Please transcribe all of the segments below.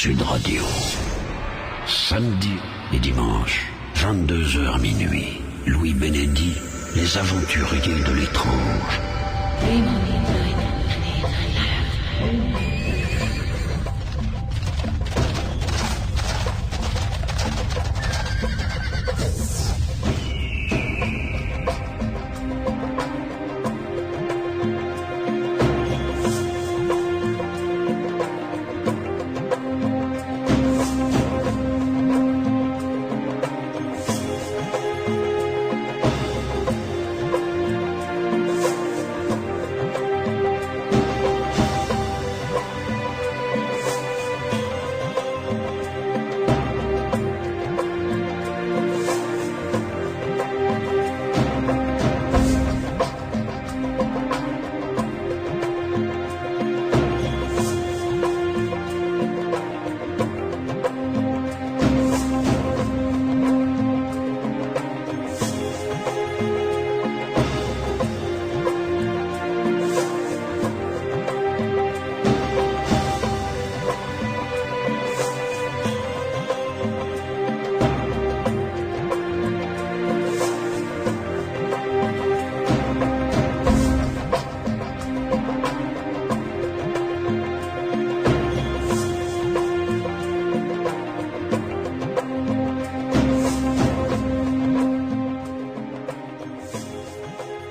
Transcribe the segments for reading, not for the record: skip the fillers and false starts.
Sud Radio. Samedi et dimanche, 22h minuit. Louis Benedi, les aventuriers de l'étrange.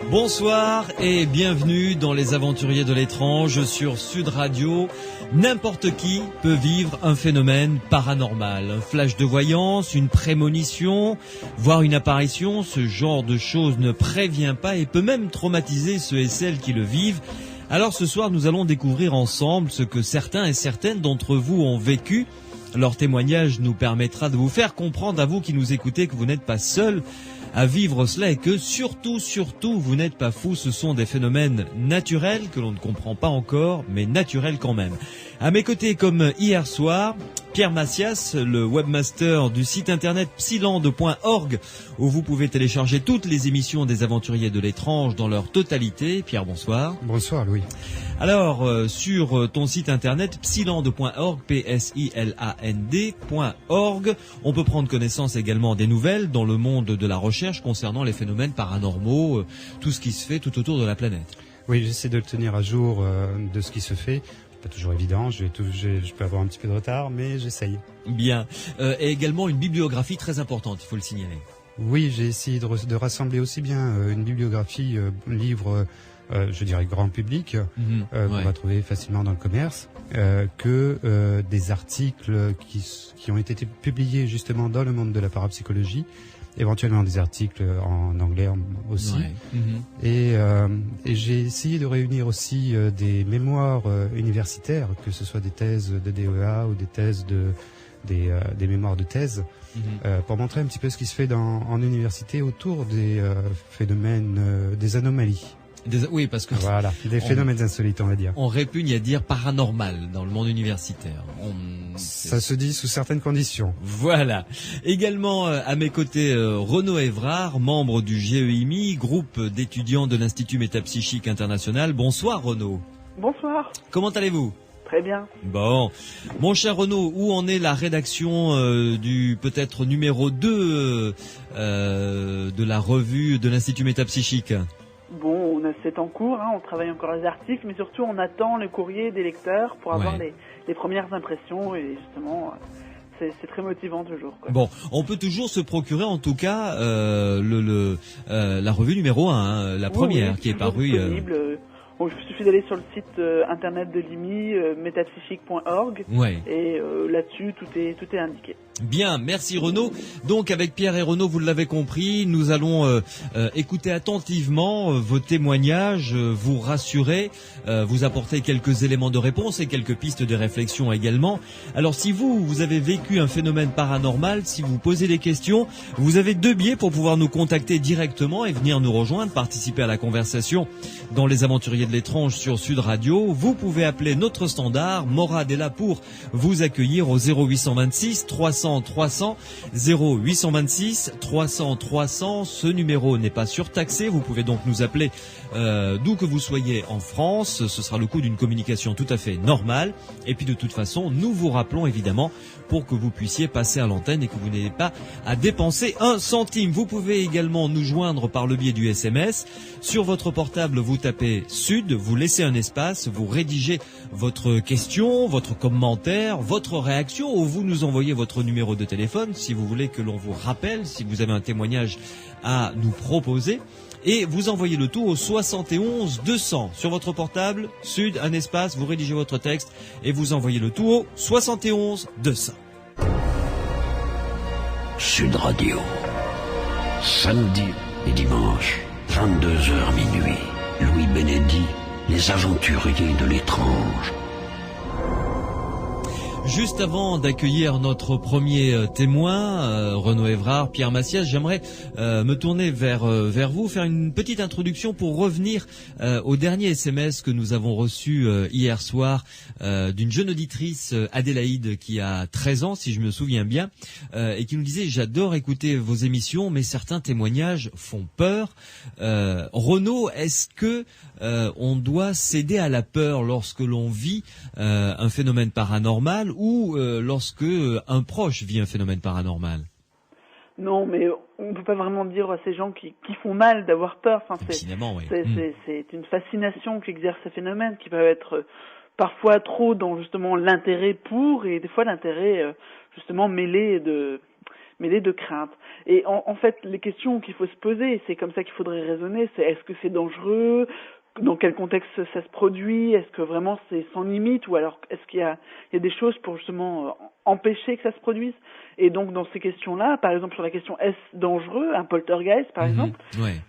Bonsoir et bienvenue dans les aventuriers de l'étrange sur Sud Radio. N'importe qui peut vivre un phénomène paranormal, un flash de voyance, une prémonition, voire une apparition. Ce genre de choses ne prévient pas et peut même traumatiser ceux et celles qui le vivent. Alors ce soir, nous allons découvrir ensemble ce que certains et certaines d'entre vous ont vécu. Leur témoignage nous permettra de vous faire comprendre, à vous qui nous écoutez, que vous n'êtes pas seuls à vivre cela et que surtout, vous n'êtes pas fous. Ce sont des phénomènes naturels que l'on ne comprend pas encore, mais naturels quand même. À mes côtés, comme hier soir, Pierre Macias, le webmaster du site internet psylande.org, où vous pouvez télécharger toutes les émissions des aventuriers de l'étrange dans leur totalité. Pierre, bonsoir. Bonsoir Louis. Alors, sur ton site internet psylande.org, psyland.org, on peut prendre connaissance également des nouvelles dans le monde de la recherche concernant les phénomènes paranormaux, tout ce qui se fait tout autour de la planète. Oui, j'essaie de le tenir à jour de ce qui se fait. Pas toujours évident, je peux avoir un petit peu de retard, mais j'essaye. Bien. Et également une bibliographie très importante, il faut le signaler. Oui, j'ai essayé de rassembler aussi bien une bibliographie, livre, je dirais grand public, qu'on va trouver facilement dans le commerce, que des articles qui ont été publiés justement dans le monde de la parapsychologie, éventuellement des articles en anglais aussi. Ouais. Et j'ai essayé de réunir aussi des mémoires universitaires, que ce soit des thèses de DEA ou des thèses des mémoires de thèse, pour montrer un petit peu ce qui se fait en université autour des phénomènes, des anomalies. Oui, parce que voilà, des phénomènes insolites, on va dire. On répugne à dire paranormal dans le monde universitaire. Ça se dit sous certaines conditions. Voilà. Également à mes côtés, Renaud Évrard, membre du GEIMI, groupe d'étudiants de l'Institut Métapsychique International. Bonsoir Renaud. Bonsoir. Comment allez-vous ? Très bien. Bon. Mon cher Renaud, où en est la rédaction du peut-être numéro 2 de la revue de l'Institut Métapsychique ? Bon, c'est en cours, on travaille encore les articles, mais surtout on attend le courrier des lecteurs pour avoir les premières impressions, et justement c'est très motivant toujours, quoi. Bon, on peut toujours se procurer en tout cas la revue numéro 1, la première qui est parue. Il suffit d'aller sur le site internet de l'IMI, métapsychique.org, et là-dessus tout est indiqué. Bien, merci Renaud. Donc avec Pierre et Renaud, vous l'avez compris, nous allons écouter attentivement vos témoignages, vous rassurer, vous apporter quelques éléments de réponse et quelques pistes de réflexion également. Alors si vous avez vécu un phénomène paranormal, si vous posez des questions, vous avez 2 biais pour pouvoir nous contacter directement et venir nous rejoindre, participer à la conversation dans les aventuriers de de l'étrange sur Sud Radio. Vous pouvez appeler notre standard. Morad est là pour vous accueillir au 0826 300 300, 0826 300 300. Ce numéro n'est pas surtaxé. Vous pouvez donc nous appeler d'où que vous soyez en France. Ce sera le coup d'une communication tout à fait normale. Et puis de toute façon, nous vous rappelons évidemment pour que vous puissiez passer à l'antenne et que vous n'ayez pas à dépenser un centime. Vous pouvez également nous joindre par le biais du SMS. Sur votre portable, vous tapez Sud, vous laissez un espace, vous rédigez votre question, votre commentaire, votre réaction, ou vous nous envoyez votre numéro de téléphone si vous voulez que l'on vous rappelle, si vous avez un témoignage à nous proposer. Et vous envoyez le tout au 71 200 sur votre portable, Sud, un espace, vous rédigez votre texte et vous envoyez le tout au 71 200. Sud Radio, samedi et dimanche, 22h minuit, Louis Benedy, les aventuriers de l'étrange. Juste avant d'accueillir notre premier témoin, Renaud Évrard, Pierre Massias, j'aimerais me tourner vers vous, faire une petite introduction pour revenir au dernier SMS que nous avons reçu hier soir d'une jeune auditrice, Adélaïde, qui a 13 ans, si je me souviens bien, et qui nous disait « J'adore écouter vos émissions, mais certains témoignages font peur. » Renaud, est-ce que on doit céder à la peur lorsque l'on vit un phénomène paranormal ou lorsque un proche vit un phénomène paranormal? Non, mais on ne peut pas vraiment dire à ces gens qui font mal d'avoir peur. Enfin, c'est une fascination qu'exercent ces phénomènes qui peuvent être parfois trop dans justement l'intérêt pour et des fois l'intérêt justement mêlé de crainte. Et en fait, les questions qu'il faut se poser, c'est comme ça qu'il faudrait raisonner, c'est est-ce que c'est dangereux ? Dans quel contexte ça se produit? Est-ce que vraiment c'est sans limite ou alors est-ce qu'il y a des choses pour justement empêcher que ça se produise? Et donc dans ces questions-là, par exemple sur la question est-ce dangereux, un poltergeist par exemple,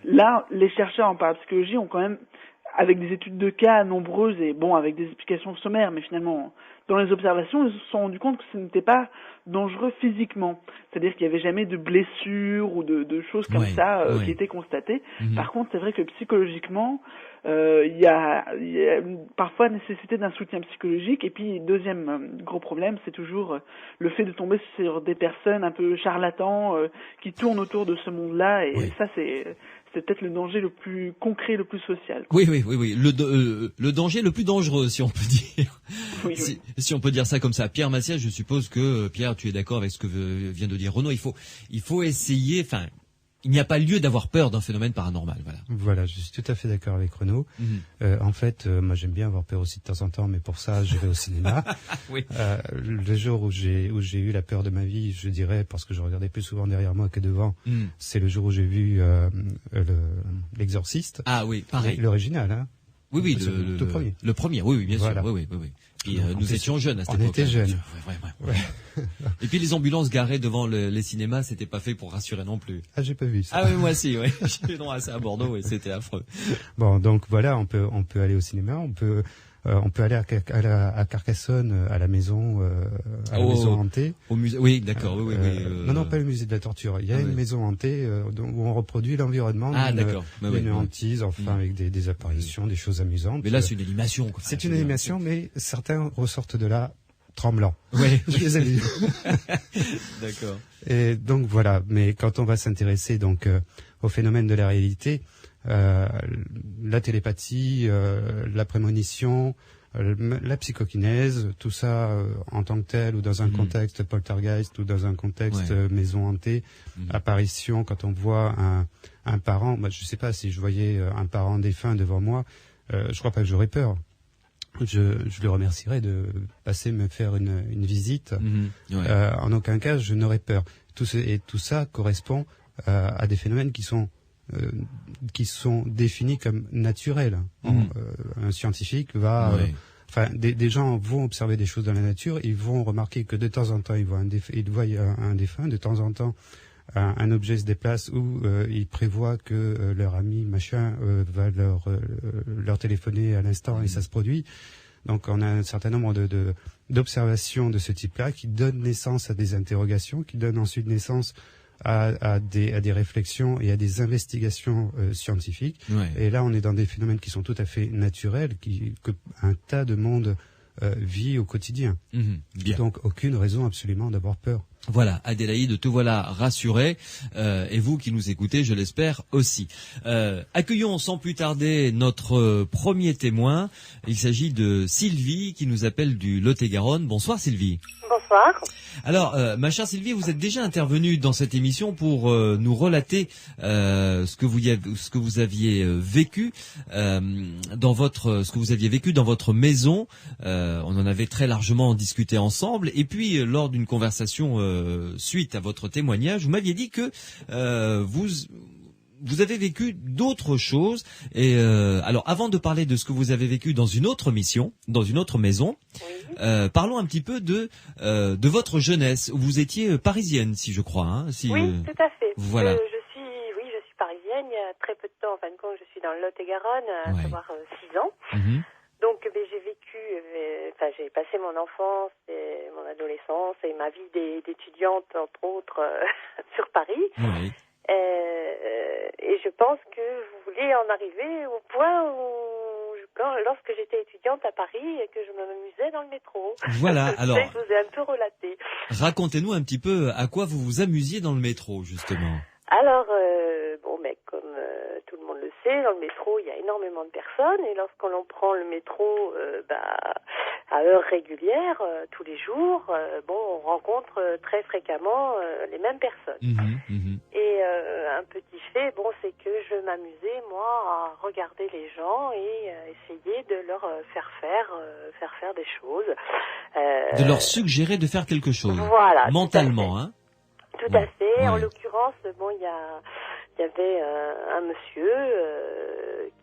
là les chercheurs en parapsychologie ont quand même, avec des études de cas nombreuses et bon avec des explications sommaires, mais finalement dans les observations, ils se sont rendus compte que ce n'était pas dangereux physiquement. C'est-à-dire qu'il n'y avait jamais de blessures ou de choses comme ça qui étaient constatées. Par contre, c'est vrai que psychologiquement, il y a parfois nécessité d'un soutien psychologique. Et puis, deuxième gros problème, c'est toujours le fait de tomber sur des personnes un peu charlatans qui tournent autour de ce monde-là. Et ça, c'est peut-être le danger le plus concret, le plus social. Oui. Le danger le plus dangereux, si on peut dire. Si on peut dire ça comme ça. Pierre Massias, je suppose que, Pierre, tu es d'accord avec ce que vient de dire Renaud. Il faut essayer, enfin, il n'y a pas lieu d'avoir peur d'un phénomène paranormal, voilà. Voilà, je suis tout à fait d'accord avec Renaud. En fait, moi j'aime bien avoir peur aussi de temps en temps, mais pour ça, je vais au cinéma. Le jour où j'ai eu la peur de ma vie, je dirais, parce que je regardais plus souvent derrière moi que devant, c'est le jour où j'ai vu l'Exorciste. Ah oui, pareil. L'original, hein. Oui, le tout premier. Le premier, oui, bien sûr, oui. Puis nous étions jeunes à cette époque. On était jeunes. Ouais. Et puis les ambulances garées devant les cinémas, c'était pas fait pour rassurer non plus. Ah, j'ai pas vu ça. Ah oui, moi si, j'ai eu droit à ça à Bordeaux et c'était affreux. Bon, donc voilà, on peut aller au cinéma, on peut aller à Carcassonne, à la maison, maison hantée. Au musée, oui, d'accord, oui. Non, pas le musée de la torture. Il y a une maison hantée où on reproduit l'environnement d'une hantise, enfin avec des apparitions, des choses amusantes. Mais là, c'est une animation. Quoi. C'est une animation, mais certains ressortent de là tremblants. Oui, je les ai vus. D'accord. Et donc voilà. Mais quand on va s'intéresser donc au phénomène de la réalité. La télépathie, la prémonition, la psychokinèse, tout ça en tant que tel ou dans un contexte poltergeist ou dans un contexte maison hantée, apparition quand on voit un parent. Moi, je sais pas si je voyais un parent défunt devant moi, je crois pas que j'aurais peur. Je le remercierais de passer me faire une visite. En aucun cas, je n'aurais peur. Tout ça correspond à des phénomènes qui sont définis comme naturels. Un scientifique va, des gens vont observer des choses dans la nature, ils vont remarquer que de temps en temps ils voient un défunt, de temps en temps un objet se déplace ou ils prévoient que leur ami machin va leur téléphoner à l'instant et ça se produit. Donc on a un certain nombre d'observations de ce type-là qui donnent naissance à des interrogations, qui donnent ensuite naissance à des réflexions et à des investigations scientifiques. Ouais. Et là, on est dans des phénomènes qui sont tout à fait naturels, que un tas de monde vit au quotidien. Bien. Donc, aucune raison absolument d'avoir peur. Voilà, Adélaïde, te voilà rassurée, et vous qui nous écoutez, je l'espère aussi. Accueillons sans plus tarder notre premier témoin. Il s'agit de Sylvie qui nous appelle du Lot-et-Garonne. Bonsoir Sylvie. Bonsoir. Alors, ma chère Sylvie, vous êtes déjà intervenue dans cette émission pour nous relater ce que vous aviez vécu ce que vous aviez vécu dans votre maison. On en avait très largement discuté ensemble. Et puis, lors d'une conversation suite à votre témoignage, vous m'aviez dit que vous avez vécu d'autres choses. Et alors, avant de parler de ce que vous avez vécu dans une autre mission, dans une autre maison, oui. Parlons un petit peu de votre jeunesse. Vous étiez parisienne, si je crois. Hein, oui, tout à fait. Voilà. Je suis parisienne. Il y a très peu de temps, en fin de compte, je suis dans le Lot-et-Garonne, à savoir 6 ans. Donc, j'ai vécu, j'ai passé mon enfance et mon adolescence et ma vie d'étudiante, entre autres, sur Paris. Oui. Et je pense que vous voulez en arriver au point où, lorsque j'étais étudiante à Paris et que je m'amusais dans le métro. Voilà, alors. Je vous ai un peu relaté. Racontez-nous un petit peu à quoi vous vous amusiez dans le métro, justement. Alors, comme tout le monde le sait, dans le métro, il y a énormément de personnes et lorsqu'on prend le métro à heure régulière, tous les jours, on rencontre très fréquemment les mêmes personnes. Et un petit fait, c'est que je m'amusais, moi, à regarder les gens et essayer de leur faire faire des choses. De leur suggérer de faire quelque chose. Voilà. Mentalement, hein. Tout à fait. Ouais. En l'occurrence, il y avait un monsieur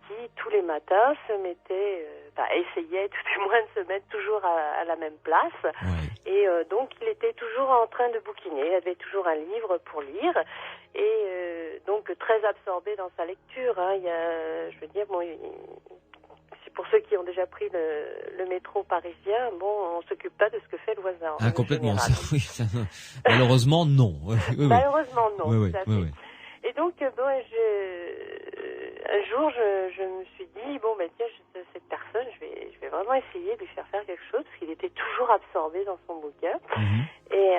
qui, tous les matins, se mettait, essayait tout du moins de se mettre toujours à la même place. Ouais. Et donc, il était toujours en train de bouquiner. Il avait toujours un livre pour lire. Et donc, très absorbé dans sa lecture. Hein. Pour ceux qui ont déjà pris le métro parisien, on s'occupe pas de ce que fait le voisin. Ah, complètement. Ça, malheureusement, non. Oui. Malheureusement, non. Oui. Et donc, un jour, je me suis dit, tiens, cette personne, je vais vraiment essayer de lui faire quelque chose, parce qu'il était toujours absorbé dans son bouquin. Et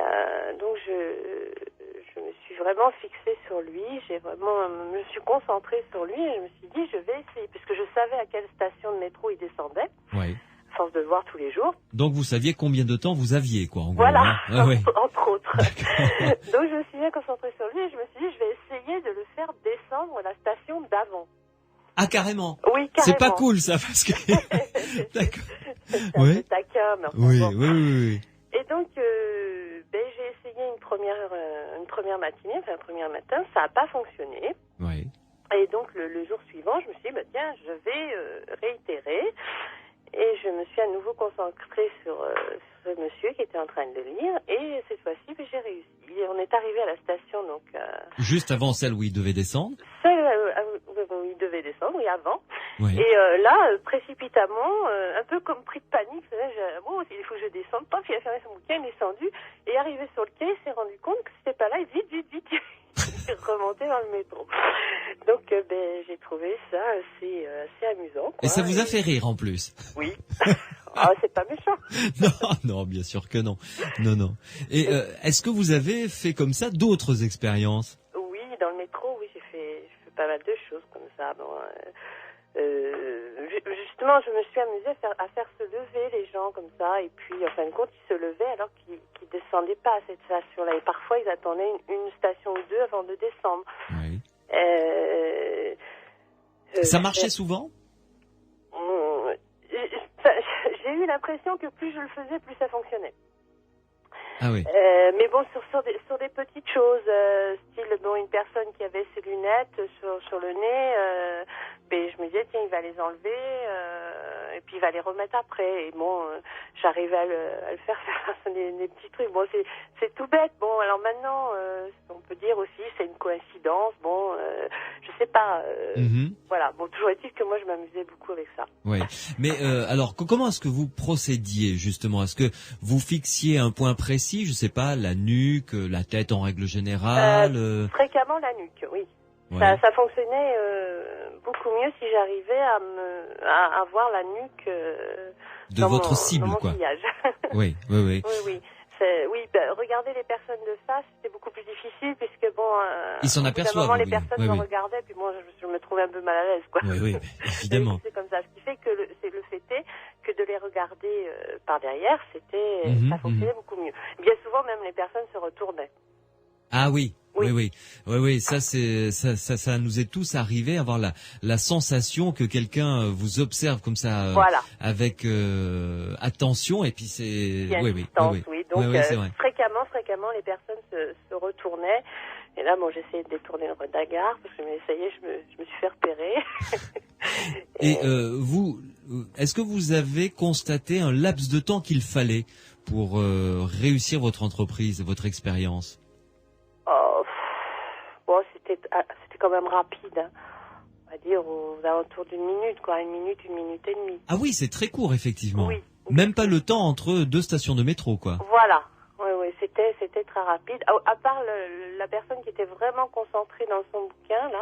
donc, je me suis vraiment fixée sur lui, je me suis concentrée sur lui, et je me suis dit, je vais essayer, puisque je savais à quelle station de métro il descendait. Oui. À force de le voir tous les jours. Donc vous saviez combien de temps vous aviez, quoi, en voilà, gros. Voilà, entre autres. Donc je me suis bien concentrée sur lui et je me suis dit, je vais essayer de le faire descendre à la station d'avant. Ah, carrément. Oui, carrément. C'est pas cool, ça, parce que... D'accord. C'est un peu taquin, mais oui. Et donc, j'ai essayé une première matinée, un premier matin, ça n'a pas fonctionné. Oui. Et donc, le jour suivant, je me suis dit, tiens, je vais réitérer. Et je me suis à nouveau concentrée sur ce monsieur qui était en train de lire. Et cette fois-ci, j'ai réussi. Et on est arrivé à la station, donc... Juste avant celle où il devait descendre? Celle où il devait descendre, oui, avant. Oui. Et là, précipitamment, un peu comme pris de panique, il faut que je descende. Paf, il a fermé son bouquin, il est descendu. Et arrivé sur le quai, il s'est rendu compte que c'était pas là. Vite. Il est remonté dans le métro. Donc, j'ai trouvé ça assez amusant. Quoi. Et ça vous a fait rire, en plus? Oui. C'est pas méchant. Non, bien sûr que non. Non. Et est-ce que vous avez fait comme ça d'autres expériences? Oui, dans le métro, oui, j'ai fait pas mal de choses comme ça. Justement, je me suis amusée à faire se lever les gens comme ça, et puis en fin de compte, ils se levaient alors qu'ils descendaient pas à cette station-là, et parfois ils attendaient une station ou deux avant de descendre. Oui. Ça marchait souvent? J'ai eu l'impression que plus je le faisais, plus ça fonctionnait. Ah oui. Mais sur des petites choses, style une personne qui avait ses lunettes sur le nez, je me disais tiens, il va les enlever, et puis il va les remettre après. Et bon, j'arrive à le faire des petits trucs. Bon, c'est tout bête. Bon, alors maintenant, on peut dire aussi c'est une coïncidence. Bon, je sais pas. Voilà. Bon, toujours est-il que moi je m'amusais beaucoup avec ça. Oui. Mais alors, comment est-ce que vous procédiez justement? Est-ce que vous fixiez un point précis? Je sais pas, la nuque, la tête en règle générale. Fréquemment la nuque, oui. Ouais. Ça fonctionnait beaucoup mieux si j'arrivais à voir la nuque de votre cible, dans mon quoi. sillage. Oui. Oui. Regarder les personnes de face, c'était beaucoup plus difficile puisque bon. Ils s'en aperçoivent. Les personnes me regardaient, puis moi je me trouvais un peu mal à l'aise, quoi. Oui, évidemment. C'est comme ça. Ce qui fait que le fait est que de les regarder par derrière, ça fonctionnait beaucoup mieux. Bien souvent, même les personnes se retournaient. Ah oui. Ça nous est tous arrivé, avoir la sensation que quelqu'un vous observe comme ça, avec attention, et puis c'est, oui. Donc c'est vrai. Fréquemment, les personnes se retournaient. Et là, moi, j'essayais de détourner le regard parce que ça y est, je me suis fait repérer. Et vous, est-ce que vous avez constaté un laps de temps qu'il fallait pour réussir votre entreprise, votre expérience? C'était quand même rapide, hein. On va dire aux alentours d'une minute, quoi, une minute et demie. Ah oui, c'est très court, effectivement. Oui. Même pas le temps entre deux stations de métro, quoi. Voilà. Oui, c'était très rapide. À part la personne qui était vraiment concentrée dans son bouquin, là,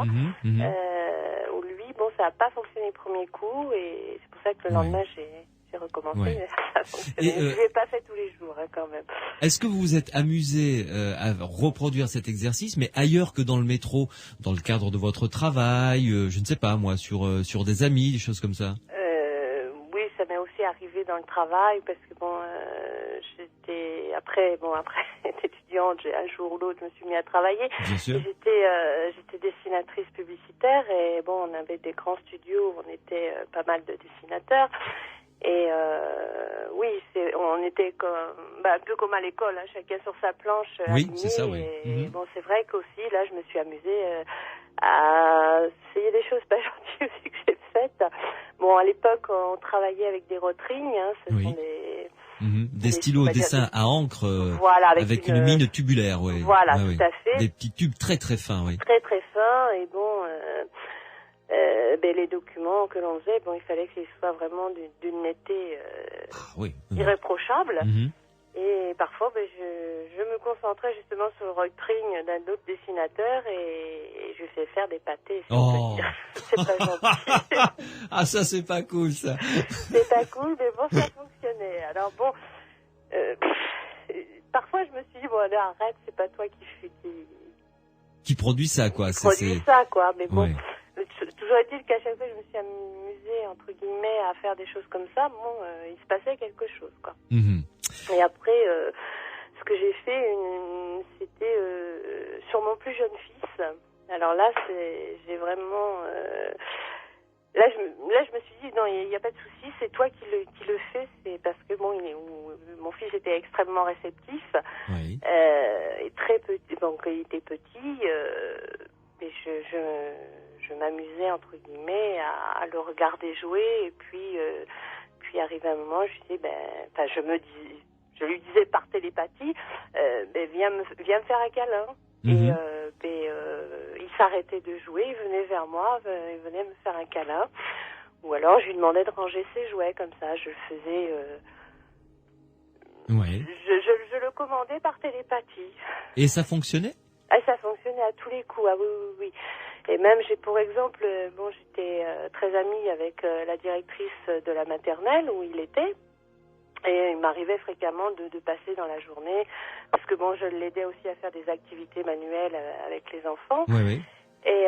où lui, bon, ça n'a pas fonctionné le premier coup, et c'est pour ça que le lendemain, j'ai recommencé, mais ça a fonctionné. Je ne l'ai pas fait tous les jours, hein, quand même. Est-ce que vous vous êtes amusé à reproduire cet exercice, mais ailleurs que dans le métro, dans le cadre de votre travail, je ne sais pas moi, sur des amis, des choses comme ça? Oui, ça m'est aussi arrivé dans le travail, parce que bon, après être étudiante, un jour ou l'autre, je me suis mis à travailler. Bien sûr. J'étais dessinatrice publicitaire, et bon, on avait des grands studios, on était pas mal de dessinateurs. Et oui, on était un peu comme à l'école, hein, chacun sur sa planche. Oui, aligné, c'est ça, oui. Et bon, c'est vrai qu'aussi, là, je me suis amusée à essayer des choses pas gentilles aussi que j'ai faites. Bon, à l'époque, on travaillait avec des rotrines, hein, ce sont des stylos au dessin à encre, avec une mine tubulaire, oui. Voilà, tout à fait. Des petits tubes très très fins, oui. Très très fins, et bon. Les documents que l'on faisait, bon, il fallait qu'ils soient vraiment d'une netteté irréprochable. Et parfois, je me concentrais justement sur le rotring d'un autre dessinateur, et je lui fais faire des pâtés. C'est pas gentil. Ah, ça, c'est pas cool, ça. C'est pas cool, mais bon, ça fonctionnait. Alors bon, parfois je me suis dit, bon, allez, arrête, c'est pas toi qui produit ça, quoi. Mais bon. Ouais. Toujours est-il qu'à chaque fois que je me suis amusée, entre guillemets, à faire des choses comme ça, bon, il se passait quelque chose, quoi. Et après, ce que j'ai fait, c'était sur mon plus jeune fils. Alors là, j'ai vraiment... Là, je me suis dit, non, il n'y a pas de souci, c'est toi qui le fais, c'est parce que, bon, mon fils était extrêmement réceptif, et très petit, bon, quand il était petit, et je m'amusais, entre guillemets, à le regarder jouer, et puis arrivé un moment, je lui disais par télépathie, viens me faire un câlin. Et il s'arrêtait de jouer, il venait vers moi, il venait me faire un câlin, ou alors je lui demandais de ranger ses jouets, comme ça, je le faisais. Je le commandais par télépathie. Et ça fonctionnait? Ça fonctionnait à tous les coups, oui. Et même, pour exemple, j'étais très amie avec la directrice de la maternelle où il était. Et il m'arrivait fréquemment de passer dans la journée, parce que bon, je l'aidais aussi à faire des activités manuelles avec les enfants. Oui. Et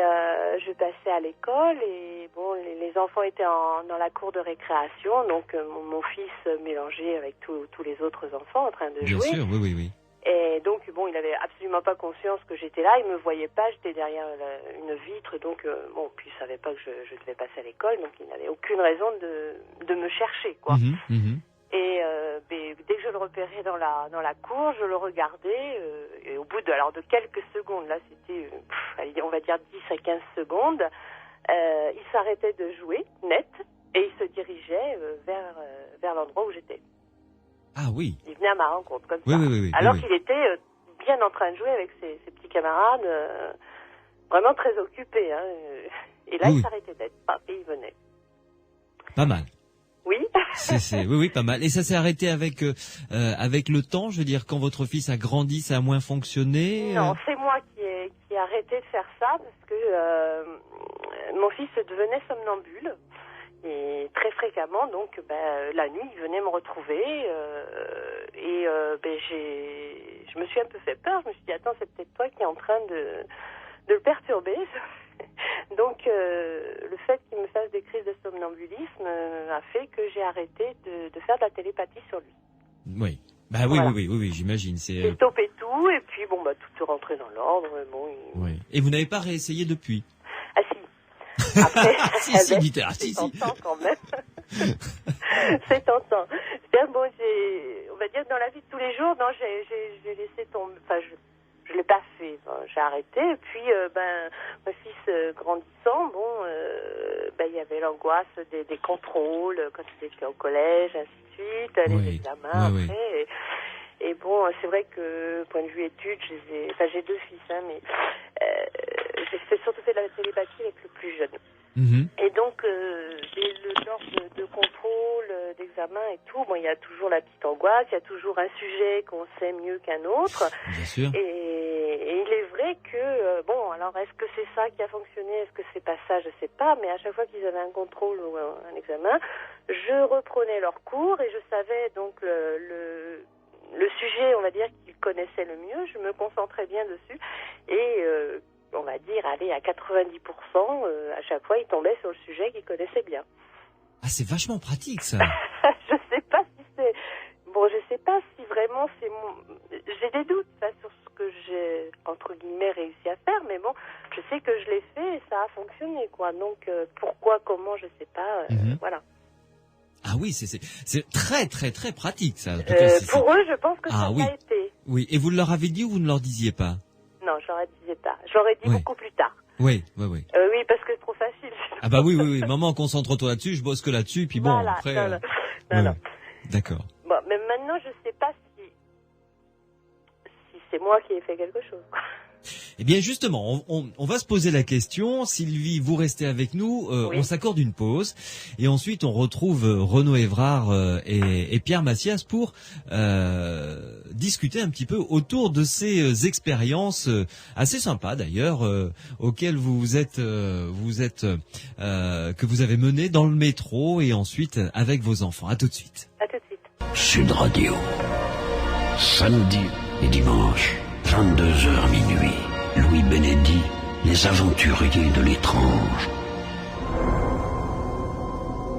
je passais à l'école, et bon, les enfants étaient dans la cour de récréation, donc mon fils mélangeait avec tous les autres enfants en train de jouer. Bien sûr, oui. Et donc, bon, il avait absolument pas conscience que j'étais là, il me voyait pas, j'étais derrière une vitre, donc, puis il savait pas que je devais passer à l'école, donc il n'avait aucune raison de me chercher, quoi. Et dès que je le repérais dans la cour, je le regardais, et au bout de quelques secondes, là c'était, on va dire 10 à 15 secondes, il s'arrêtait de jouer, net, Et il se dirigeait vers l'endroit où j'étais. Ah oui. Il venait à ma rencontre, comme ça. Oui, alors qu'il était bien en train de jouer avec ses petits camarades, vraiment très occupés. Hein. Et là, il s'arrêtait d'être, et il venait. Pas mal. Oui. Oui, pas mal. Et ça s'est arrêté avec le temps, je veux dire, quand votre fils a grandi, ça a moins fonctionné. Non, c'est moi qui ai arrêté de faire ça parce que mon fils devenait somnambule et très fréquemment, donc la nuit, il venait me retrouver et je me suis un peu fait peur. Je me suis dit attends, c'est peut-être toi qui es en train de le perturber. Donc, le fait qu'il me fasse des crises de somnambulisme a fait que j'ai arrêté de faire de la télépathie sur lui. Oui. Bah oui, voilà. oui, j'imagine. J'ai stoppé tout, et puis tout est rentré dans l'ordre. Oui. Et vous n'avez pas réessayé depuis? Ah si. Après, si. Tentant quand même. C'est tentant. Bon, on va dire dans la vie de tous les jours, non, j'ai laissé tomber. Enfin, je l'ai pas fait, j'ai arrêté. Et puis, mon fils grandissant, il y avait l'angoisse des contrôles quand il était au collège, ainsi de suite, les examens après. Et bon, c'est vrai que, point de vue études, j'ai deux fils, mais j'ai surtout fait de la télépathie avec le plus jeune. Mm-hmm. Et donc, lors de contrôle, d'examen et tout, il y a toujours la petite angoisse, il y a toujours un sujet qu'on sait mieux qu'un autre. Bien sûr. Et il est vrai que, alors est-ce que c'est ça qui a fonctionné, est-ce que c'est pas ça, je sais pas, mais à chaque fois qu'ils avaient un contrôle ou un examen, je reprenais leur cours et je savais donc le sujet, on va dire, qu'ils connaissaient le mieux, je me concentrais bien dessus et on va dire, à 90%, à chaque fois, ils tombaient sur le sujet qu'ils connaissaient bien. Ah, c'est vachement pratique, ça. Je sais pas si c'est... Bon, je sais pas si vraiment c'est j'ai des doutes sur ce que j'ai, entre guillemets, réussi à faire, mais bon, je sais que je l'ai fait et ça a fonctionné, quoi. Donc, pourquoi, comment, je sais pas, voilà. Ah oui, c'est très, très, très pratique, ça. En tout cas, pour eux, je pense que ça a été. Oui, et vous leur avez dit ou vous ne leur disiez pas? Non, je leur disais pas. Je leur ai dit beaucoup plus tard. Oui. Oui, parce que c'est trop facile. Ah bah oui. Maman, concentre-toi là-dessus, je bosse que là-dessus, puis bon, voilà, après... Non. D'accord. Bon, mais maintenant, je sais pas si c'est moi qui ai fait quelque chose. Eh bien justement, on va se poser la question. Sylvie, vous restez avec nous, on s'accorde une pause et ensuite on retrouve Renaud Évrard et Pierre Massias pour discuter un petit peu autour de ces expériences assez sympas d'ailleurs auxquelles que vous avez menées dans le métro et ensuite avec vos enfants. À tout de suite. À tout de suite. Sud Radio, samedi et dimanche, 22h minuit. Louis Benedy, les aventuriers de l'étrange.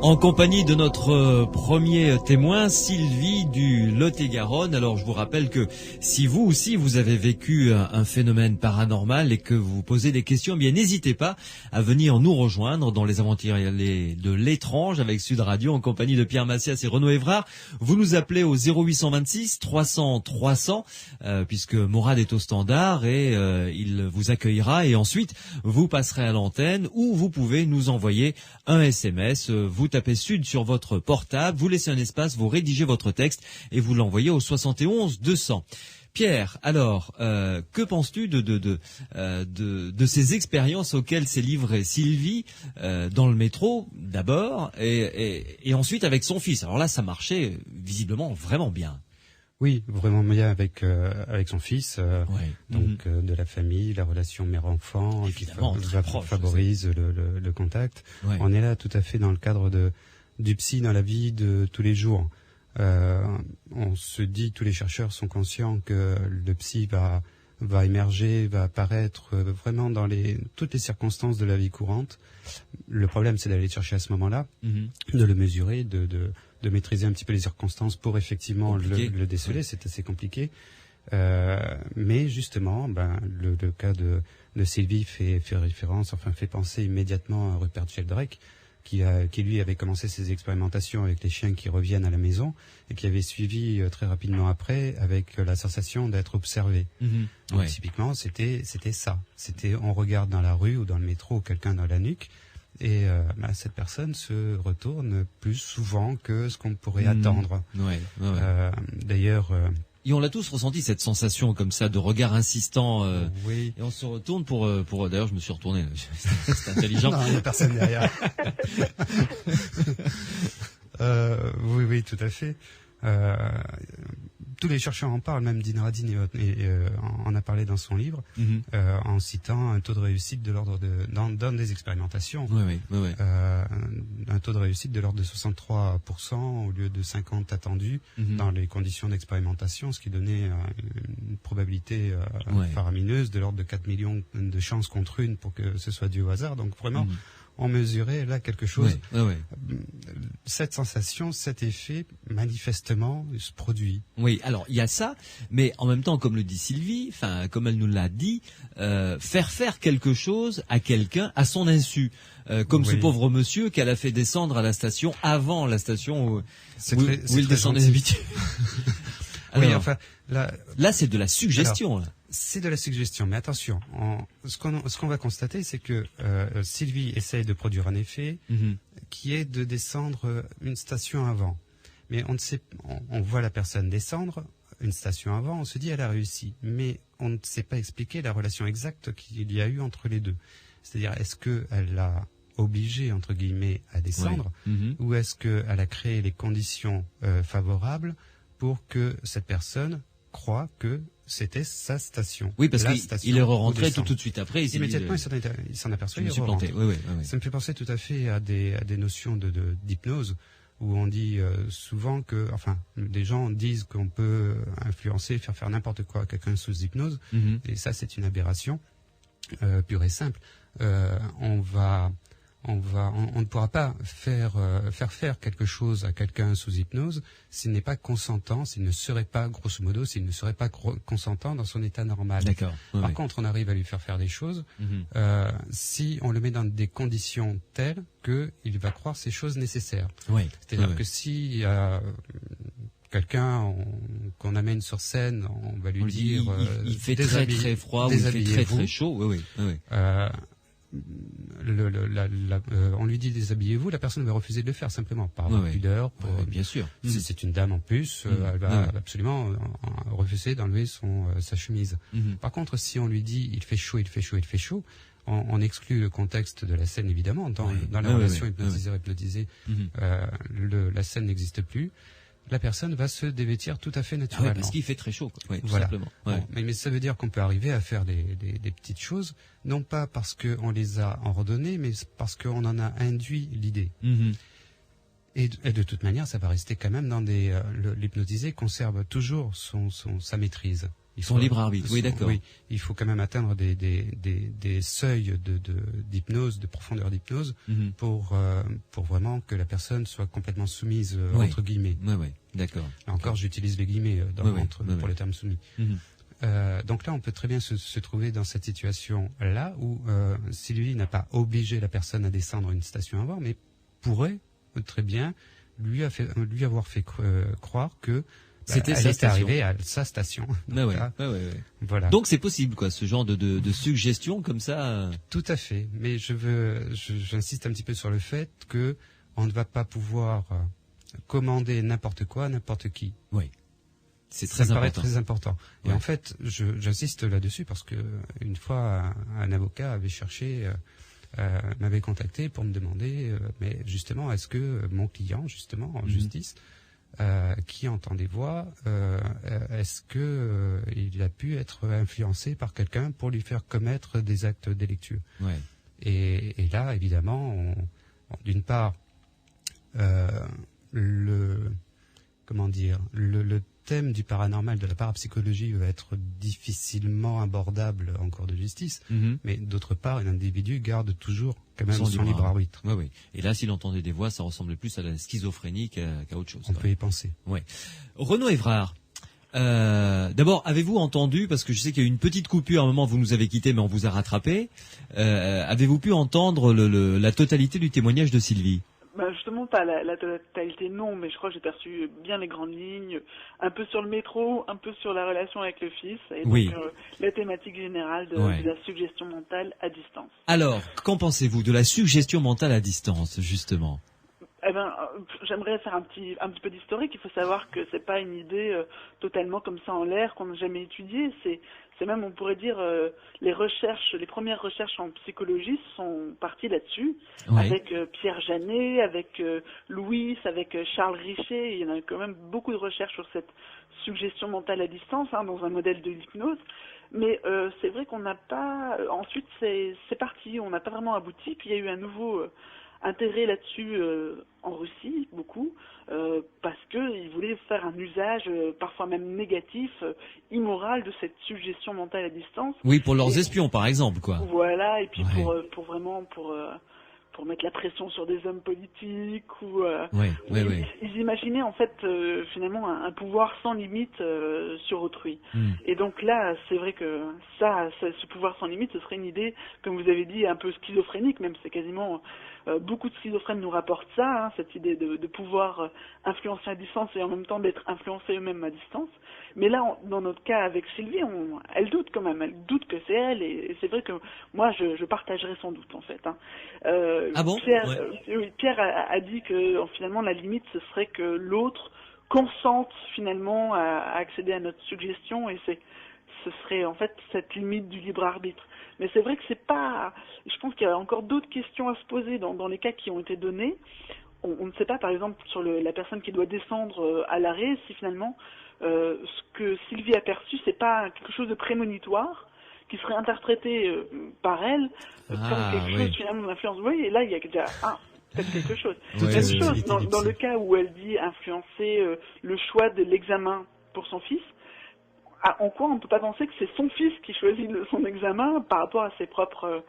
En compagnie de notre premier témoin, Sylvie du Lot-et-Garonne. Alors je vous rappelle que si vous aussi vous avez vécu un phénomène paranormal et que vous vous posez des questions, bien n'hésitez pas à venir nous rejoindre dans les aventuriers de l'étrange avec Sud Radio en compagnie de Pierre Massias et Renaud Évrard. Vous nous appelez au 0826 300 300 puisque Morad est au standard et il vous accueillera et ensuite vous passerez à l'antenne ou vous pouvez nous envoyer un SMS. Vous tapez Sud sur votre portable, vous laissez un espace, vous rédigez votre texte et vous l'envoyez au 71 200. Pierre, alors, que penses-tu de ces expériences auxquelles s'est livrée Sylvie dans le métro d'abord et ensuite avec son fils? Alors là, ça marchait visiblement vraiment bien. Oui, vraiment bien avec son fils, donc de la famille, la relation mère-enfant qui favorise le contact. Ouais. On est là tout à fait dans le cadre du psy dans la vie de tous les jours. On se dit, tous les chercheurs sont conscients que le psy va émerger, va apparaître vraiment dans toutes les circonstances de la vie courante. Le problème, c'est d'aller le chercher à ce moment-là, de le mesurer, de maîtriser un petit peu les circonstances pour effectivement le déceler. Ouais. C'est assez compliqué. Mais justement, le cas de Sylvie fait référence, fait penser immédiatement à Rupert Sheldrake, qui lui avait commencé ses expérimentations avec les chiens qui reviennent à la maison et qui avait suivi très rapidement après avec la sensation d'être observé. Donc, typiquement, c'était ça. On regarde dans la rue ou dans le métro quelqu'un dans la nuque Et cette personne se retourne plus souvent que ce qu'on pourrait attendre. D'ailleurs... Et on l'a tous ressenti, cette sensation comme ça de regard insistant. Oui. Et on se retourne pour d'ailleurs, je me suis retourné. C'est intelligent. Non, il n'y a personne derrière. Oui, tout à fait. Tous les chercheurs en parlent, même Dean Radin en a parlé dans son livre, en citant un taux de réussite de l'ordre dans des expérimentations, un taux de réussite de l'ordre de 63% au lieu de 50% attendu dans les conditions d'expérimentation, ce qui donnait une probabilité faramineuse de l'ordre de 4 millions de chances contre une pour que ce soit dû au hasard. Donc vraiment, on mesurait là quelque chose. Cette sensation, cet effet, manifestement, se produit. Oui, alors il y a ça, mais en même temps, comme le dit Sylvie, enfin comme elle nous l'a dit, faire quelque chose à quelqu'un à son insu, comme ce pauvre monsieur qu'elle a fait descendre à la station avant la station où il descendait d'habitude. Alors, là, c'est de la suggestion. Alors, c'est de la suggestion, mais attention, ce qu'on va constater, c'est que Sylvie essaye de produire un effet qui est de descendre une station avant. Mais on voit la personne descendre une station avant, on se dit elle a réussi. Mais on ne sait pas expliquer la relation exacte qu'il y a eu entre les deux. C'est-à-dire, est-ce qu'elle l'a obligé, entre guillemets, à descendre, ou est-ce qu'elle a créé les conditions favorables pour que cette personne croit que c'était sa station. Oui, parce qu'il est rentré tout de suite après. Immédiatement, il s'en aperçoit. Je me suis planté. Ça me fait penser tout à fait à des notions d'hypnose, où on dit souvent que, des gens disent qu'on peut influencer, faire n'importe quoi à quelqu'un sous hypnose, et ça, c'est une aberration pure et simple. On ne pourra pas faire quelque chose à quelqu'un sous hypnose s'il n'est pas consentant, s'il ne serait pas, grosso modo, s'il ne serait pas consentant dans son état normal. D'accord. Par contre, on arrive à lui faire des choses si on le met dans des conditions telles qu'il va croire ces choses nécessaires. C'est-à-dire que si quelqu'un qu'on amène sur scène, on va lui dire il fait très très froid ou il fait très très chaud. On lui dit déshabillez-vous, la personne va refuser de le faire simplement par pudeur. Bien sûr. Si c'est une dame en plus, elle va absolument refuser d'enlever sa chemise. Par contre, si on lui dit il fait chaud, on exclut le contexte de la scène évidemment. Dans la relation hypnotiseur-hypnotisé, la scène n'existe plus. La personne va se dévêtir tout à fait naturellement. Parce qu'il fait très chaud, tout simplement. Mais ça veut dire qu'on peut arriver à faire des petites choses, non pas parce qu'on les a ordonnées, mais parce qu'on en a induit l'idée. Et de toute manière, ça va rester quand même dans l'hypnotisé conserve toujours sa maîtrise. Son libre arbitre, d'accord. Oui, il faut quand même atteindre des seuils d'hypnose, de profondeur d'hypnose, pour vraiment que la personne soit complètement soumise, entre guillemets. D'accord. Là encore, j'utilise les guillemets pour le terme soumis. Donc là, on peut très bien se trouver dans cette situation-là où Sylvie n'a pas obligé la personne à descendre une station avant, mais pourrait très bien lui avoir fait croire que elle était arrivée à sa station. Voilà. Donc c'est possible, ce genre de suggestion comme ça. Tout à fait. Mais j'insiste un petit peu sur le fait que on ne va pas pouvoir commander n'importe quoi, n'importe qui. Oui. C'est très important. Ça me paraît très important. Et en fait, j'insiste là-dessus parce que une fois, un avocat avait cherché, m'avait contacté pour me demander, mais justement, est-ce que mon client, justement, en justice, qui entend des voix, est-ce que il a pu être influencé par quelqu'un pour lui faire commettre des actes délictueux? Et là, évidemment, d'une part, le thème du paranormal, de la parapsychologie va être difficilement abordable en cours de justice, mais d'autre part, un individu garde toujours quand même son libre arbitre. Et là, s'il entendait des voix, ça ressemblait plus à la schizophrénie qu'à autre chose. On peut y penser. Renaud Évrard, d'abord, avez-vous entendu, parce que je sais qu'il y a eu une petite coupure, à un moment vous nous avez quittés, mais on vous a rattrapé, avez-vous pu entendre la totalité du témoignage de Sylvie? Justement, pas la totalité, non, mais je crois que j'ai perçu bien les grandes lignes, un peu sur le métro, un peu sur la relation avec le fils, et donc la thématique générale de la suggestion mentale à distance. Alors, qu'en pensez-vous de la suggestion mentale à distance, justement ? J'aimerais faire un petit peu d'historique. Il faut savoir que c'est pas une idée totalement comme ça en l'air qu'on n'a jamais étudiée. C'est même, on pourrait dire, les premières recherches en psychologie sont parties là-dessus, avec Pierre Janet, avec Louis, avec Charles Richet. Il y en a quand même beaucoup de recherches sur cette suggestion mentale à distance, dans un modèle de l'hypnose. Mais c'est vrai qu'on n'a pas... ensuite, c'est parti, on n'a pas vraiment abouti. Puis il y a eu un nouveau... intérêt là-dessus en Russie, beaucoup, parce qu'ils voulaient faire un usage parfois même négatif, immoral de cette suggestion mentale à distance. Oui, pour leurs espions, par exemple, quoi. Voilà, et puis pour mettre la pression sur des hommes politiques ou ils imaginaient en fait finalement un pouvoir sans limite sur autrui. Et donc là, c'est vrai que ce pouvoir sans limite, ce serait une idée, comme vous avez dit, un peu schizophrénique, même c'est quasiment beaucoup de schizophrènes nous rapportent ça, cette idée de pouvoir influencer à distance et en même temps d'être influencés eux-mêmes à distance. Mais là, dans notre cas avec Sylvie, elle doute quand même, elle doute que c'est elle, et c'est vrai que moi, je partagerais son doute en fait. Ah bon ? Pierre a dit que finalement la limite, ce serait que l'autre consente finalement à accéder à notre suggestion, et ce serait en fait cette limite du libre arbitre. Mais c'est vrai que c'est pas... Je pense qu'il y a encore d'autres questions à se poser dans les cas qui ont été donnés. On ne sait pas, par exemple, sur la personne qui doit descendre à l'arrêt, si finalement ce que Sylvie a perçu, c'est pas quelque chose de prémonitoire qui serait interprété par elle comme quelque chose finalement d'influence. Vous voyez, là, il y a déjà peut-être quelque chose. Même chose, dans le cas où elle dit influencer le choix de l'examen pour son fils, en quoi on ne peut pas penser que c'est son fils qui choisit son examen par rapport à ses propres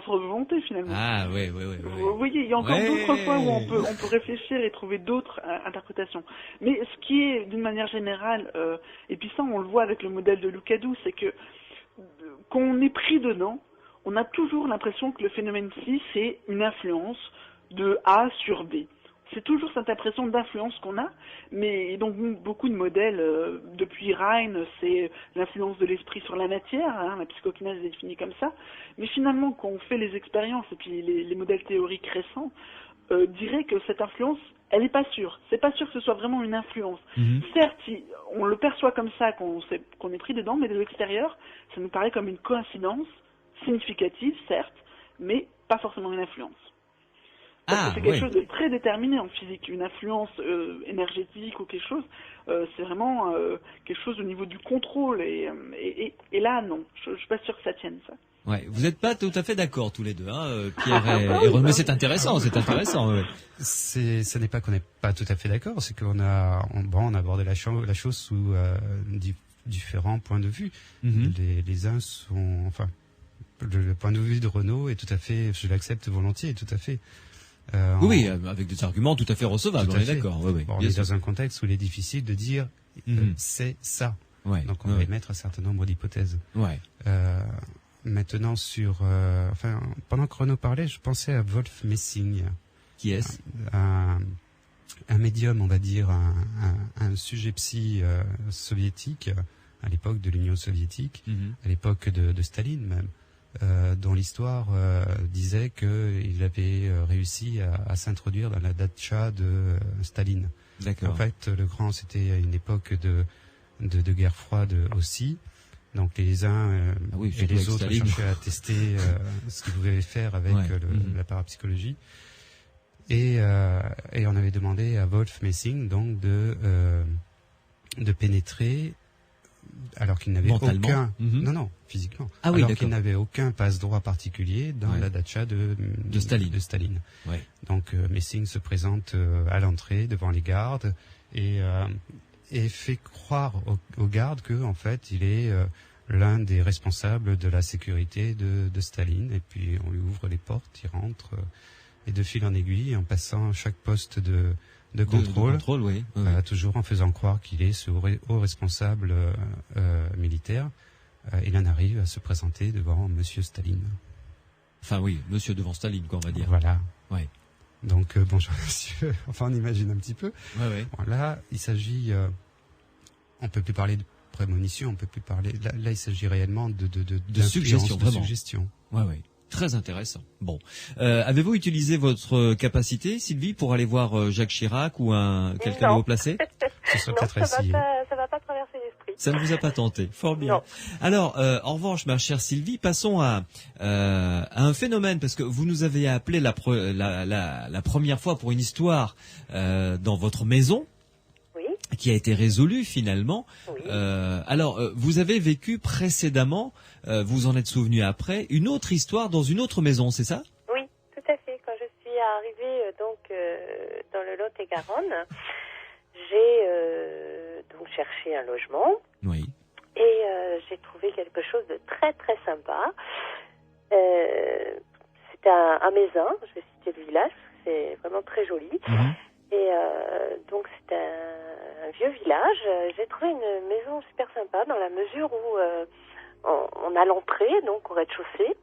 volontés finalement. Ah oui. Vous voyez, il y a encore d'autres fois où on peut réfléchir et trouver d'autres interprétations. Mais ce qui est d'une manière générale, et puis ça on le voit avec le modèle de Lucadou, c'est que quand on est pris dedans, on a toujours l'impression que le phénomène-ci c'est une influence de A sur B. C'est toujours cette impression d'influence qu'on a, mais donc beaucoup de modèles, depuis Rhine, c'est l'influence de l'esprit sur la matière, la psychokinèse est définie comme ça, mais finalement quand on fait les expériences et puis les modèles théoriques récents, diraient que cette influence, elle n'est pas sûre. C'est pas sûr que ce soit vraiment une influence. Certes, on le perçoit comme ça, qu'on est pris dedans, mais de l'extérieur, ça nous paraît comme une coïncidence significative, certes, mais pas forcément une influence. Parce que c'est quelque chose de très déterminé en physique. Une influence énergétique ou quelque chose, c'est vraiment quelque chose au niveau du contrôle. Et là, non, je suis pas sûr que ça tienne, ça. Ouais, vous n'êtes pas tout à fait d'accord tous les deux, Pierre et René. Mais c'est intéressant. Ouais. Ce n'est pas qu'on n'est pas tout à fait d'accord, c'est qu'on a abordé la chose sous différents points de vue. Les uns sont, le point de vue de Renaud est tout à fait, je l'accepte volontiers, tout à fait. Oui, avec des arguments tout à fait recevables, on est d'accord. On est dans un contexte où il est difficile de dire c'est ça. Donc on va émettre un certain nombre d'hypothèses. Maintenant pendant que Renaud parlait, je pensais à Wolf Messing. Qui est-ce ? Un médium, on va dire, un sujet psy soviétique à l'époque de l'Union soviétique, à l'époque de Staline même. Dont l'histoire disait qu'il avait réussi à s'introduire dans la datcha de Staline. D'accord. En fait, c'était une époque de guerre froide aussi. Donc les uns et les autres cherchaient à tester ce qu'ils pouvaient faire avec la parapsychologie. Et on avait demandé à Wolf Messing donc de pénétrer, alors qu'il n'avait aucun... Non, physiquement. Alors qu'il n'avait aucun passe-droit particulier dans la datcha de Staline. Ouais. Donc Messing se présente à l'entrée devant les gardes et fait croire aux gardes que en fait il est l'un des responsables de la sécurité de Staline. Et puis on lui ouvre les portes, il rentre et de fil en aiguille, en passant chaque poste de contrôle, toujours en faisant croire qu'il est ce haut responsable militaire. Il en arrive à se présenter devant Monsieur Staline. Enfin oui, Monsieur devant Staline, quoi, on va dire. Voilà. Ouais. Donc bonjour monsieur, enfin on imagine un petit peu. Ouais. Bon, là, il s'agit, on peut plus parler de prémonition, on peut plus parler. Là, il s'agit réellement de suggestion, vraiment. Suggestion. Ouais. Très intéressant. Bon, avez-vous utilisé votre capacité, Sylvie, pour aller voir Jacques Chirac ou quelqu'un de haut placé? Ce serait peut-être ça va pas traverser l'esprit. Ça ne vous a pas tenté. Fort bien. Non. Alors, en revanche, ma chère Sylvie, passons à un phénomène, parce que vous nous avez appelé la première fois pour une histoire dans votre maison. Qui a été résolu finalement. Oui. Alors, vous avez vécu précédemment, vous en êtes souvenu après, une autre histoire dans une autre maison, c'est ça? Oui, tout à fait. Quand je suis arrivée dans le Lot-et-Garonne, j'ai donc cherché un logement. Oui. Et j'ai trouvé quelque chose de très très sympa. C'était à Mézin, je vais citer le village, c'est vraiment très joli. Mm-hmm. Et donc c'est un vieux village. J'ai trouvé une maison super sympa dans la mesure où on a l'entrée, donc au rez-de-chaussée,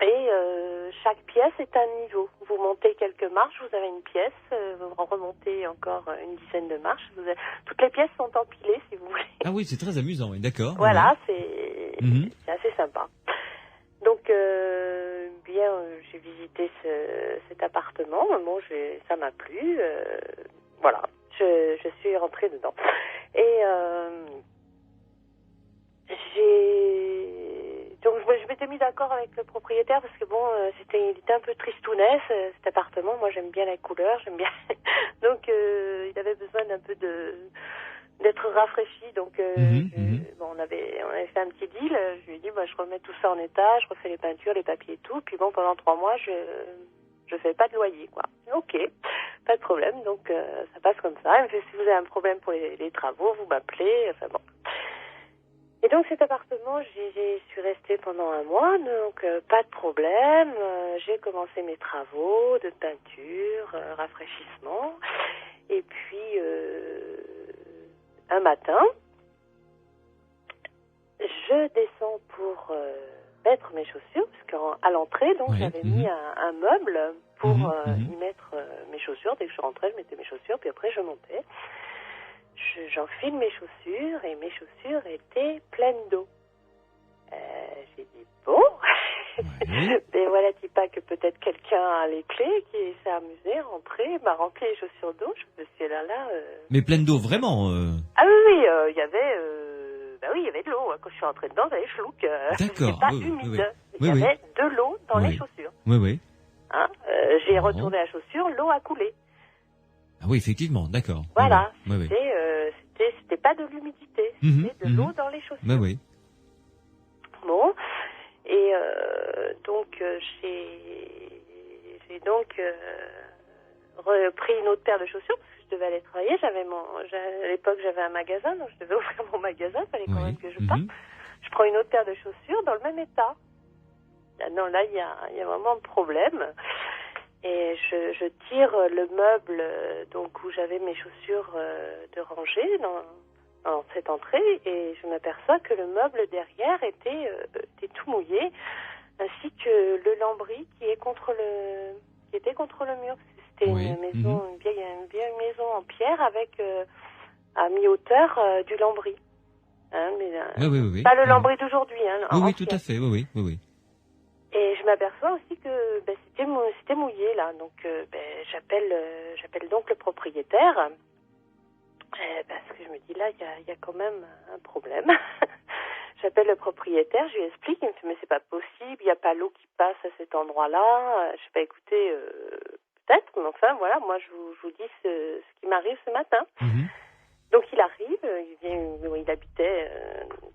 et chaque pièce est un niveau. Vous montez quelques marches, vous avez une pièce, vous remontez encore une dizaine de marches. Toutes les pièces sont empilées, si vous voulez. Ah oui, c'est très amusant, oui, d'accord. Voilà, Mm-hmm. c'est assez sympa. Donc, j'ai visité cet appartement. Bon, ça m'a plu. Voilà, je suis rentrée dedans. Et donc je m'étais mis d'accord avec le propriétaire parce que bon, il était un peu tristounet cet appartement. Moi, j'aime bien la couleur, j'aime bien. Donc, il avait besoin d'un peu d'être rafraîchi, donc on avait fait un petit deal. Je lui ai dit je remets tout ça en état, je refais les peintures, les papiers et tout, puis bon, pendant 3 mois je fais pas de loyer, quoi. Ok, pas de problème, donc ça passe comme ça. Il me fait, si vous avez un problème pour les travaux, vous m'appelez, enfin bon. Et donc cet appartement, j'y suis restée pendant 1 mois, donc pas de problème. J'ai commencé mes travaux de peinture, rafraîchissement, et puis un matin, je descends pour mettre mes chaussures, parce qu'à l'entrée, donc j'avais mis un meuble pour y mettre mes chaussures. Dès que je rentrais, je mettais mes chaussures, puis après je montais. J'enfile mes chaussures, et mes chaussures étaient pleines d'eau. J'ai dit, bon, mais voilà-t-il pas que peut-être quelqu'un a les clés, qui s'est amusé, rentré, m'a rempli les chaussures d'eau. Je me suis là. Mais pleine d'eau, vraiment Ah oui, il y avait... il y avait de l'eau. Quand je suis rentrée dedans, j'avais chlouc. D'accord. C'était pas humide. Il y avait de l'eau dans les chaussures. Oui. Hein, j'ai retourné la chaussure, l'eau a coulé. Ah oui, effectivement, d'accord. Voilà. Oui. C'était pas de l'humidité. C'était de l'eau dans les chaussures. Oui. Bon. Et donc, j'ai donc repris une autre paire de chaussures parce que je devais aller travailler. À l'époque, j'avais un magasin, donc je devais ouvrir mon magasin. Il fallait quand même que je parte. Je prends une autre paire de chaussures dans le même état. Non, là, il y a vraiment un problème. Et je tire le meuble donc où j'avais mes chaussures de rangée dans cette entrée, et je m'aperçois que le meuble derrière était tout mouillé, ainsi que le lambris qui était contre le mur. C'était une maison, une vieille maison en pierre avec à mi-hauteur du lambris. Hein, mais, oui. Pas le lambris d'aujourd'hui. Hein, oui, tout à fait. Oui. Et je m'aperçois aussi que c'était mouillé là, donc j'appelle donc le propriétaire, parce que je me dis là il y a quand même un problème. J'appelle le propriétaire, je lui explique, il me fait mais c'est pas possible, il n'y a pas l'eau qui passe à cet endroit-là. Je fais écoutez, peut-être, mais enfin voilà, moi je vous dis ce qui m'arrive ce matin. Donc il arrive, il habitait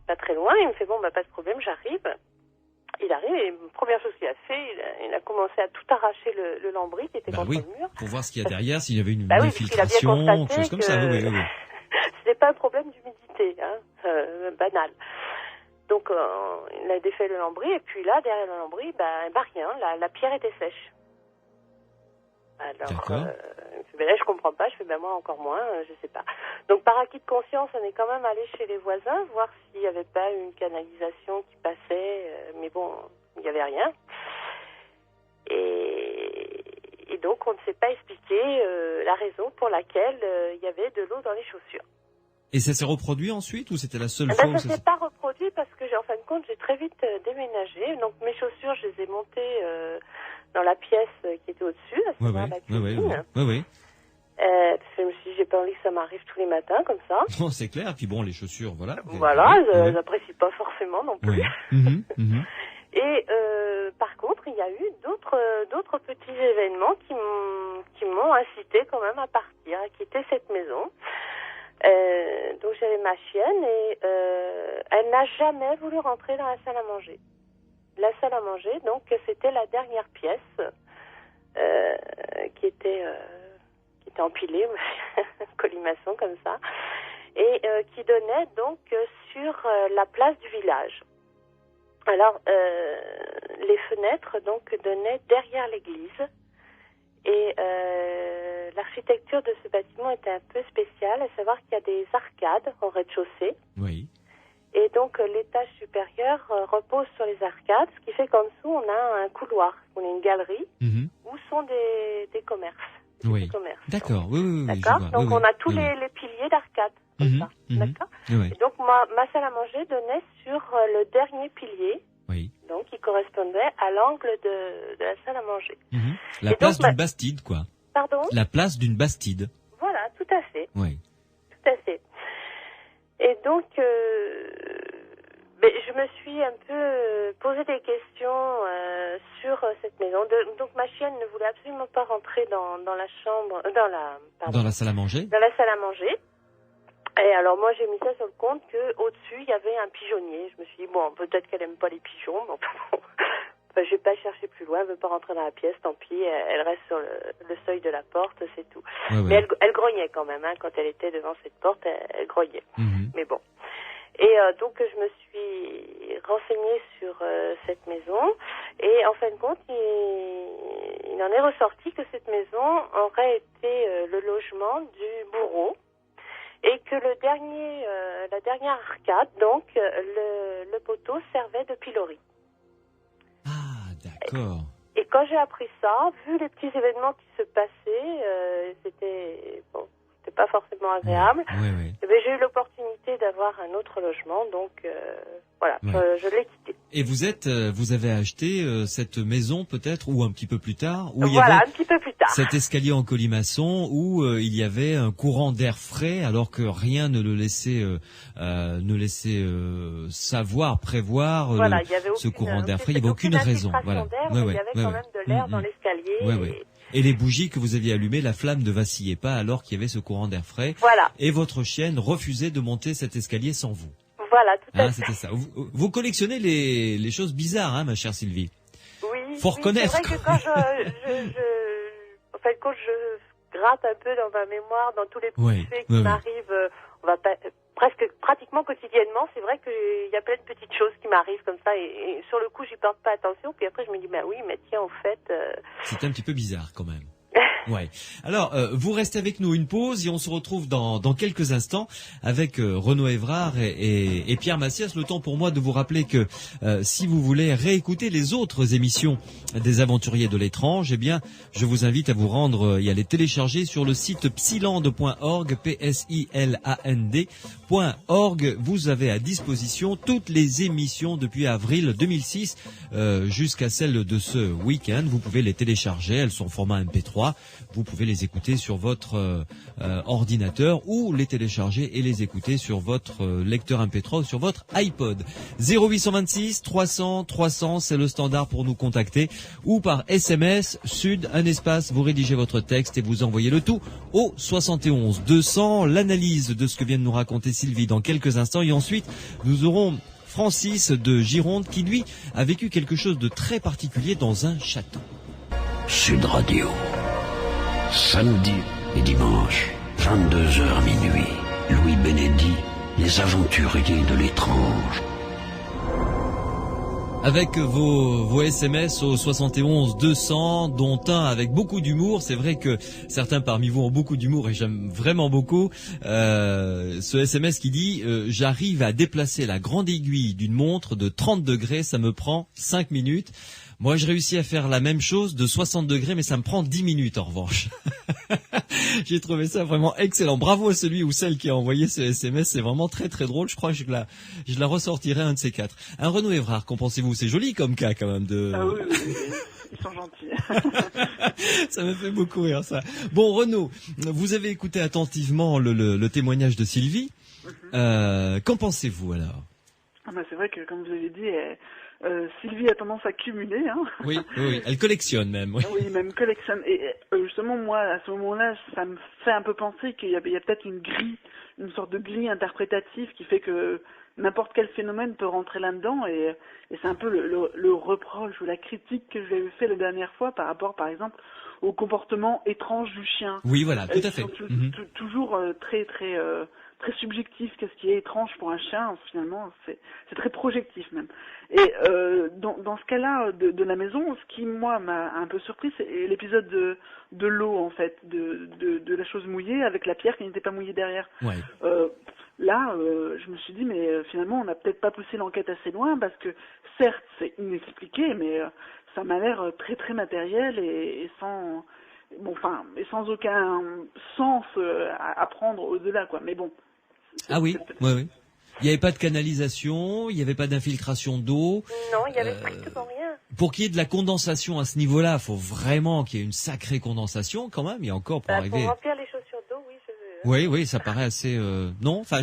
pas très loin, il me fait bon pas de problème, j'arrive. Il arrive et la première chose qu'il a fait, il a commencé à tout arracher le lambris qui était contre le mur. Pour voir ce qu'il y a derrière, s'il y avait une infiltration, quelque chose comme ça. Oui. C'était pas un problème d'humidité, banal. Donc il a défait le lambris, et puis là, derrière le lambris, rien, la pierre était sèche. Alors, là, je comprends pas, je fais moi encore moins, je sais pas. Donc par acquis de conscience, on est quand même allé chez les voisins, voir s'il n'y avait pas une canalisation qui passait, mais bon, il n'y avait rien. Et Et donc, on ne s'est pas expliqué la raison pour laquelle il y avait de l'eau dans les chaussures. Et ça s'est reproduit ensuite ou c'était la seule fois? Ça s'est pas reproduit parce que, en fin de compte, j'ai très vite déménagé. Donc, mes chaussures, je les ai montées dans la pièce qui était au-dessus, à savoir la cuisine. Oui. Parce que je me suis dit, j'ai pas envie que ça m'arrive tous les matins comme ça. Non, c'est clair. Puis bon, les chaussures, voilà. Voilà, j'apprécie pas forcément non plus. Et par contre, il y a eu d'autres petits événements qui m'ont incité quand même à partir, à quitter cette maison. Donc j'avais ma chienne et elle n'a jamais voulu rentrer dans la salle à manger. La salle à manger, donc c'était la dernière pièce qui était empilée, colimaçon comme ça, et qui donnait donc sur la place du village. Alors les fenêtres donc donnaient derrière l'église. Et l'architecture de ce bâtiment était un peu spéciale, à savoir qu'il y a des arcades au rez-de-chaussée. Oui. Et donc l'étage supérieur repose sur les arcades, ce qui fait qu'en dessous on a un couloir, on a une galerie où sont des commerces. Oui. Des commerces. D'accord. Oui. D'accord. Donc on a tous les piliers d'arcade. Comme ça. D'accord. Oui. Et donc ma salle à manger donnait sur le dernier pilier. Oui. Donc, il correspondait à l'angle de la salle à manger. La place d'une bastide, quoi. Pardon ? La place d'une bastide. Voilà, tout à fait. Oui. Tout à fait. Et donc, je me suis un peu posé des questions sur cette maison. Donc, ma chienne ne voulait absolument pas rentrer dans la chambre, dans la salle à manger. Dans la salle à manger. Et alors moi j'ai mis ça sur le compte que au-dessus il y avait un pigeonnier. Je me suis dit bon, peut-être qu'elle aime pas les pigeons, mais enfin, je vais pas chercher plus loin, elle veut pas rentrer dans la pièce, tant pis, elle reste sur le seuil de la porte, c'est tout. Mais elle grognait quand même, hein, quand elle était devant cette porte, elle grognait. Mais bon. Et donc je me suis renseignée sur cette maison et en fin de compte il en est ressorti que cette maison aurait été le logement du bourreau. Et que la dernière arcade, donc, le poteau servait de pilori. Ah, d'accord. Et quand j'ai appris ça, vu les petits événements qui se passaient, c'était pas forcément agréable. Oui. Mais j'ai eu l'opportunité d'avoir un autre logement, donc voilà, je l'ai quitté. Et vous avez acheté cette maison peut-être, ou un petit peu plus tard, où il y avait un petit peu plus tard. Cet escalier en colimaçon où il y avait un courant d'air frais, alors que rien ne le laissait prévoir ce courant d'air frais. Il n'y avait aucune raison. Voilà. Il y avait quand même de l'air dans l'escalier. Et les bougies que vous aviez allumées, la flamme ne vacillait pas alors qu'il y avait ce courant d'air frais. Voilà. Et votre chienne refusait de monter cet escalier sans vous. Voilà, tout à fait. C'était ça. Vous collectionnez les choses bizarres, hein, ma chère Sylvie. Oui. Faut reconnaître. C'est vrai que quand je gratte un peu dans ma mémoire, dans tous les petits faits qui m'arrivent, pratiquement quotidiennement, c'est vrai qu'il y a plein de petites choses qui m'arrivent comme ça et sur le coup, j'y porte pas attention. Puis après, je me dis, tiens, en fait... C'est un petit peu bizarre quand même. Ouais. Alors, vous restez avec nous une pause et on se retrouve dans quelques instants avec Renaud Évrard et Pierre Massias. Le temps pour moi de vous rappeler que si vous voulez réécouter les autres émissions des Aventuriers de l'étrange, eh bien, je vous invite à vous rendre et à les télécharger sur le site psiland.org, psiland.org. Vous avez à disposition toutes les émissions depuis avril 2006 jusqu'à celle de ce week-end. Vous pouvez les télécharger, elles sont en format MP3. Vous pouvez les écouter sur votre ordinateur ou les télécharger et les écouter sur votre lecteur MP3 ou sur votre iPod. 0826 300 300, c'est le standard pour nous contacter, ou par SMS, Sud, un espace, vous rédigez votre texte et vous envoyez le tout au 71 200. L'analyse de ce que vient de nous raconter Sylvie dans quelques instants et ensuite nous aurons Francis de Gironde qui lui a vécu quelque chose de très particulier dans un château. Sud Radio. Samedi et dimanche, 22h minuit. Louis Benedy, les aventuriers de l'étrange. Avec vos SMS au 71 200, dont un avec beaucoup d'humour. C'est vrai que certains parmi vous ont beaucoup d'humour et j'aime vraiment beaucoup ce SMS qui dit j'arrive à déplacer la grande aiguille d'une montre de 30 degrés, ça me prend 5 minutes. Moi, je réussis à faire la même chose de 60 degrés, mais ça me prend 10 minutes en revanche. J'ai trouvé ça vraiment excellent. Bravo à celui ou celle qui a envoyé ce SMS. C'est vraiment très très drôle. Je crois que je la ressortirai un de ces quatre. Un Renaud Évrard, qu'en pensez-vous? C'est joli comme cas quand même de... Ah oui. Ils sont gentils. Ça me fait beaucoup rire ça. Bon Renaud, vous avez écouté attentivement le témoignage de Sylvie. Qu'en pensez-vous alors? C'est vrai que comme vous avez dit, Sylvie a tendance à cumuler. Hein. Oui, elle collectionne même. Oui, même collectionne. Et justement, moi, à ce moment-là, ça me fait un peu penser qu'il y a peut-être une sorte de grille interprétative qui fait que n'importe quel phénomène peut rentrer là-dedans. Et c'est un peu le reproche ou la critique que je lui avais fait la dernière fois par rapport, par exemple, au comportement étrange du chien. Oui, voilà, tout à fait. Toujours très subjectif. Qu'est-ce qui est étrange pour un chien? Finalement, c'est très projectif même. Et dans ce cas-là de la maison, ce qui moi m'a un peu surpris, c'est l'épisode de l'eau en fait, de la chose mouillée avec la pierre qui n'était pas mouillée derrière. Ouais. Là, je me suis dit mais finalement on n'a peut-être pas poussé l'enquête assez loin parce que certes c'est inexpliqué, mais ça m'a l'air très très matériel et sans aucun sens à prendre au-delà quoi. Mais bon. Ah oui. Il n'y avait pas de canalisation, il n'y avait pas d'infiltration d'eau. Non, il n'y avait strictement rien. Pour qu'il y ait de la condensation à ce niveau-là, il faut vraiment qu'il y ait une sacrée condensation quand même. Il y a encore pour arriver. Pour remplir les chaussures d'eau, oui. Oui, ça paraît assez. Non, enfin,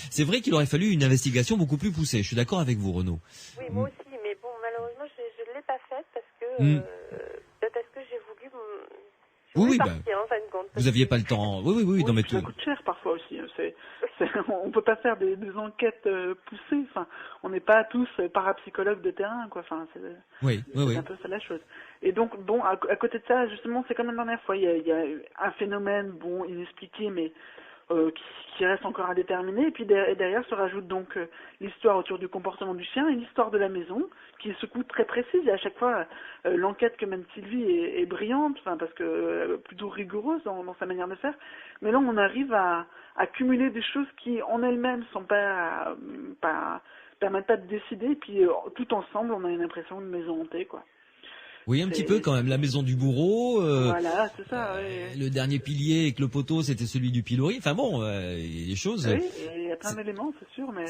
c'est vrai qu'il aurait fallu une investigation beaucoup plus poussée. Je suis d'accord avec vous, Renaud. Oui, moi aussi, mais bon, malheureusement, je ne l'ai pas faite parce que peut-être parce que j'ai voulu. Partir, en fin de compte. Vous aviez pas le temps. Oui. Non, mais ça coûte cher parfois aussi. On peut pas faire des enquêtes poussées. Enfin, on n'est pas tous parapsychologues de terrain, quoi. Enfin, c'est un peu ça la chose. Et donc, bon, à côté de ça, justement, c'est comme la dernière fois. Il y a un phénomène, inexpliqué, mais qui reste encore à déterminer. Et puis derrière se rajoute donc l'histoire autour du comportement du chien et l'histoire de la maison, qui est ce coup très précise. Et à chaque fois, l'enquête que mène Sylvie est brillante, parce que plutôt rigoureuse dans sa manière de faire. Mais là, on arrive à cumuler des choses qui, en elles-mêmes, sont permettent pas de décider. Et puis, tout ensemble, on a une impression de maison hantée, quoi. Oui, un petit peu quand même. La maison du bourreau. Voilà, c'est ça. Le dernier pilier avec le poteau, c'était celui du pilori. Enfin bon, il y a des choses. Oui, il y a plein d'éléments, c'est sûr, mais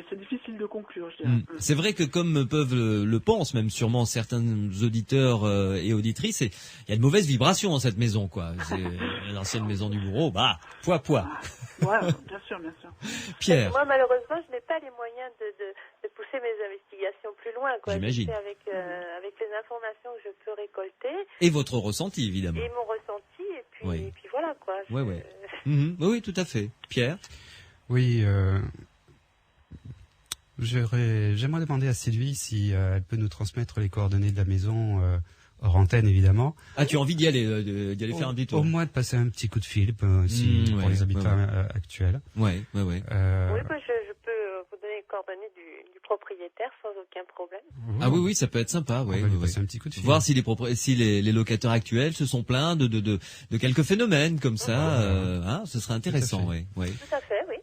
c'est difficile de conclure, je dirais. C'est vrai que comme le pensent même sûrement certains auditeurs et auditrices, il y a de mauvaises vibrations dans cette maison, quoi. C'est l'ancienne maison du bourreau. Poids. Ouais, bien sûr. Pierre. Moi, malheureusement, je n'ai pas les moyens de pousser mes investigations plus loin, quoi. J'imagine. Avec les informations que je peux récolter. Et votre ressenti, évidemment. Et mon ressenti, et puis voilà, quoi. Oui, tout à fait. Pierre. Oui, j'aimerais demander à Sylvie si elle peut nous transmettre les coordonnées de la maison hors antenne, évidemment. Ah, tu as envie d'y aller faire un détour? Au moins de passer un petit coup de fil pour les habitants actuels. Oui, je peux vous donner les coordonnées du propriétaire sans aucun problème. Ah oui, ça peut être sympa. On va lui passer un petit coup de fil. Voir si les locataires actuels se sont plaints de quelques phénomènes comme ça. Ce serait intéressant. Oui. Tout à fait, oui.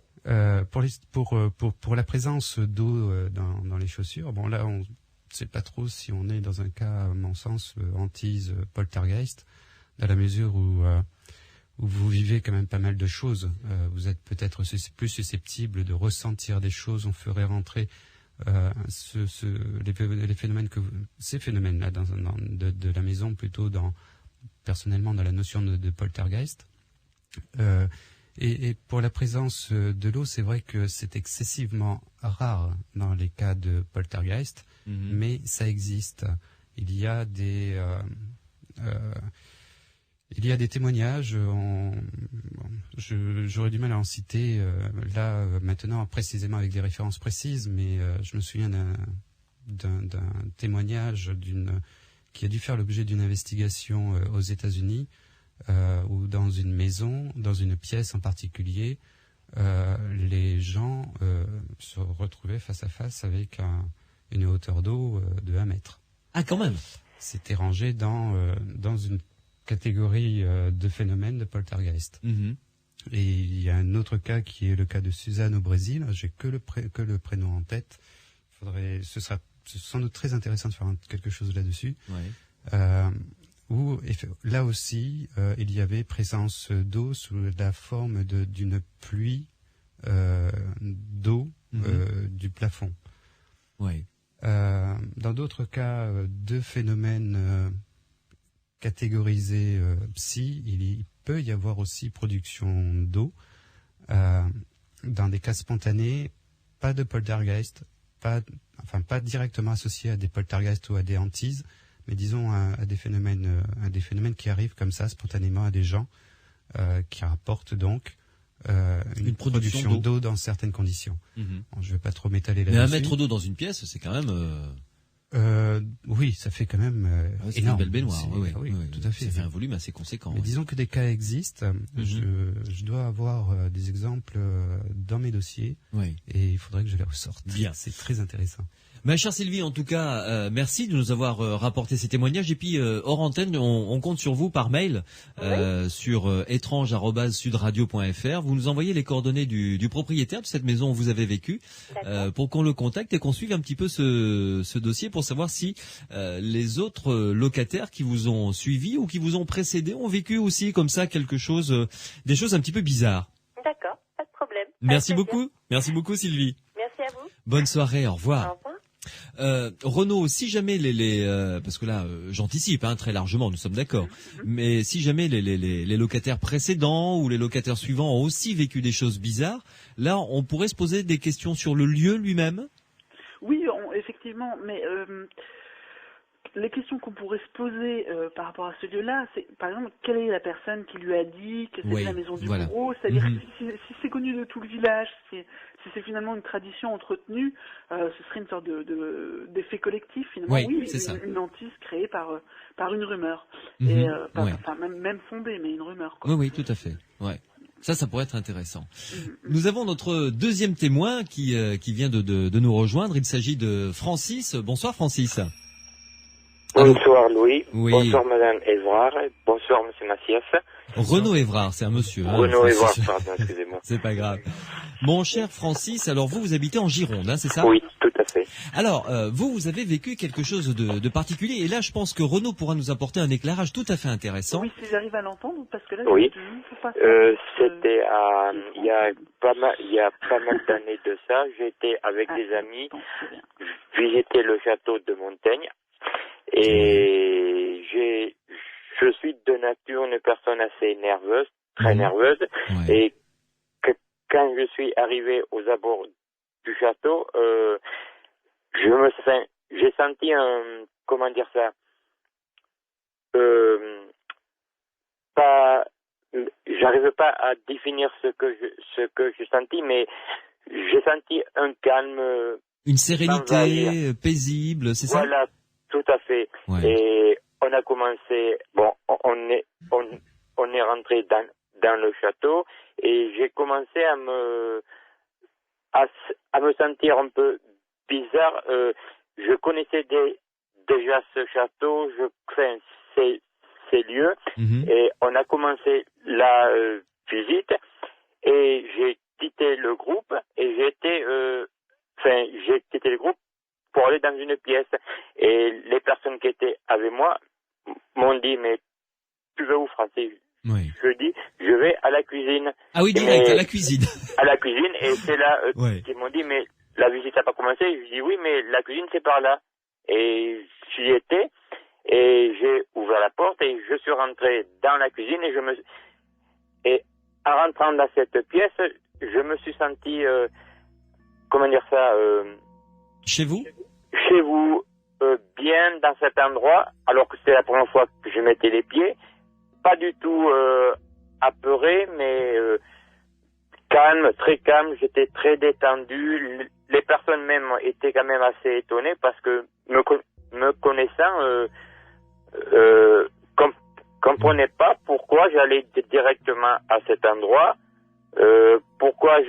Pour la présence d'eau dans les chaussures, bon là on sait pas trop si on est dans un cas, à mon sens, hantise poltergeist, dans la mesure où vous vivez quand même pas mal de choses. Vous êtes peut-être plus susceptible de ressentir des choses. On ferait rentrer ces phénomènes-là de la maison plutôt personnellement dans la notion de poltergeist. Et pour la présence de l'eau, c'est vrai que c'est excessivement rare dans les cas de poltergeist, mais ça existe. Il y a des témoignages. J'aurais du mal à en citer là maintenant précisément avec des références précises, mais je me souviens d'un témoignage qui a dû faire l'objet d'une investigation aux États-Unis. Ou dans une maison, dans une pièce en particulier, les gens se retrouvaient face à face avec une hauteur d'eau de 1 mètre. Ah, quand même. C'était rangé dans une catégorie de phénomènes de poltergeist. Et il y a un autre cas qui est le cas de Suzanne au Brésil. J'ai que le prénom en tête. Ce sera c'est sans doute très intéressant de faire quelque chose là-dessus. Ouais. Où là aussi, il y avait présence d'eau sous la forme d'une pluie d'eau du plafond. Ouais. Dans d'autres cas, deux phénomènes catégorisés psi, il peut y avoir aussi production d'eau. Dans des cas spontanés, pas de poltergeist, pas directement associé à des poltergeists ou à des hantises, mais disons à des phénomènes qui arrivent comme ça spontanément à des gens qui rapportent donc une production d'eau dans certaines conditions. Bon, je ne vais pas trop m'étaler là-dessus. Mais 1 mètre d'eau dans une pièce, c'est quand même... oui, ça fait quand même c'est énorme. une belle baignoire. Oui, tout à fait. Ça fait un volume assez conséquent. Mais disons que des cas existent. Je dois avoir des exemples dans mes dossiers. Oui. Et il faudrait que je les ressorte. Bien. C'est très intéressant. Ma chère Sylvie, en tout cas, merci de nous avoir rapporté ces témoignages. Et puis, hors antenne, on compte sur vous par mail sur étrange@sudradio.fr. Vous nous envoyez les coordonnées du propriétaire de cette maison où vous avez vécu pour qu'on le contacte et qu'on suive un petit peu ce dossier pour savoir si les autres locataires qui vous ont suivi ou qui vous ont précédé ont vécu aussi comme ça des choses un petit peu bizarres. D'accord, pas de problème. Merci beaucoup. Merci beaucoup, Sylvie. Merci à vous. Bonne soirée. Au revoir. Au revoir. Renaud, si jamais parce que là j'anticipe très largement, nous sommes d'accord, mais si jamais les locataires précédents ou les locataires suivants ont aussi vécu des choses bizarres, là on pourrait se poser des questions sur le lieu lui-même. Oui, effectivement, mais les questions qu'on pourrait se poser par rapport à ce lieu-là, c'est par exemple quelle est la personne qui lui a dit que c'était la maison du bourreau, c'est-à-dire si c'est connu de tout le village, si c'est finalement une tradition entretenue, ce serait une sorte d'effet collectif finalement. Oui, c'est ça. Une hantise créée par une rumeur et même fondée, mais une rumeur. Quoi. Oui, tout à fait. Ouais. Ça pourrait être intéressant. Nous avons notre deuxième témoin qui vient de nous rejoindre. Il s'agit de Francis. Bonsoir Francis. Bonsoir Louis, bonsoir Madame Évrard, bonsoir Monsieur Massias. Renaud Évrard, c'est un monsieur. Renaud Évrard, pardon, excusez-moi. C'est pas grave. Mon cher Francis, alors vous habitez en Gironde, c'est ça? Oui, tout à fait. Alors, vous avez vécu quelque chose de particulier, et là je pense que Renaud pourra nous apporter un éclairage tout à fait intéressant. Oui, si j'arrive à l'entendre, parce que là, c'était il y a pas mal d'années de ça, j'étais avec des amis, visiter le château de Montaigne. Et je suis de nature une personne assez nerveuse, très nerveuse, et quand je suis arrivé aux abords du château, j'ai senti j'arrive pas à définir ce que j'ai senti, mais j'ai senti un calme, une sérénité paisible, c'est ça? Voilà. Tout à fait. Ouais. Et on a commencé, on est rentré dans le château et j'ai commencé à me sentir un peu bizarre. Je connaissais déjà ce château, ces lieux, et on a commencé la visite et j'ai quitté le groupe et j'ai quitté le groupe pour aller dans une pièce. Et les personnes qui étaient avec moi m'ont dit, mais tu vas où, Francis? Je dis, je vais à la cuisine. Ah oui, direct, à la cuisine. À la cuisine, et c'est là qu'ils m'ont dit, mais la visite n'a pas commencé. Je dis, oui, mais la cuisine, c'est par là. Et j'y étais, et j'ai ouvert la porte, et je suis rentré dans la cuisine, et en rentrant dans cette pièce, je me suis senti, chez vous? Chez vous, bien dans cet endroit, alors que c'était la première fois que je mettais les pieds. Pas du tout apeuré, mais calme, très calme. J'étais très détendu. Les personnes même étaient quand même assez étonnées parce que me connaissant, comprenaient pas pourquoi j'allais directement à cet endroit, pourquoi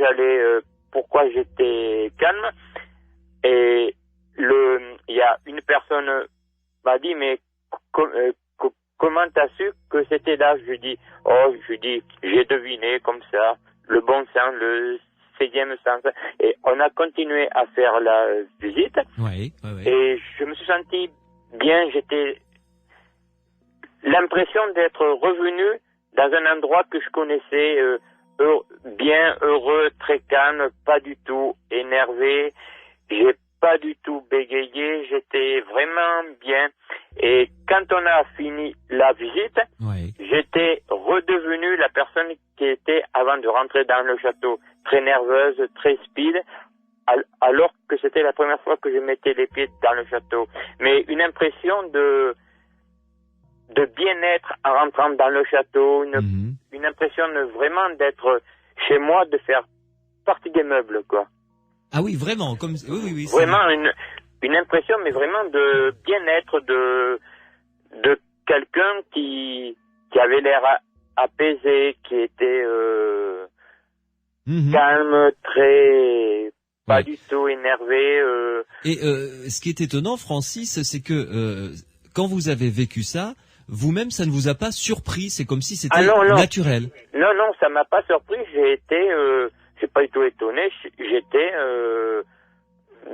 j'étais calme. Et il y a une personne m'a dit, mais comment t'as su que c'était là? Je dis, j'ai deviné comme ça, le bon sens, le 7e sens. Et on a continué à faire la visite. Oui. Et je me suis senti bien. J'étais l'impression d'être revenu dans un endroit que je connaissais bien, heureux, très calme, pas du tout énervé. J'ai pas du tout bégayé, j'étais vraiment bien. Et quand on a fini la visite, j'étais redevenu la personne qui était avant de rentrer dans le château. Très nerveuse, très speed, alors que c'était la première fois que je mettais les pieds dans le château. Mais une impression de bien-être en rentrant dans le château, une impression vraiment d'être chez moi, de faire partie des meubles, quoi. Ah oui, vraiment, comme oui. Vraiment une impression, mais vraiment de bien-être, de quelqu'un qui avait l'air apaisé, qui était calme, très pas du tout énervé. Et ce qui est étonnant, Francis, c'est que quand vous avez vécu ça, vous-même, ça ne vous a pas surpris. C'est comme si c'était naturel. Non, ça m'a pas surpris. J'ai pas du tout étonné. J'étais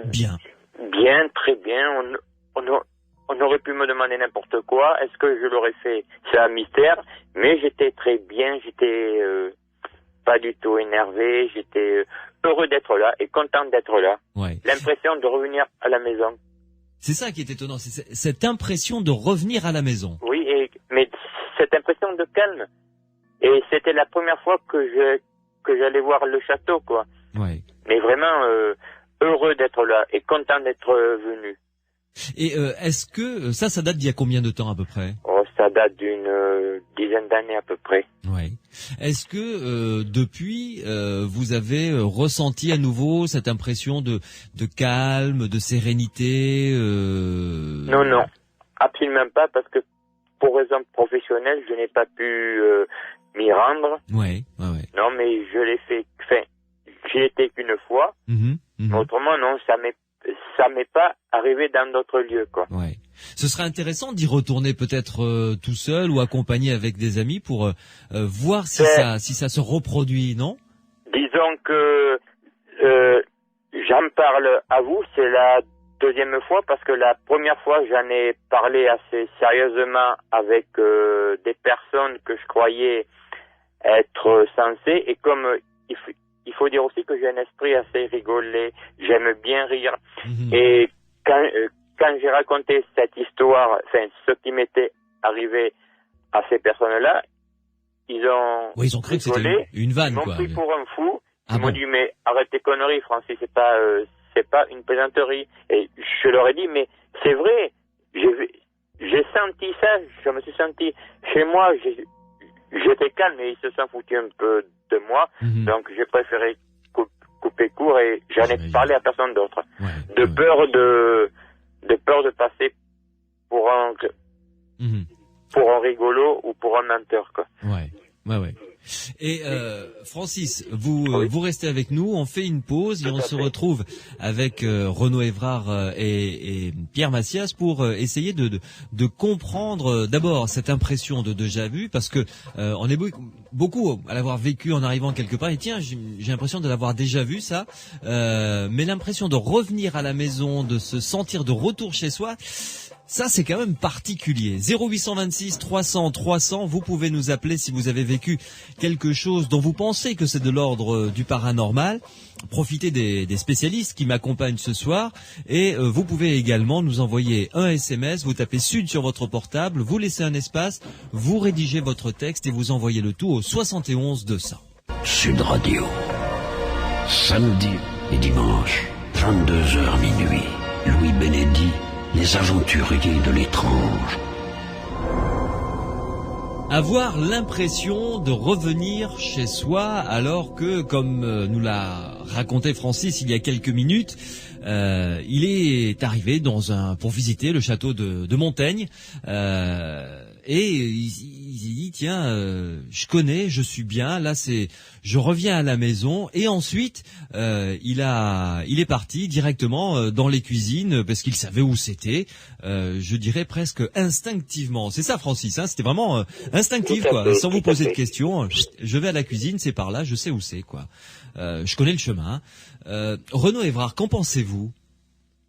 bien, très bien. On aurait pu me demander n'importe quoi. Est-ce que je l'aurais fait? C'est un mystère. Mais j'étais très bien. J'étais pas du tout énervé. J'étais heureux d'être là et content d'être là. Ouais. L'impression de revenir à la maison. C'est ça qui est étonnant, c'est cette impression de revenir à la maison. Oui, mais cette impression de calme. Et c'était la première fois que j'allais voir le château, quoi. Ouais. Mais vraiment heureux d'être là et content d'être venu. Et est-ce que ça date d'il y a combien de temps à peu près? Ça date d'une dizaine d'années à peu près. Ouais. Est-ce que depuis vous avez ressenti à nouveau cette impression de calme, de sérénité? Non, absolument pas, parce que pour raison professionnelle, je n'ai pas pu m'y rendre. Ouais. Non, mais je l'ai fait. Enfin, j'y étais qu'une fois. Mais autrement, non, ça m'est pas arrivé dans d'autres lieux, quoi. Ouais. Ce serait intéressant d'y retourner peut-être tout seul ou accompagné avec des amis pour voir si ça se reproduit, non? Disons que j'en parle à vous, c'est la deuxième fois, parce que la première fois j'en ai parlé assez sérieusement avec des personnes que je croyais être sensées, et comme il faut dire aussi que j'ai un esprit assez rigolé, j'aime bien rire, et quand j'ai raconté cette histoire, enfin, ce qui m'était arrivé à ces personnes-là, ils ont cru que c'était une vanne, quoi. Ils m'ont pris pour un fou. Ils m'ont dit, mais arrête tes conneries, Francis, c'est pas une plaisanterie. Et je leur ai dit, mais c'est vrai, j'ai senti ça, je me suis senti chez moi, j'étais calme, et ils se sont foutus un peu de moi, donc j'ai préféré couper court, et j'en ai parlé à personne d'autre. De peur de passer pour un rigolo ou pour un menteur, quoi. Ouais. Et Francis, vous restez avec nous, on fait une pause et on se retrouve avec Renaud Évrard et Pierre Massias pour essayer de comprendre d'abord cette impression de déjà vu, parce que on est beaucoup à l'avoir vécu en arrivant quelque part, et tiens, j'ai l'impression de l'avoir déjà vu ça, mais l'impression de revenir à la maison, de se sentir de retour chez soi, ça, c'est quand même particulier. 0826 300 300, vous pouvez nous appeler si vous avez vécu quelque chose dont vous pensez que c'est de l'ordre du paranormal. Profitez des spécialistes qui m'accompagnent ce soir, et vous pouvez également nous envoyer un SMS, vous tapez Sud sur votre portable, vous laissez un espace, vous rédigez votre texte et vous envoyez le tout au 71 200. Sud Radio, samedi et dimanche, 22h minuit, Louis Bénédit, les aventuriers de l'étrange. Avoir l'impression de revenir chez soi, alors que, comme nous l'a raconté Francis il y a quelques minutes, il est arrivé pour visiter le château de Montaigne. il dit tiens, je connais, je suis bien. Là je reviens à la maison et ensuite il est parti directement dans les cuisines parce qu'il savait où c'était. Je dirais presque instinctivement. C'est ça, Francis. Hein, c'était vraiment instinctif, quoi. Sans vous poser de questions. Je vais à la cuisine, c'est par là, je sais où c'est, quoi. Je connais le chemin. Renaud Évrard, qu'en pensez-vous?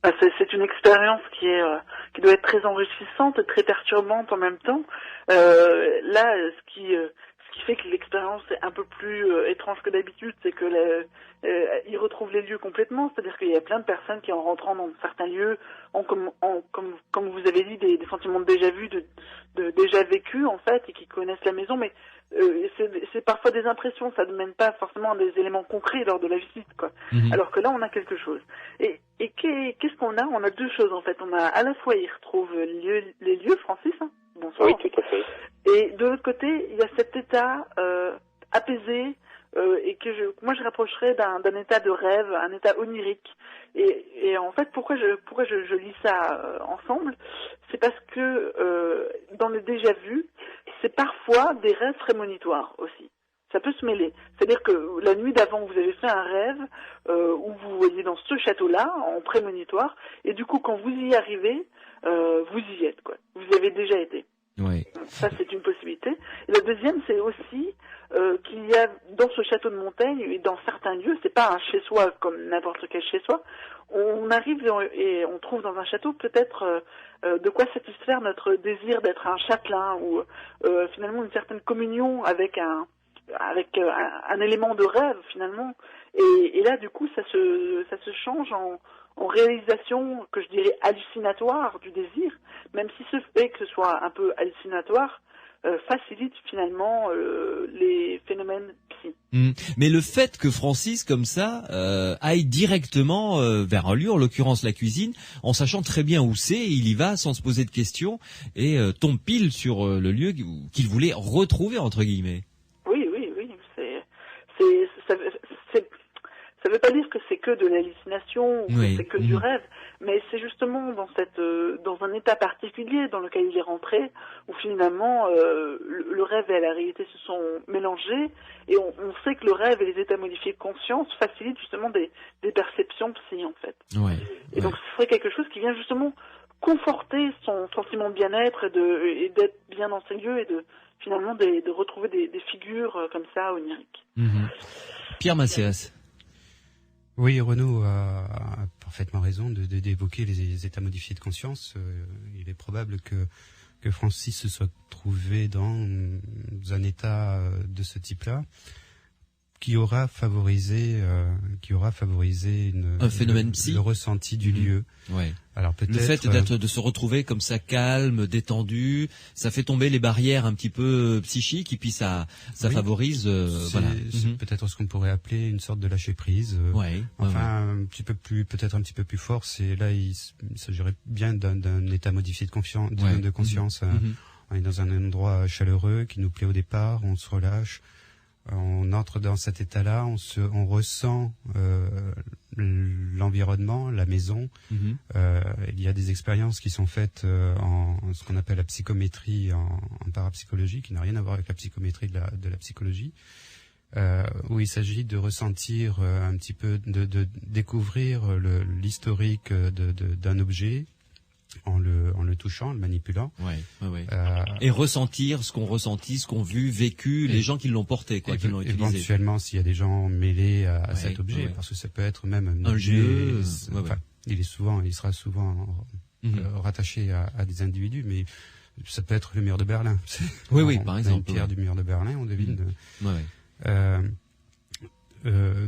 C'est une expérience qui doit être très enrichissante et très perturbante en même temps. Là, ce qui fait que l'expérience est un peu plus étrange que d'habitude, c'est que il retrouve les lieux complètement. C'est-à-dire qu'il y a plein de personnes qui, en rentrant dans certains lieux, ont comme vous avez dit, des sentiments de déjà vu, de déjà vécu en fait, et qui connaissent la maison, mais c'est parfois des impressions, ça ne mène pas forcément à des éléments concrets lors de la visite, quoi. Mm-hmm. Alors que là, on a quelque chose. Et qu'est-ce qu'on a? On a deux choses, en fait. On a à la fois, il retrouve les lieux, Francis, hein. Bonsoir. Oui, tout à fait. Et de l'autre côté, il y a cet état apaisé, et que moi je rapprocherais d'un état de rêve, un état onirique. Et en fait, pourquoi je lis ça ensemble, c'est parce que dans le déjà vu, c'est parfois des rêves prémonitoires aussi. Ça peut se mêler. C'est-à-dire que la nuit d'avant, vous avez fait un rêve où vous voyez dans ce château-là, en prémonitoire, et du coup, quand vous y arrivez, vous y êtes, quoi. Vous y avez déjà été. Oui. Ça, c'est une possibilité. Et la deuxième, c'est aussi qu'il y a dans ce château de Montaigne et dans certains lieux, c'est pas un chez-soi comme n'importe quel chez-soi, on arrive et on trouve dans un château peut-être de quoi satisfaire notre désir d'être un châtelain ou finalement une certaine communion avec un élément de rêve finalement. Et là, du coup, ça se change en réalisation, que je dirais hallucinatoire du désir, même si ce fait que ce soit un peu hallucinatoire facilite finalement les phénomènes psy. Mais le fait que Francis, comme ça, aille directement vers un lieu, en l'occurrence la cuisine, en sachant très bien où c'est, il y va sans se poser de questions et tombe pile sur le lieu qu'il voulait retrouver, entre guillemets. Oui, ça veut pas dire que c'est que de l'hallucination ou que c'est que du rêve, mais c'est justement dans un état particulier dans lequel il est rentré, où finalement le rêve et la réalité se sont mélangés, et on sait que le rêve et les états modifiés de conscience facilitent justement des perceptions psy en fait. Donc ce serait quelque chose qui vient justement conforter son sentiment de bien-être et d'être bien dans ces lieux et finalement de retrouver des figures comme ça oniriques. Pierre Macias. Oui, Renaud a parfaitement raison d'évoquer les états modifiés de conscience. Il est probable que Francis se soit trouvé dans un état de ce type-là qui aura favorisé un phénomène psy, le ressenti du lieu. Ouais. Alors peut-être le fait de se retrouver comme ça calme, détendu, ça fait tomber les barrières un petit peu psychiques et puis ça favorise. C'est peut-être ce qu'on pourrait appeler une sorte de lâcher prise. Un petit peu plus, peut-être un petit peu plus fort. C'est là il s'agirait bien d'un état modifié de conscience. On est dans un endroit chaleureux qui nous plaît au départ, on se relâche. On entre dans cet état-là, on ressent l'environnement, la maison. Il y a des expériences qui sont faites en ce qu'on appelle la psychométrie en parapsychologie, qui n'a rien à voir avec la psychométrie de la psychologie, où il s'agit de ressentir un petit peu, de découvrir l'historique d'un objet, en le touchant, en le manipulant. Et ressentir ce qu'on ressentit, ce qu'on vu, vécu, les gens qui l'ont porté, qui l'ont utilisé. Éventuellement, s'il y a des gens mêlés à cet objet, parce que ça peut être même un jeu. Il sera souvent rattaché à des individus, mais ça peut être le mur de Berlin. Par exemple. Une pierre du mur de Berlin, on devine.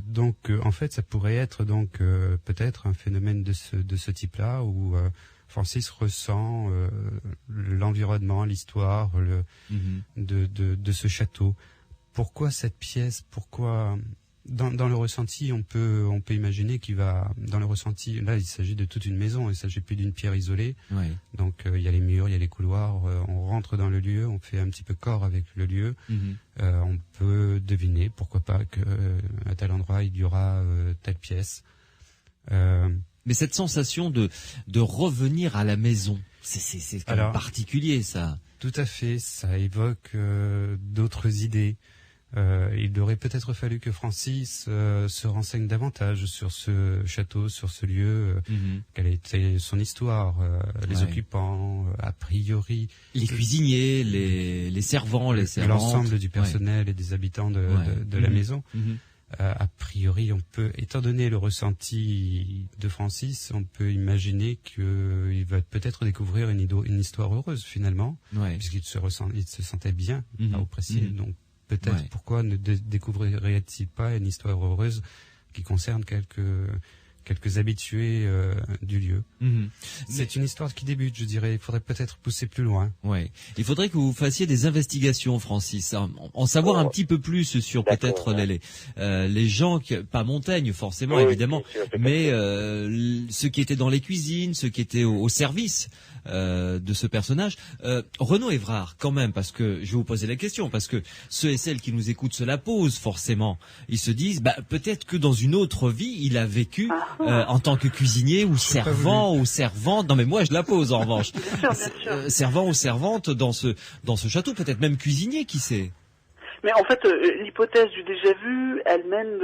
Donc, en fait, ça pourrait être peut-être un phénomène de ce type-là où Francis ressent l'environnement, l'histoire de ce château. Pourquoi cette pièce? Pourquoi dans le ressenti, on peut imaginer qu'il va dans le ressenti. Là, il s'agit de toute une maison. Il s'agit plus d'une pierre isolée. Donc, il y a les murs, il y a les couloirs. On rentre dans le lieu, on fait un petit peu corps avec le lieu. On peut deviner, pourquoi pas, que à tel endroit il y aura telle pièce. Mais cette sensation de revenir à la maison, c'est quand même particulier, ça. Tout à fait, ça évoque d'autres idées. Il aurait peut-être fallu que Francis se renseigne davantage sur ce château, sur ce lieu, quelle était son histoire, les occupants, a priori... Les cuisiniers, les servants, les servantes. L'ensemble du personnel et des habitants de la maison. A priori, on peut, étant donné le ressenti de Francis, on peut imaginer qu'il va peut-être découvrir une histoire heureuse finalement, puisqu'il se sentait bien à Aupressier, donc peut-être pourquoi ne découvrirait-il pas une histoire heureuse qui concerne quelques habitués du lieu. C'est une histoire qui débute, je dirais. Il faudrait peut-être pousser plus loin. Ouais. Il faudrait que vous fassiez des investigations, Francis, en savoir un petit peu plus sur peut-être les gens, pas Montaigne forcément, évidemment, mais ceux qui étaient dans les cuisines, ceux qui étaient au service de ce personnage. Renaud Évrard, quand même, parce que je vais vous poser la question, parce que ceux et celles qui nous écoutent se la posent forcément. Ils se disent, peut-être que dans une autre vie, il a vécu en tant que cuisinier ou servant ou servante. Non mais moi je la pose en revanche. Bien sûr. Servant ou servante dans ce château, peut-être même cuisinier, qui sait. Mais en fait, l'hypothèse du déjà-vu, elle mène...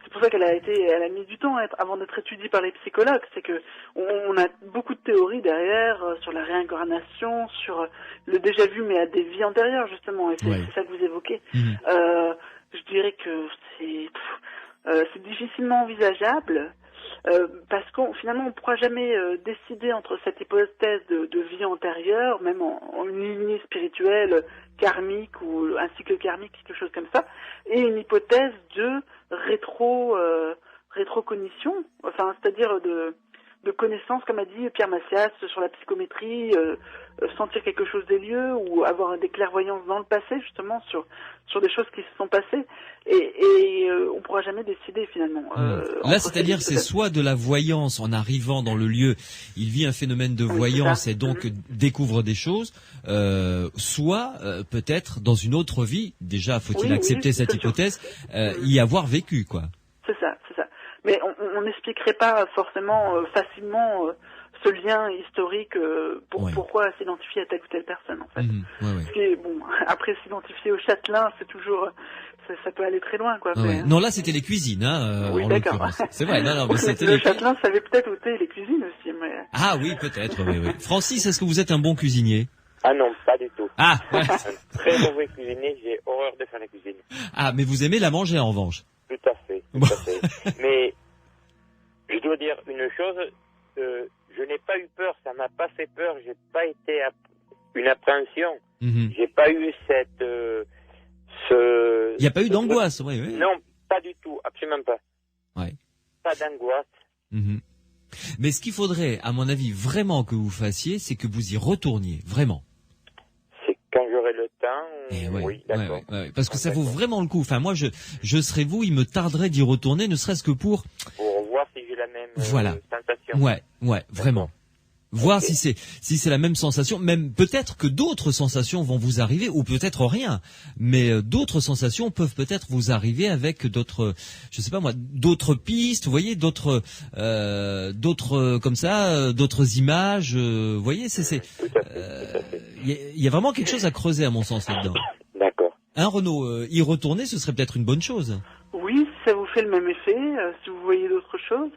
C'est pour ça qu'elle a mis du temps avant d'être étudiée par les psychologues. C'est que on a beaucoup de théories derrière sur la réincarnation, sur le déjà-vu, mais à des vies antérieures justement. Et c'est ça que vous évoquez. Je dirais que c'est difficilement envisageable. Parce finalement on ne pourra jamais décider entre cette hypothèse de vie antérieure, même en une lignée spirituelle karmique ou un cycle karmique, quelque chose comme ça, et une hypothèse de rétrocognition, enfin c'est-à-dire de connaissance, comme a dit Pierre Massias, sur la psychométrie, sentir quelque chose des lieux ou avoir des clairvoyances dans le passé, justement, sur des choses qui se sont passées. Et on pourra jamais décider, finalement. Là, c'est-à-dire, c'est soit de la voyance en arrivant dans le lieu, il vit un phénomène de voyance et donc découvre des choses, soit peut-être dans une autre vie, déjà faut-il accepter cette hypothèse, y avoir vécu, quoi. C'est ça. Mais on n'expliquerait pas forcément facilement ce lien historique pourquoi s'identifier à telle ou telle personne, en fait. Parce que, après s'identifier au châtelain, c'est toujours... Ça peut aller très loin, quoi. Mais, non, là, c'était les cuisines, oui, en d'accord. l'occurrence. C'est vrai, non, mais c'était le châtelain savait peut-être où étaient les cuisines aussi, mais... Ah oui, peut-être, oui. Francis, est-ce que vous êtes un bon cuisinier? Ah non, pas du tout. Ah Un très mauvais cuisinier, j'ai horreur de faire la cuisine. Ah, mais vous aimez la manger, en revanche? Tout à fait. Mais je dois dire une chose, je n'ai pas eu peur, ça m'a pas fait peur, j'ai pas été une appréhension. J'ai pas eu cette... Il n'y a pas eu d'angoisse, oui. Non, pas du tout, absolument pas. Pas d'angoisse. Mais ce qu'il faudrait, à mon avis, vraiment que vous fassiez, c'est que vous y retourniez, vraiment. C'est quand j'aurai le temps, oui, d'accord. Parce que ça vaut vraiment le coup. Enfin, moi, je serais vous, il me tarderait d'y retourner, ne serait-ce que pour voir si j'ai la même sensation. Ouais, vraiment. Voir si c'est la même sensation, même peut-être que d'autres sensations vont vous arriver, ou peut-être rien, mais d'autres sensations peuvent peut-être vous arriver avec d'autres, je sais pas moi, d'autres pistes, vous voyez, d'autres comme ça, d'autres images, vous voyez, il y a vraiment quelque chose à creuser à mon sens là-dedans. D'accord. Renaud, y retourner, ce serait peut-être une bonne chose. Oui, si ça vous fait le même effet, si vous voyez d'autres choses,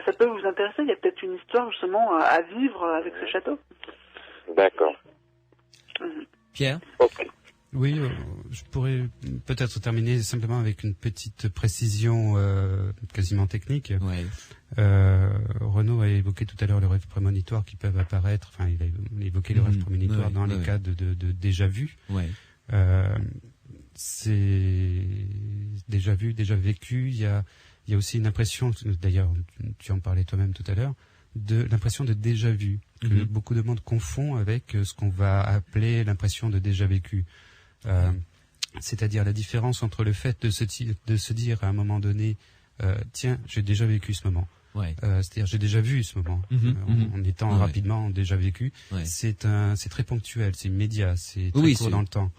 ça peut vous intéresser. Il y a peut-être une histoire justement à vivre avec ce château. D'accord. Pierre ? Ok. Oui, je pourrais peut-être terminer simplement avec une petite précision quasiment technique. Renaud a évoqué tout à l'heure les rêves prémonitoires qui peuvent apparaître, enfin il a évoqué les rêves prémonitoires dans les cas de déjà vu. C'est déjà vu, déjà vécu. Il y a aussi une impression, d'ailleurs tu en parlais toi-même tout à l'heure, de l'impression de déjà vu, que beaucoup de monde confond avec ce qu'on va appeler l'impression de déjà vécu. C'est-à-dire la différence entre le fait de se dire à un moment donné, tiens, j'ai déjà vécu ce moment. C'est-à-dire j'ai déjà vu ce moment en étant rapidement déjà vécu. C'est très ponctuel, c'est immédiat, c'est très court dans le temps.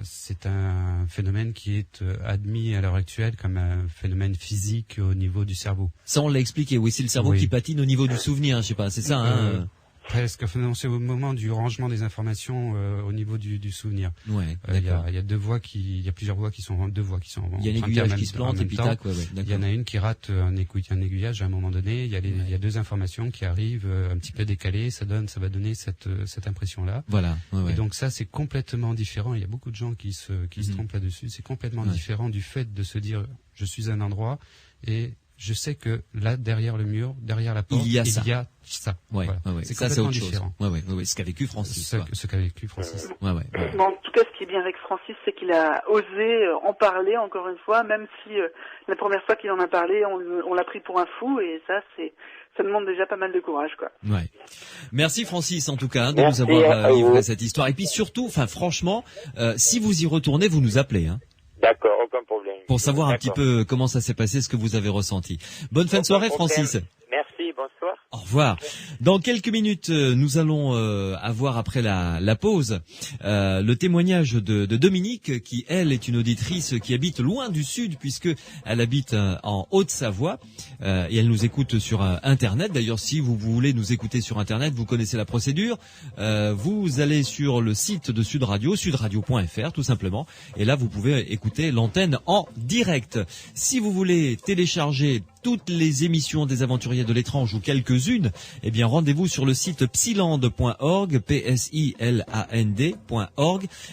C'est un phénomène qui est admis à l'heure actuelle comme un phénomène physique au niveau du cerveau. Ça on l'a expliqué, c'est le cerveau qui patine au niveau du souvenir, je sais pas, c'est ça. Presque. Enfin, c'est au moment du rangement des informations au niveau du souvenir. Ouais. Il y a deux voix il y a plusieurs voix qui sont deux voix qui sont. Il y a un aiguillage qui se plante et puis tac. Il y en a une qui rate un aiguillage à un moment donné. Il y a deux informations qui arrivent un petit peu décalées. Ça va donner cette impression-là. Voilà. Et donc ça, c'est complètement différent. Il y a beaucoup de gens qui se trompent là-dessus. C'est complètement différent du fait de se dire je suis à un endroit et je sais que là, derrière le mur, derrière la porte, il y a ça. Ouais, voilà. C'est complètement différent. Ouais. Ce qu'a vécu Francis. Ce qu'a vécu Francis. Bon, en tout cas, ce qui est bien avec Francis, c'est qu'il a osé en parler encore une fois, même si la première fois qu'il en a parlé, on l'a pris pour un fou, et ça demande déjà pas mal de courage, quoi. Ouais. Merci Francis, en tout cas, de nous avoir livré cette histoire. Et puis surtout, franchement, si vous y retournez, vous nous appelez, hein. D'accord, aucun problème. Pour savoir un petit peu comment ça s'est passé, ce que vous avez ressenti. Bonne fin de soirée, Francis. Merci, bonsoir. Au revoir. Dans quelques minutes, nous allons avoir, après la pause, le témoignage de Dominique, qui, elle, est une auditrice qui habite loin du sud, puisque elle habite en Haute-Savoie, et elle nous écoute sur Internet. D'ailleurs, si vous voulez nous écouter sur Internet, vous connaissez la procédure. Vous allez sur le site de Sud Radio, sudradio.fr, tout simplement, et là, vous pouvez écouter l'antenne en direct. Si vous voulez télécharger toutes les émissions des Aventuriers de l'étrange ou quelques-unes, eh bien rendez-vous sur le site psiland.org, psiland.org,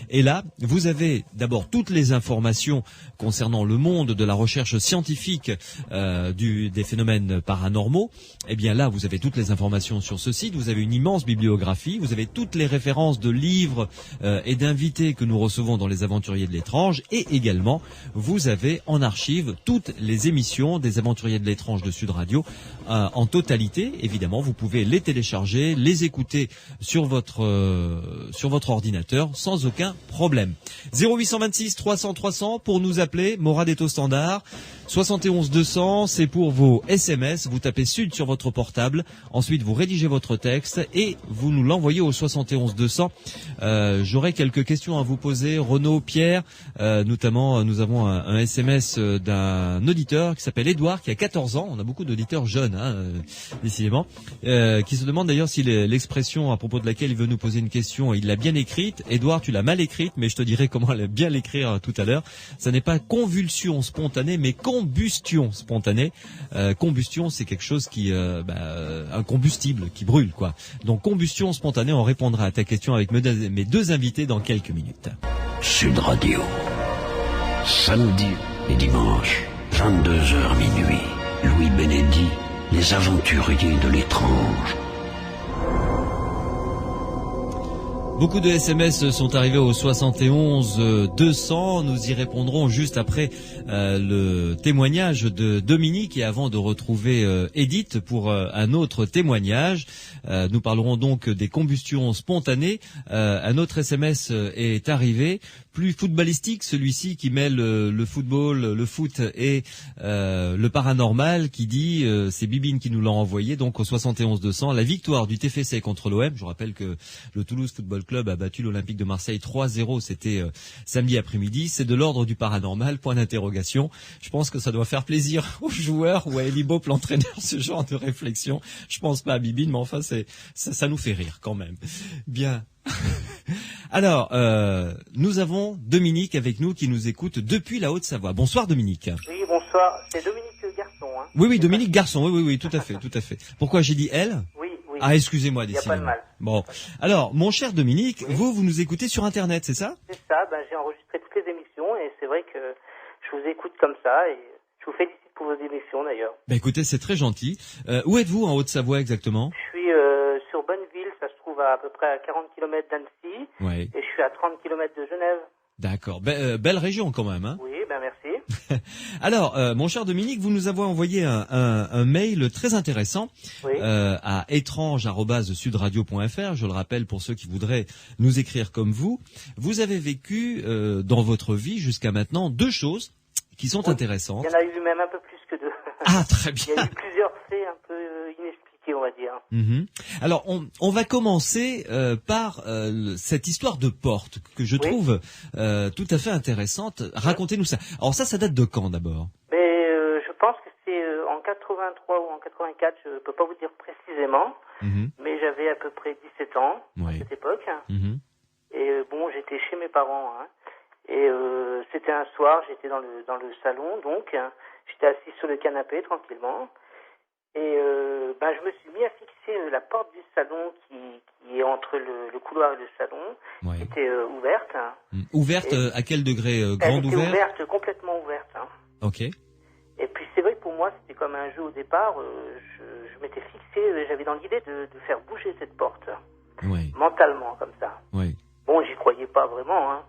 et là vous avez d'abord toutes les informations concernant le monde de la recherche scientifique des phénomènes paranormaux. Eh bien là vous avez toutes les informations sur ce site, vous avez une immense bibliographie, vous avez toutes les références de livres et d'invités que nous recevons dans les Aventuriers de l'étrange, et également vous avez en archive toutes les émissions des Aventuriers de l'étrange de Sud Radio en totalité. Évidemment, vous pouvez les télécharger, les écouter sur votre ordinateur sans aucun problème. 0826 300 300 pour nous appeler. Morad est au standard. 71 200, c'est pour vos SMS. Vous tapez Sud sur votre portable. Ensuite, vous rédigez votre texte et vous nous l'envoyez au 71 200. J'aurais quelques questions à vous poser. Renaud, Pierre, notamment, nous avons un SMS d'un auditeur qui s'appelle Édouard, qui a 14 ans. On a beaucoup d'auditeurs jeunes, décidément, qui se demande d'ailleurs si l'expression à propos de laquelle il veut nous poser une question, il l'a bien écrite. Édouard, tu l'as mal écrite, mais je te dirai comment bien l'écrire tout à l'heure. Ça n'est pas convulsion spontanée, mais combustion spontanée. Combustion, c'est quelque chose qui, un combustible qui brûle, quoi. Donc combustion spontanée, on répondra à ta question avec mes deux invités dans quelques minutes. Sud Radio, samedi et dimanche, 22h minuit. Louis Bénédy, les aventuriers de l'étrange. Beaucoup de SMS sont arrivés au 71 200. Nous y répondrons juste après le témoignage de Dominique et avant de retrouver Edith pour un autre témoignage. Nous parlerons donc des combustions spontanées. Un autre SMS est arrivé, plus footballistique, celui-ci qui mêle le football, le foot et le paranormal, qui dit, c'est Bibine qui nous l'a envoyé, donc au 71 200, la victoire du TFC contre l'OM. Je rappelle que le Toulouse Football Club a battu l'Olympique de Marseille 3-0, c'était samedi après-midi. C'est de l'ordre du paranormal, point d'interrogation. Je pense que ça doit faire plaisir aux joueurs ou à Eli Bope, l'entraîneur, ce genre de réflexion. Je pense pas à Bibine, mais enfin ça nous fait rire quand même. Bien. Alors, nous avons Dominique avec nous qui nous écoute depuis la Haute-Savoie. Bonsoir Dominique. Oui, bonsoir. C'est Dominique Garçon. Hein. Oui, Dominique Garçon. Oui, tout à fait. Pourquoi j'ai dit elle ? Oui. Ah, excusez-moi, décidément. Il n'y a pas de mal. Bon. Alors, mon cher Dominique, oui. vous nous écoutez sur Internet, c'est ça ? C'est ça. J'ai enregistré toutes les émissions et c'est vrai que je vous écoute comme ça et je vous félicite pour vos émissions d'ailleurs. Écoutez, c'est très gentil. Où êtes-vous en Haute-Savoie exactement ? Je suis sur Bonneville, ça se trouve à peu près à 40 km d'Annecy. Ouais. Et je suis à 30 km de Genève. D'accord. Belle région quand même, hein ? Oui, merci. Alors, mon cher Dominique, vous nous avez envoyé un mail très intéressant à étrange@sudradio.fr. Je le rappelle pour ceux qui voudraient nous écrire comme vous. Vous avez vécu dans votre vie jusqu'à maintenant 2 choses qui sont intéressantes. Il y en a eu même un peu plus que 2. Ah, très bien. Il y a eu plusieurs faits un peu inexpliqués, on va dire. Mm-hmm. Alors, on va commencer par cette histoire de porte que je trouve tout à fait intéressante. Racontez-nous ça. Alors ça date de quand d'abord ? Je pense que c'est en 83 ou en 84. 84, je peux pas vous dire précisément, mais j'avais à peu près 17 ans à cette époque. Et bon, j'étais chez mes parents, hein, et c'était un soir, j'étais dans le salon, donc j'étais assis sur le canapé tranquillement, et je me suis mis à fixer la porte du salon qui est entre le couloir et le salon, qui était ouverte. Ouverte à quel degré? Grande ouverte? ouverte, complètement ouverte. Hein. Ok. Et puis c'est vrai que pour moi c'était comme un jeu au départ, je m'étais fixé, j'avais dans l'idée de faire bouger cette porte, mentalement comme ça. Bon, j'y croyais pas vraiment, hein.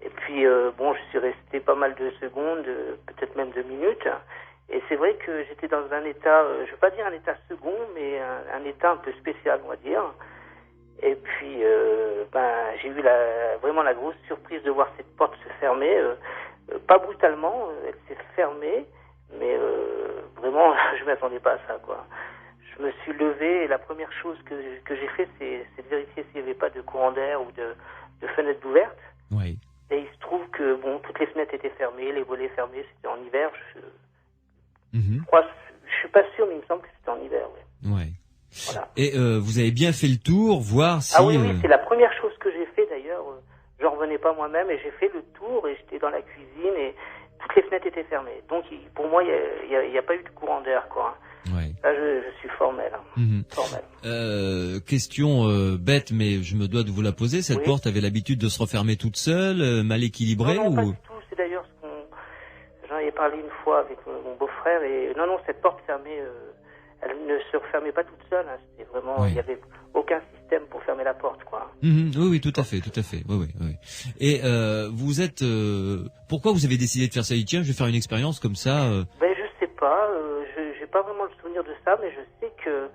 Et puis je suis resté pas mal de secondes, peut-être même 2 minutes. Et c'est vrai que j'étais dans un état, je veux pas dire un état second, mais un état un peu spécial, on va dire. Et puis j'ai eu vraiment la grosse surprise de voir cette porte se fermer, pas brutalement, elle s'est fermée, mais vraiment je m'attendais pas à ça, quoi. Je me suis levé et la première chose que j'ai fait, c'est de vérifier s'il n'y avait pas de courant d'air ou de fenêtres ouvertes. Et il se trouve que toutes les fenêtres étaient fermées, les volets fermés, c'était en hiver. Je suis pas sûr, mais il me semble que c'était en hiver. Voilà. Et vous avez bien fait le tour, voir si... Ah oui, c'est la première chose que j'ai fait d'ailleurs. J'en revenais pas moi-même et j'ai fait le tour et j'étais dans la cuisine et toutes les fenêtres étaient fermées. Donc pour moi, il n'y a pas eu de courant d'air, quoi. Là, je suis formel. Formel. Question bête, mais je me dois de vous la poser. Cette porte avait l'habitude de se refermer toute seule, mal équilibrée Non, pas du tout. C'est d'ailleurs j'en ai parlé une fois avec mon beau-frère et non, cette porte fermée, elle ne se refermait pas toute seule. Hein. C'était vraiment, il n'y avait aucun système pour fermer la porte, quoi. Oui, tout à fait. Oui. Et vous êtes, pourquoi vous avez décidé de faire ça? Tiens, je vais faire une expérience comme ça. Je sais pas. J'ai pas vraiment le souvenir de ça, mais je sais que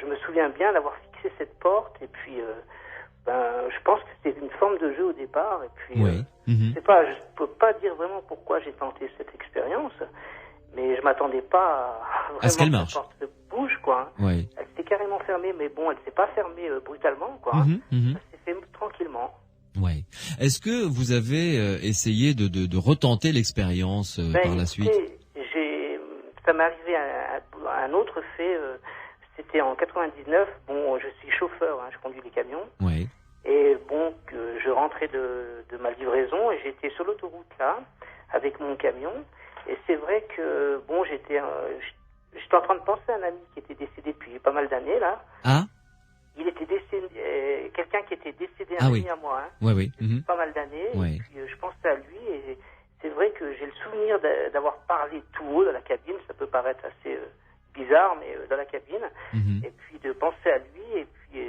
je me souviens bien d'avoir fixé cette porte et puis je pense que c'était une forme de jeu au départ et puis je sais pas, je peux pas dire vraiment pourquoi j'ai tenté cette expérience, mais je m'attendais pas à ce qu'elle vraiment marche. que la porte se bouge, quoi. Elle s'est carrément fermée, mais bon, elle s'est pas fermée brutalement, quoi. Ça s'est fait tranquillement. Est-ce que vous avez essayé de retenter l'expérience par la suite? Ça m'est arrivé un autre fait, c'était en 99. Bon, je suis chauffeur, hein, je conduis les camions. Et je rentrais de ma livraison et j'étais sur l'autoroute là, avec mon camion. Et c'est vrai que j'étais en train de penser à un ami qui était décédé depuis pas mal d'années là. Il était décédé, quelqu'un qui était décédé, un ami à moi, hein, depuis pas mal d'années. Et puis je pensais à lui et c'est vrai que j'ai le souvenir d'avoir parlé tout haut dans la cabine. Ça peut paraître assez bizarre, mais dans la cabine. Et puis de penser à lui et puis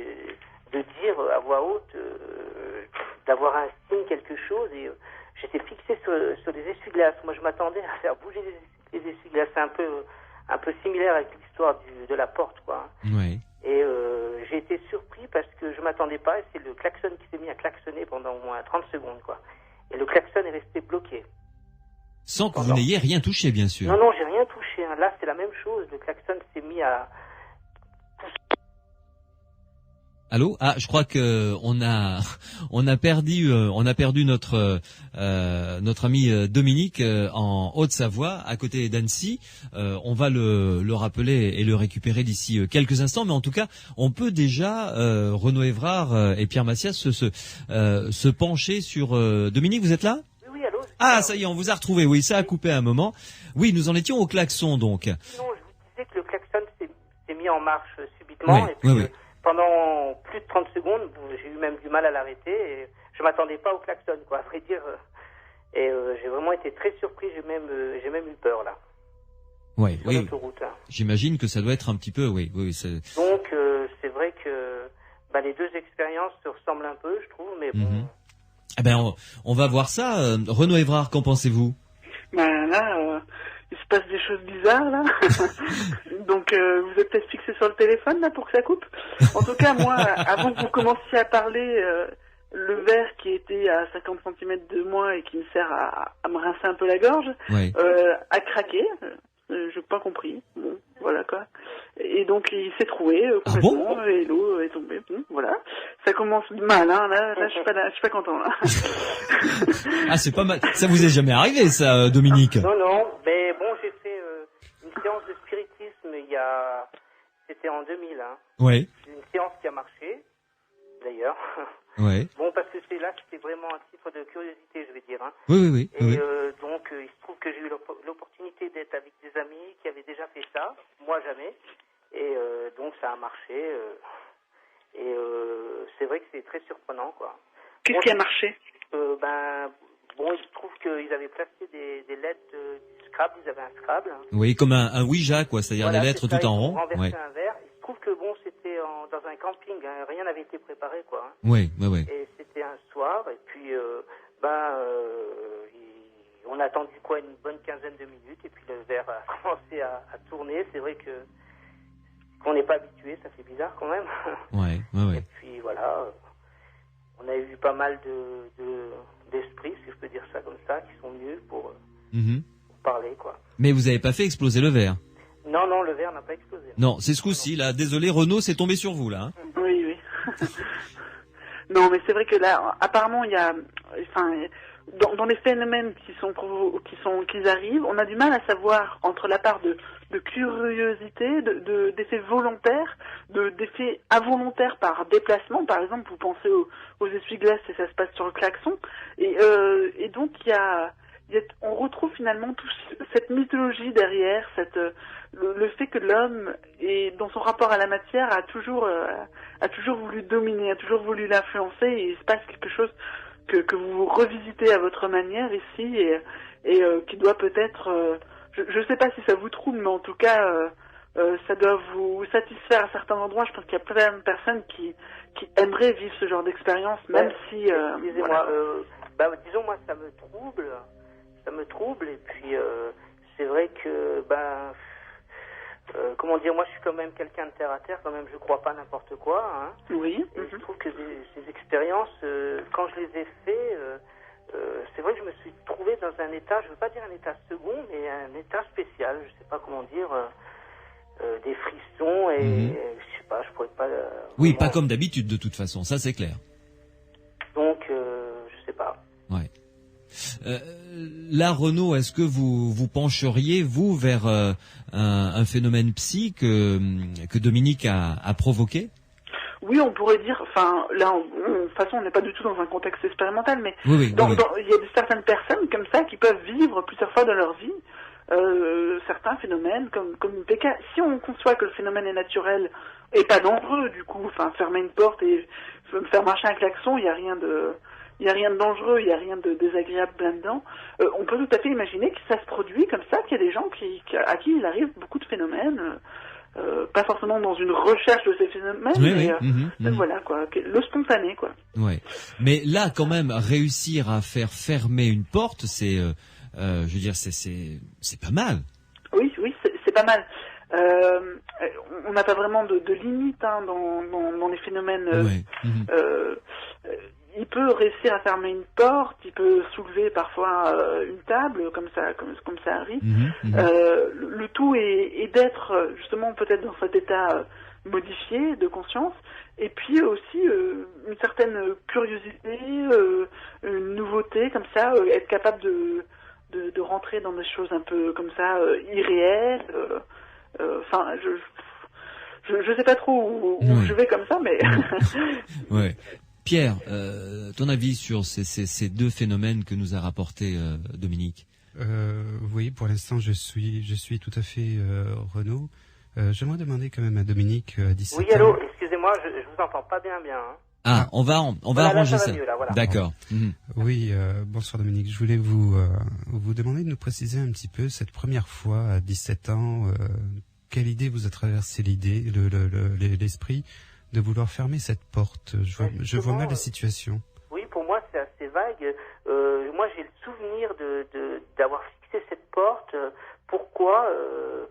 de dire à voix haute, d'avoir un signe, quelque chose. Et j'étais fixé sur des essuie-glaces. Moi, je m'attendais à faire bouger les essuie-glaces. C'est un peu similaire avec l'histoire de la porte, quoi. Et j'ai été surpris parce que je m'attendais pas. Et c'est le klaxon qui s'est mis à klaxonner pendant au moins 30 secondes, quoi. Et le klaxon est resté bloqué. Sans que vous n'ayez rien touché, bien sûr. Non, j'ai rien touché. Hein. Là, c'est la même chose. Le klaxon s'est mis à... Allô? Je crois que on a perdu notre ami Dominique en Haute-Savoie, à côté d'Annecy. On va le rappeler et le récupérer d'ici quelques instants, mais en tout cas, on peut déjà Renaud Évrard et Pierre Massias se pencher sur Dominique. Vous êtes là? Oui, allô. Ça y est, on vous a retrouvé. Oui, ça a coupé un moment. Oui, nous en étions au klaxon, donc. Non, je vous disais que le klaxon s'est mis en marche subitement. Et puis, pendant plus de 30 secondes, j'ai eu même du mal à l'arrêter. Et je m'attendais pas au klaxon, quoi, à vrai dire. Et j'ai vraiment été très surpris. J'ai même eu peur, là. Sur l'autoroute, hein. J'imagine que ça doit être un petit peu, Donc, c'est vrai que les deux expériences se ressemblent un peu, je trouve, mais bon... on va voir ça. Renaud Évrard, qu'en pensez-vous? Là, il se passe des choses bizarres, là. Donc, vous êtes peut-être fixé sur le téléphone, là, pour que ça coupe. En tout cas, moi, avant que vous commenciez à parler, le verre qui était à 50 cm de moi et qui me sert à me rincer un peu la gorge, a craqué. Je n'ai pas compris. Bon, voilà, quoi. Et donc, il s'est troué complètement, et l'eau est tombée. Bon, voilà. Ça commence mal, hein. Là, je suis pas content, là. C'est pas mal. Ça vous est jamais arrivé, ça, Dominique? Non, mais bon, j'ai fait une séance de spiritisme c'était en 2000. Hein. Ouais. C'est une séance qui a marché, d'ailleurs. Ouais. Bon, parce que c'était vraiment un titre de curiosité, je vais dire. Hein. Oui. Et donc, il se trouve que j'ai eu l'opportunité d'être avec des amis qui avaient déjà fait ça, moi jamais. Et donc, ça a marché. Et c'est vrai que c'est très surprenant, quoi. Qu'est-ce qui a marché? Il se trouve qu'ils avaient placé des lettres du Scrabble, ils avaient un Scrabble. Oui, comme un Ouija, quoi, c'est-à-dire voilà, les lettres tout en rond. Ouais. Un verre. Il se trouve que c'était dans un camping, hein, rien n'avait été préparé, quoi. Hein. Oui. Et c'était un soir, et puis on a attendu une bonne quinzaine de minutes, et puis le verre a commencé à tourner. C'est vrai qu'on n'est pas habitué, ça fait bizarre quand même. Ouais. Et puis voilà, on a eu pas mal d'esprits, si je peux dire ça comme ça, qui sont venus pour parler, quoi. Mais vous n'avez pas fait exploser le verre? Non, le verre n'a pas explosé. Non, c'est ce coup-ci, là. Désolé, Renaud, c'est tombé sur vous, là. Hein. Oui. Non, mais c'est vrai que là, apparemment, il y a, dans les phénomènes qui arrivent, on a du mal à savoir entre la part de curiosité, d'effets volontaires, d'effets involontaires par déplacement. Par exemple, vous pensez aux essuie-glaces et ça se passe sur le klaxon. Et donc, on retrouve finalement toute cette mythologie derrière, le fait que l'homme, dans son rapport à la matière, a toujours voulu dominer, a toujours voulu l'influencer, et il se passe quelque chose que vous revisitez à votre manière ici, et qui doit peut-être, je ne sais pas si ça vous trouble, mais en tout cas, ça doit vous satisfaire à certains endroits. Je pense qu'il y a plein de personnes qui aimeraient vivre ce genre d'expérience, même si... Excusez-moi, disons, moi, ça me trouble, et puis c'est vrai que, comment dire, moi je suis quand même quelqu'un de terre à terre, quand même, je crois pas n'importe quoi, hein. Oui. Et je trouve que ces expériences, quand je les ai fait, c'est vrai que je me suis trouvé dans un état, je veux pas dire un état second, mais un état spécial, je sais pas comment dire, des frissons, et je sais pas, je pourrais pas... oui, pas comme d'habitude de toute façon, ça c'est clair. Donc, je sais pas. Ouais. Là, Renaud, est-ce que vous pencheriez, vous, vers un phénomène psy que Dominique a provoqué? Oui, on pourrait dire, là, de toute façon, on n'est pas du tout dans un contexte expérimental, mais oui. Il y a certaines personnes comme ça qui peuvent vivre plusieurs fois dans leur vie certains phénomènes comme une PK. Si on conçoit que le phénomène est naturel et pas dangereux, du coup, fermer une porte et faire marcher un klaxon, il n'y a rien de dangereux, il n'y a rien de désagréable là-dedans. On peut tout à fait imaginer que ça se produit comme ça, qu'il y a des gens à qui il arrive beaucoup de phénomènes, pas forcément dans une recherche de ces phénomènes, mais voilà, quoi, le spontané, quoi. Ouais. Mais là, quand même, réussir à faire fermer une porte, c'est, je veux dire, c'est pas mal. Oui, c'est pas mal. On n'a pas vraiment de limite dans les phénomènes. Il peut réussir à fermer une porte, il peut soulever parfois une table, comme ça arrive. Le tout est d'être justement peut-être dans cet état modifié de conscience, et puis aussi une certaine curiosité, une nouveauté, comme ça, être capable de rentrer dans des choses un peu comme ça irréelles. Je sais pas trop où je vais comme ça, mais... Ouais. Pierre, ton avis sur ces deux phénomènes que nous a rapportés Dominique? Oui, pour l'instant, je suis tout à fait Renaud. J'aimerais demander quand même à Dominique, à 17 ans... Oui, allô, excusez-moi, je vous entends pas bien. Hein. Ah, on va arranger ça. Mieux, là, voilà. D'accord. Oui, bonsoir Dominique. Je voulais vous demander de nous préciser un petit peu cette première fois à 17 ans, quelle idée vous a traversé l'esprit de vouloir fermer cette porte. Je vois mal la situation. Oui, pour moi c'est assez vague. Moi j'ai le souvenir d'avoir fixé cette porte. Pourquoi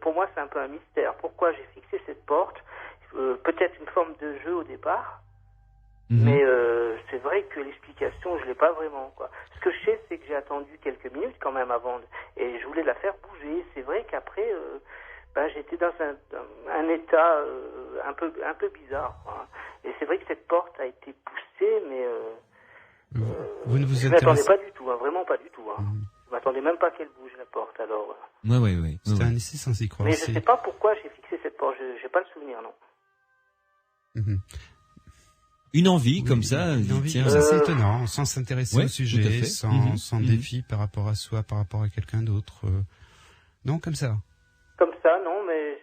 pour moi c'est un peu un mystère. Pourquoi j'ai fixé cette porte? Peut-être une forme de jeu au départ. Mais c'est vrai que l'explication, je l'ai pas vraiment, quoi. Ce que je sais, c'est que j'ai attendu quelques minutes quand même avant, et je voulais la faire bouger. C'est vrai qu'après, j'étais dans un état un peu bizarre, quoi. Et c'est vrai que cette porte a été poussée, mais vous ne vous je m'attendais pas du tout, vraiment pas du tout. Je m'attendais même pas qu'elle bouge la porte. Alors. C'était un essai sans y croire. Mais je sais pas pourquoi j'ai fixé cette porte. J'ai pas le souvenir, non. Mmh. Une envie comme ça. Tiens, c'est étonnant, sans s'intéresser au sujet, sans défi par rapport à soi, par rapport à quelqu'un d'autre. Non, comme ça. Comme ça, non, mais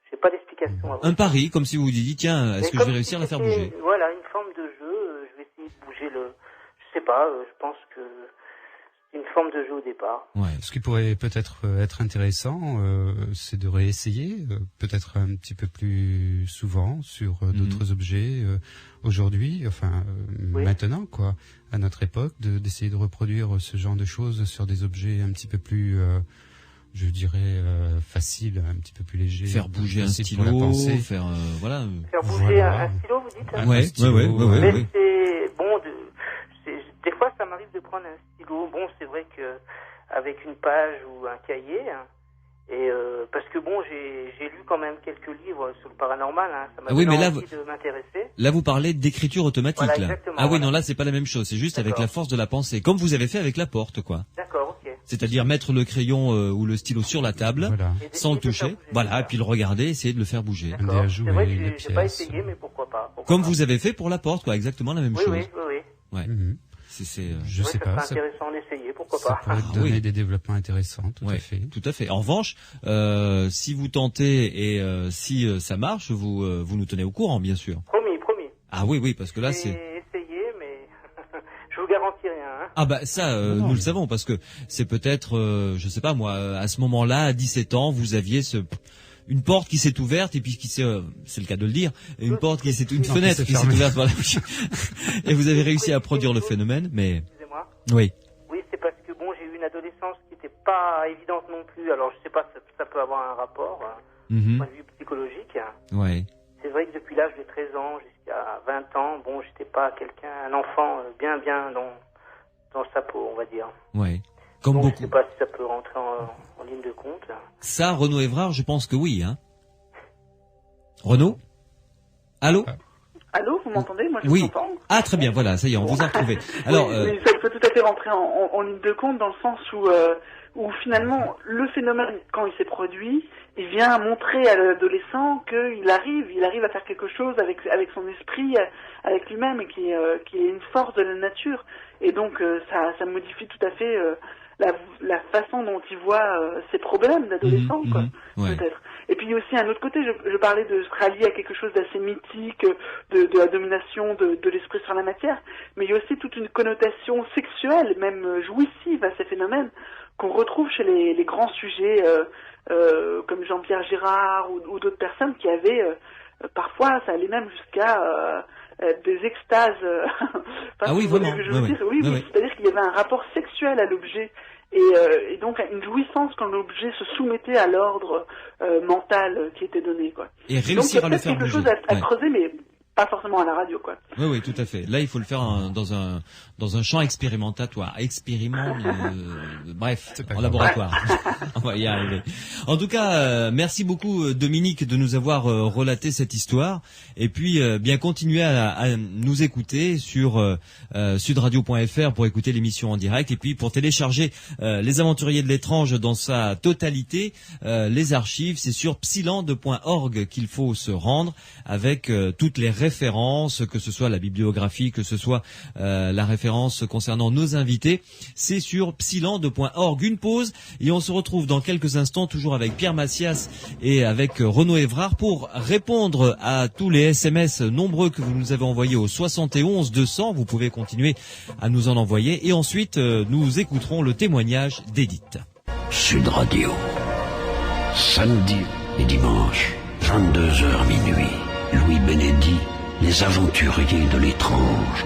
j'ai pas d'explication. Un pari, comme si vous vous disiez, tiens, est-ce que je vais réussir à la faire bouger? Voilà, une forme de jeu. Je vais essayer de bouger je sais pas. Je pense que c'est une forme de jeu au départ. Ouais. Ce qui pourrait peut-être être intéressant, c'est de réessayer, peut-être un petit peu plus souvent sur d'autres objets aujourd'hui, maintenant, quoi, à notre époque, d'essayer de reproduire ce genre de choses sur des objets un petit peu plus, je dirais, faciles, un petit peu plus légers. Faire bouger un stylo, faire bouger un stylo, vous dites? Ouais. Mais c'est bon. Des fois, ça m'arrive de prendre un stylo. Bon, c'est vrai que avec une page ou un cahier, et parce que bon, j'ai lu quand même quelques livres sur le paranormal. Ça m'a donné envie de m'intéresser. Là, vous parlez d'écriture automatique. Voilà, là. Exactement. Ah oui, non, là, c'est pas la même chose. C'est juste avec la force de la pensée, comme vous avez fait avec la porte, quoi. D'accord, ok. C'est-à-dire mettre le crayon ou le stylo sur la table, sans le toucher. Voilà, et puis le regarder, essayer de le faire bouger. C'est vrai que j'ai pas essayé, mais pourquoi pas. Comme vous avez fait pour la porte, quoi. Exactement la même chose. Oui. Ouais. Je sais pas. C'est intéressant d'essayer, pourquoi pas. Ça pourrait donner des développements intéressants, tout à fait. Tout à fait. En revanche, si vous tentez et si ça marche, vous nous tenez au courant, bien sûr. Promis. Ah oui, parce que là, J'ai essayé, mais je vous garantis rien. Ah bah ça, nous le savons, parce que c'est peut-être, je sais pas moi, à ce moment-là, à 17 ans, vous aviez une porte qui s'est ouverte et puis c'est le cas de le dire, une fenêtre qui s'est ouverte, voilà. Et vous avez réussi à produire le phénomène, mais excusez-moi. Oui, c'est parce que bon, j'ai eu une adolescence qui n'était pas évidente non plus. Alors je sais pas si ça peut avoir un rapport du point de vue psychologique. Ouais. C'est vrai que depuis l'âge de 13 ans jusqu'à 20 ans, bon, j'étais pas un enfant bien dans sa peau, on va dire. Ouais. Comme donc, beaucoup. Je sais pas si ça peut rentrer en ligne de compte. Ça, Renaud Évrard, je pense que oui, hein. Renaud? Allô? Allô, vous m'entendez? Moi, je vous entends. Ah, très bien, voilà, ça y est, on vous a retrouvé. Alors, mais ça peut tout à fait rentrer en ligne de compte dans le sens où finalement, le phénomène, quand il s'est produit, il vient montrer à l'adolescent qu'il arrive à faire quelque chose avec son esprit, avec lui-même, et qui est une force de la nature. Et donc, ça modifie tout à fait la façon dont il voit ses problèmes d'adolescent, peut-être. Et puis, il y a aussi un autre côté, je parlais de se rallier à quelque chose d'assez mythique, de la domination de l'esprit sur la matière, mais il y a aussi toute une connotation sexuelle, même jouissive à ces phénomènes, qu'on retrouve chez les grands sujets comme Jean-Pierre Girard ou d'autres personnes qui avaient parfois, ça allait même jusqu'à des extases. Oui, vraiment. C'est-à-dire qu'il y avait un rapport sexuel à l'objet et donc une jouissance quand l'objet se soumettait à l'ordre mental qui était donné, quoi. Et réussir donc, à le faire bouger. quelque chose à creuser, mais pas forcément à la radio, quoi. Oui, tout à fait. Là, il faut le faire dans un champ expérimentatoire. Bref, en laboratoire. On va y arriver. En tout cas, merci beaucoup, Dominique, de nous avoir relaté cette histoire. Et puis, bien continuer à nous écouter sur sudradio.fr pour écouter l'émission en direct. Et puis, pour télécharger Les Aventuriers de l'étrange dans sa totalité, les archives, c'est sur psilande.org qu'il faut se rendre avec toutes les références, que ce soit la bibliographie, que ce soit la référence concernant nos invités. C'est sur psilande.org. Une pause et on se retrouve dans quelques instants toujours avec Pierre Massias et avec Renaud Évrard pour répondre à tous les SMS nombreux que vous nous avez envoyés au 71 200. Vous pouvez continuer à nous en envoyer et ensuite nous écouterons le témoignage d'Edith. Sud Radio, samedi et dimanche, 22h minuit. Louis Bénédy, les aventuriers de l'étrange.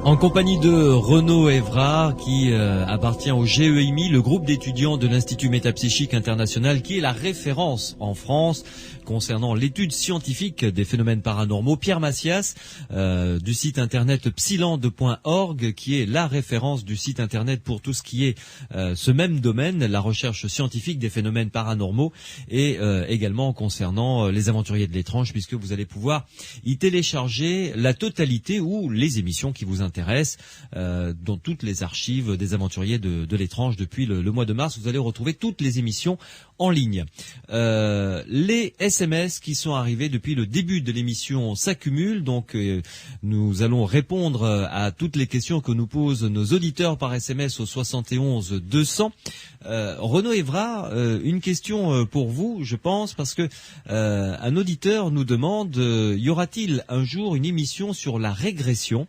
En compagnie de Renaud Évrard, qui appartient au GEIMI, le groupe d'étudiants de l'Institut Métapsychique International, qui est la référence en France concernant l'étude scientifique des phénomènes paranormaux. Pierre Massias, du site internet psilande.org, qui est la référence du site internet pour tout ce qui est ce même domaine, la recherche scientifique des phénomènes paranormaux, et également concernant les aventuriers de l'étrange, puisque vous allez pouvoir y télécharger la totalité ou les émissions qui vous intéressent intéresse, dans toutes les archives des aventuriers de l'étrange depuis le mois de mars. Vous allez retrouver toutes les émissions en ligne. Les SMS qui sont arrivés depuis le début de l'émission s'accumulent, donc nous allons répondre à toutes les questions que nous posent nos auditeurs par SMS au 71 200. Renaud Évrard, une question pour vous, je pense, parce que un auditeur nous demande y aura-t-il un jour une émission sur la régression?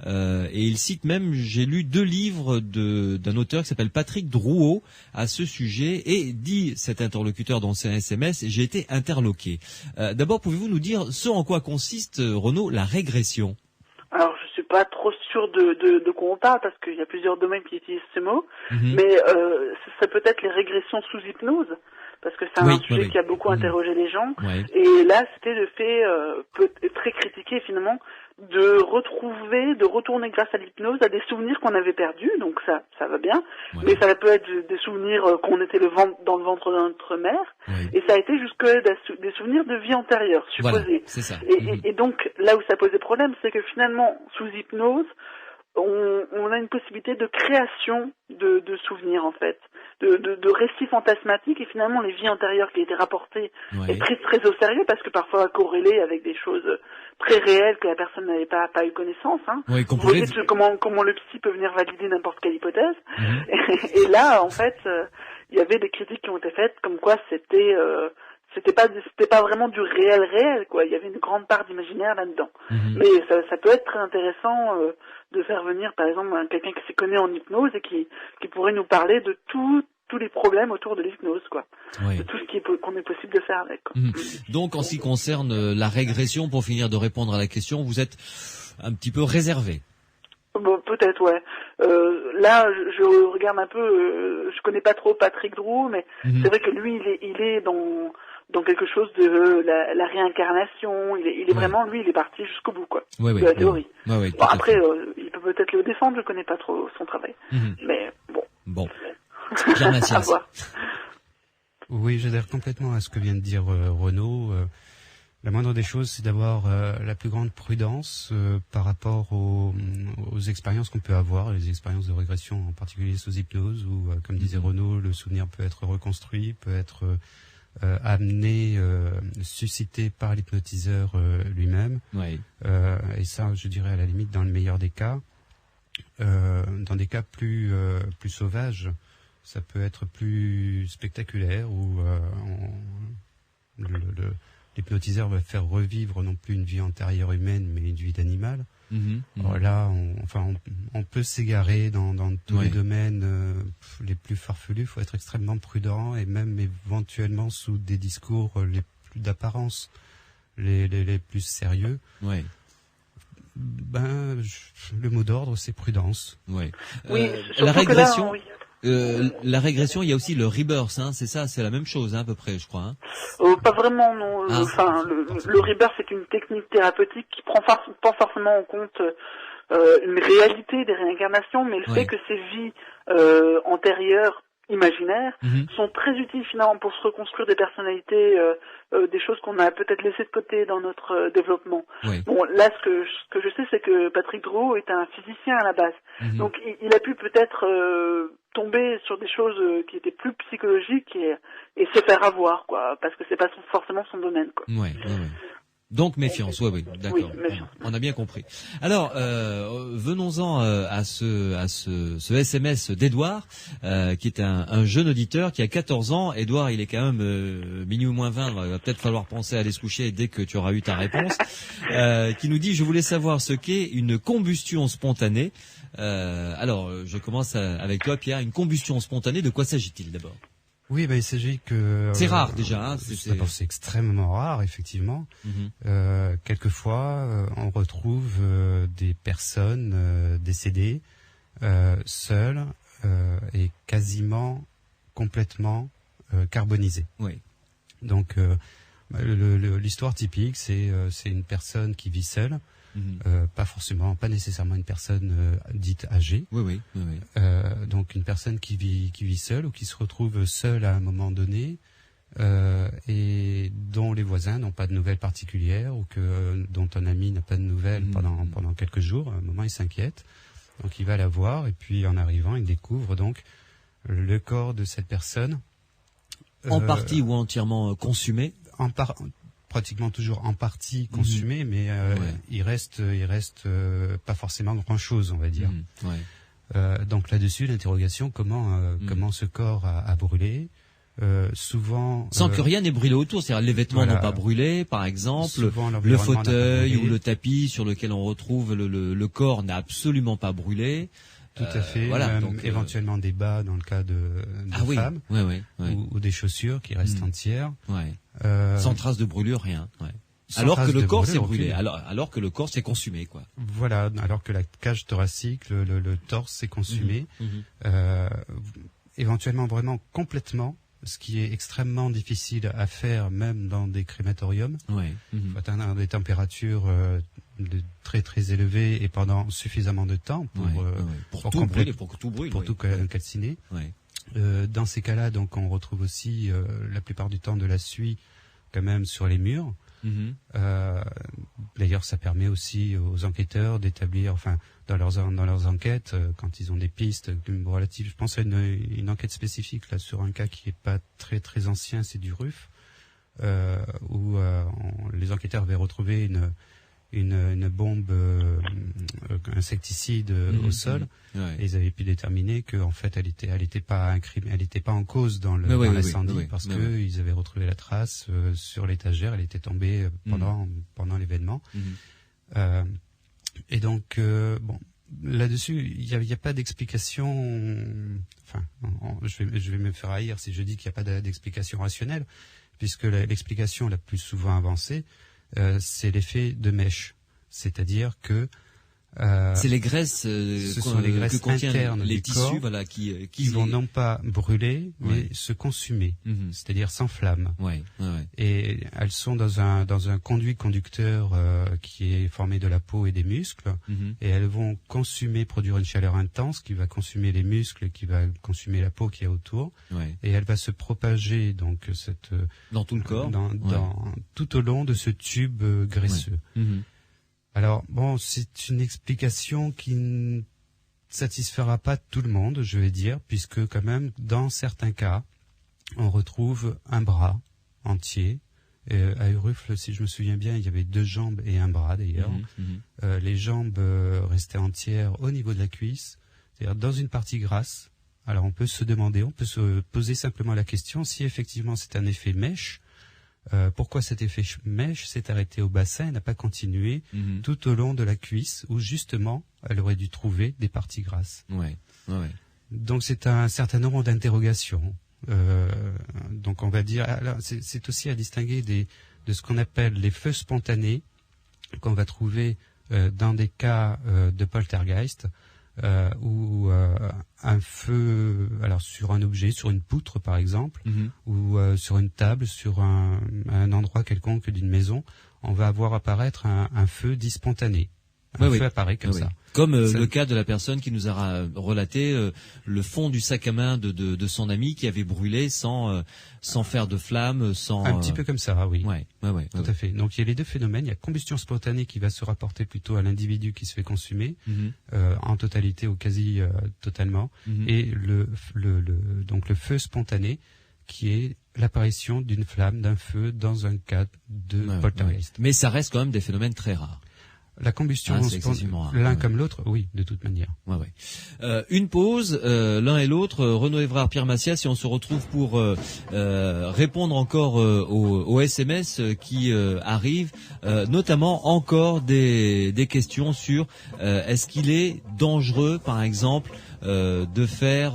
Et il cite même, j'ai lu 2 livres d'un auteur qui s'appelle Patrick Drouot à ce sujet, et dit cet interlocuteur dans ses SMS, j'ai été interloqué. D'abord, pouvez-vous nous dire ce en quoi consiste, Renaud, la régression? Alors, je suis pas trop sûr de quoi on parle, parce qu'il y a plusieurs domaines qui utilisent ce mot, mais ce serait peut-être les régressions sous hypnose, parce que c'est un sujet qui a beaucoup interrogé les gens, et là, c'était le fait très critiqué finalement, de retourner grâce à l'hypnose à des souvenirs qu'on avait perdus, donc ça va bien, mais ça peut être des souvenirs qu'on était dans le ventre de notre mère, et ça a été jusque des souvenirs de vie antérieure, supposés. Voilà, c'est ça. Et donc, là où ça posait problème, c'est que finalement, sous hypnose, on a une possibilité de création de souvenirs, en fait, de récits fantasmatiques, et finalement les vies antérieures qui étaient rapportées et prises très au sérieux, parce que parfois corrélées avec des choses très réelles que la personne n'avait pas eu connaissance. Vous voyez comment le psy peut venir valider n'importe quelle hypothèse. Et là, en fait, il y avait des critiques qui ont été faites comme quoi c'était pas vraiment du réel, quoi. Il y avait une grande part d'imaginaire là-dedans. Mais ça peut être très intéressant de faire venir, par exemple, quelqu'un qui s'y connaît en hypnose et qui pourrait nous parler de tous les problèmes autour de l'hypnose, quoi. De tout ce qu'on est possible de faire avec, quoi. Donc, en ce qui concerne la régression, pour finir de répondre à la question, vous êtes un petit peu réservé. Bon, peut-être, ouais. Là, je regarde un peu, je connais pas trop Patrick Drouot, mais c'est vrai que lui, il est dans quelque chose de la réincarnation. Il est vraiment, lui, il est parti jusqu'au bout, quoi, de la théorie. Bon, après, il peut peut-être le défendre, je connais pas trop son travail. Mais bon. Pierre Mathias. Oui, j'adhère complètement à ce que vient de dire Renaud. La moindre des choses, c'est d'avoir la plus grande prudence par rapport aux expériences qu'on peut avoir, les expériences de régression, en particulier sous hypnose, où, comme disait Renaud, le souvenir peut être reconstruit, peut être amené, suscité par l'hypnotiseur lui-même. Et ça, je dirais, à la limite, dans le meilleur des cas. Dans des cas plus sauvages, ça peut être plus spectaculaire, où l'hypnotiseur va faire revivre non plus une vie antérieure humaine, mais une vie d'animal. Alors là, on peut s'égarer dans tous les domaines les plus farfelus. Il faut être extrêmement prudent, et même éventuellement sous des discours les plus d'apparence, les plus sérieux. Le mot d'ordre, c'est prudence. La régression. La régression, il y a aussi le rebirth, c'est ça, c'est la même chose, à peu près, je crois. Pas vraiment, non. Le rebirth, c'est une technique thérapeutique qui prend pas forcément en compte une réalité des réincarnations, mais le fait que ces vies antérieures, imaginaires, sont très utiles finalement pour se reconstruire des personnalités, des choses qu'on a peut-être laissées de côté dans notre développement. Bon, là, ce que je sais, c'est que Patrick Drouot est un physicien à la base. Donc, il a pu peut-être tomber sur des choses qui étaient plus psychologiques et se faire avoir, quoi, parce que c'est pas forcément son domaine, quoi. Donc méfiance, d'accord. On a bien compris. Alors, venons-en à ce SMS d'Edouard, qui est un jeune auditeur qui a 14 ans. Edouard, il est quand même minuit moins 20, il va peut-être falloir penser à aller se coucher dès que tu auras eu ta réponse. Qui nous dit, je voulais savoir ce qu'est une combustion spontanée. Alors, je commence avec toi, Pierre. Une combustion spontanée, de quoi s'agit-il d'abord ? Oui, il s'agit que... c'est rare déjà. D'abord, c'est extrêmement rare, effectivement. Quelquefois, on retrouve des personnes décédées, seules et quasiment complètement carbonisées. Donc, l'histoire typique, c'est une personne qui vit seule. Pas nécessairement une personne dite âgée. Donc une personne qui vit seule, ou qui se retrouve seule à un moment donné, et dont les voisins n'ont pas de nouvelles particulières ou dont un ami n'a pas de nouvelles pendant quelques jours. À un moment, il s'inquiète. Donc, il va la voir et puis, en arrivant, il découvre donc le corps de cette personne. En partie ou entièrement consumé? Pratiquement toujours en partie consumé, mais il reste pas forcément grand-chose, on va dire. Donc là-dessus, l'interrogation, comment ce corps a brûlé, souvent sans que rien n'ait brûlé autour, c'est-à-dire les vêtements n'ont pas brûlé, par exemple, le fauteuil ou le tapis sur lequel on retrouve le corps n'a absolument pas brûlé. Tout à fait. Donc, éventuellement des bas dans le cas de femmes, ou des chaussures qui restent entières. Sans trace de brûlure, rien. Alors que le corps s'est brûlé, alors que le corps s'est consumé, quoi. Voilà, alors que la cage thoracique, le torse s'est consumé. Éventuellement vraiment complètement, ce qui est extrêmement difficile à faire même dans des crématoriums. Il faut atteindre des températures très très élevées et pendant suffisamment de temps pour tout calciner. Dans ces cas-là, donc on retrouve aussi la plupart du temps de la suie quand même sur les murs. D'ailleurs, ça permet aussi aux enquêteurs d'établir, dans leurs enquêtes, quand ils ont des pistes relatives. Je pense à une enquête spécifique là sur un cas qui est pas très très ancien, c'est du RUF, où les enquêteurs avaient retrouvé une bombe insecticide au sol, et ils avaient pu déterminer que en fait elle était pas en cause dans l'incendie, parce que ils avaient retrouvé la trace sur l'étagère, elle était tombée pendant l'événement. Et donc là-dessus il y a pas d'explication. Je vais me faire haïr si je dis qu'il n'y a pas d'explication rationnelle, puisque l'explication la plus souvent avancée, c'est l'effet de mèche, c'est-à-dire que c'est les graisses, ce sont les graisses internes les du tissus, corps, qui vont non pas brûler, mais se consumer, c'est-à-dire s'enflammer. Et elles sont dans un conduit conducteur qui est formé de la peau et des muscles, et elles vont produire une chaleur intense qui va consumer les muscles, qui va consumer la peau qui est autour, et elle va se propager donc dans tout le corps, tout au long de ce tube graisseux. Alors c'est une explication qui ne satisfera pas tout le monde, je vais dire, puisque quand même dans certains cas, on retrouve un bras entier. À Urufle, si je me souviens bien, il y avait 2 jambes et un bras d'ailleurs. Les jambes restaient entières au niveau de la cuisse, c'est-à-dire dans une partie grasse. Alors on peut se poser simplement la question si effectivement c'est un effet mèche. Pourquoi cet effet mèche s'est arrêté au bassin et n'a pas continué tout au long de la cuisse, où justement elle aurait dû trouver des parties grasses. Donc c'est un certain nombre d'interrogations. Donc on va dire, alors, c'est aussi à distinguer de ce qu'on appelle les feux spontanés, qu'on va trouver dans des cas de poltergeist, où un feu, alors sur un objet, sur une poutre par exemple, ou sur une table, sur un endroit quelconque d'une maison, on va voir apparaître un feu dit spontané. Un feu apparaît comme ça. Comme le cas de la personne qui nous a relaté le fond du sac à main de son ami qui avait brûlé sans faire de flamme, un petit peu comme ça, oui. Tout à fait. Donc il y a les deux phénomènes. Il y a combustion spontanée qui va se rapporter plutôt à l'individu qui se fait consumer en totalité ou quasi totalement, et donc le feu spontané qui est l'apparition d'une flamme, d'un feu dans un cas de poltergeist. Mais ça reste quand même des phénomènes très rares. La combustion l'un comme l'autre, oui, de toute manière. Une pause, l'un et l'autre, Renaud Evrard, Pierre Massias, et on se retrouve pour répondre encore aux SMS qui arrivent, notamment encore des questions sur est-ce qu'il est dangereux, par exemple, de faire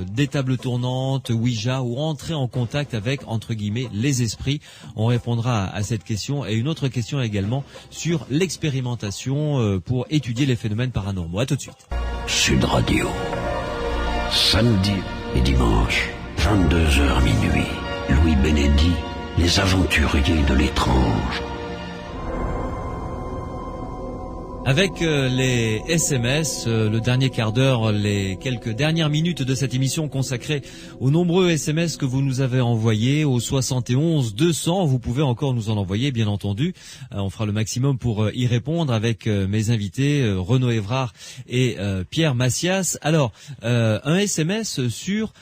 des tables tournantes, Ouija, ou entrer en contact avec, entre guillemets, les esprits. On répondra à cette question et une autre question également sur l'expérimentation pour étudier les phénomènes paranormaux. À tout de suite. Sud Radio, samedi et dimanche, 22h minuit. Louis Bénédy, les aventuriers de l'étrange. Avec les SMS, le dernier quart d'heure, les quelques dernières minutes de cette émission consacrée aux nombreux SMS que vous nous avez envoyés au 71 200. Vous pouvez encore nous en envoyer, bien entendu. On fera le maximum pour y répondre avec mes invités Renaud Évrard et Pierre Massias. Alors, un SMS sur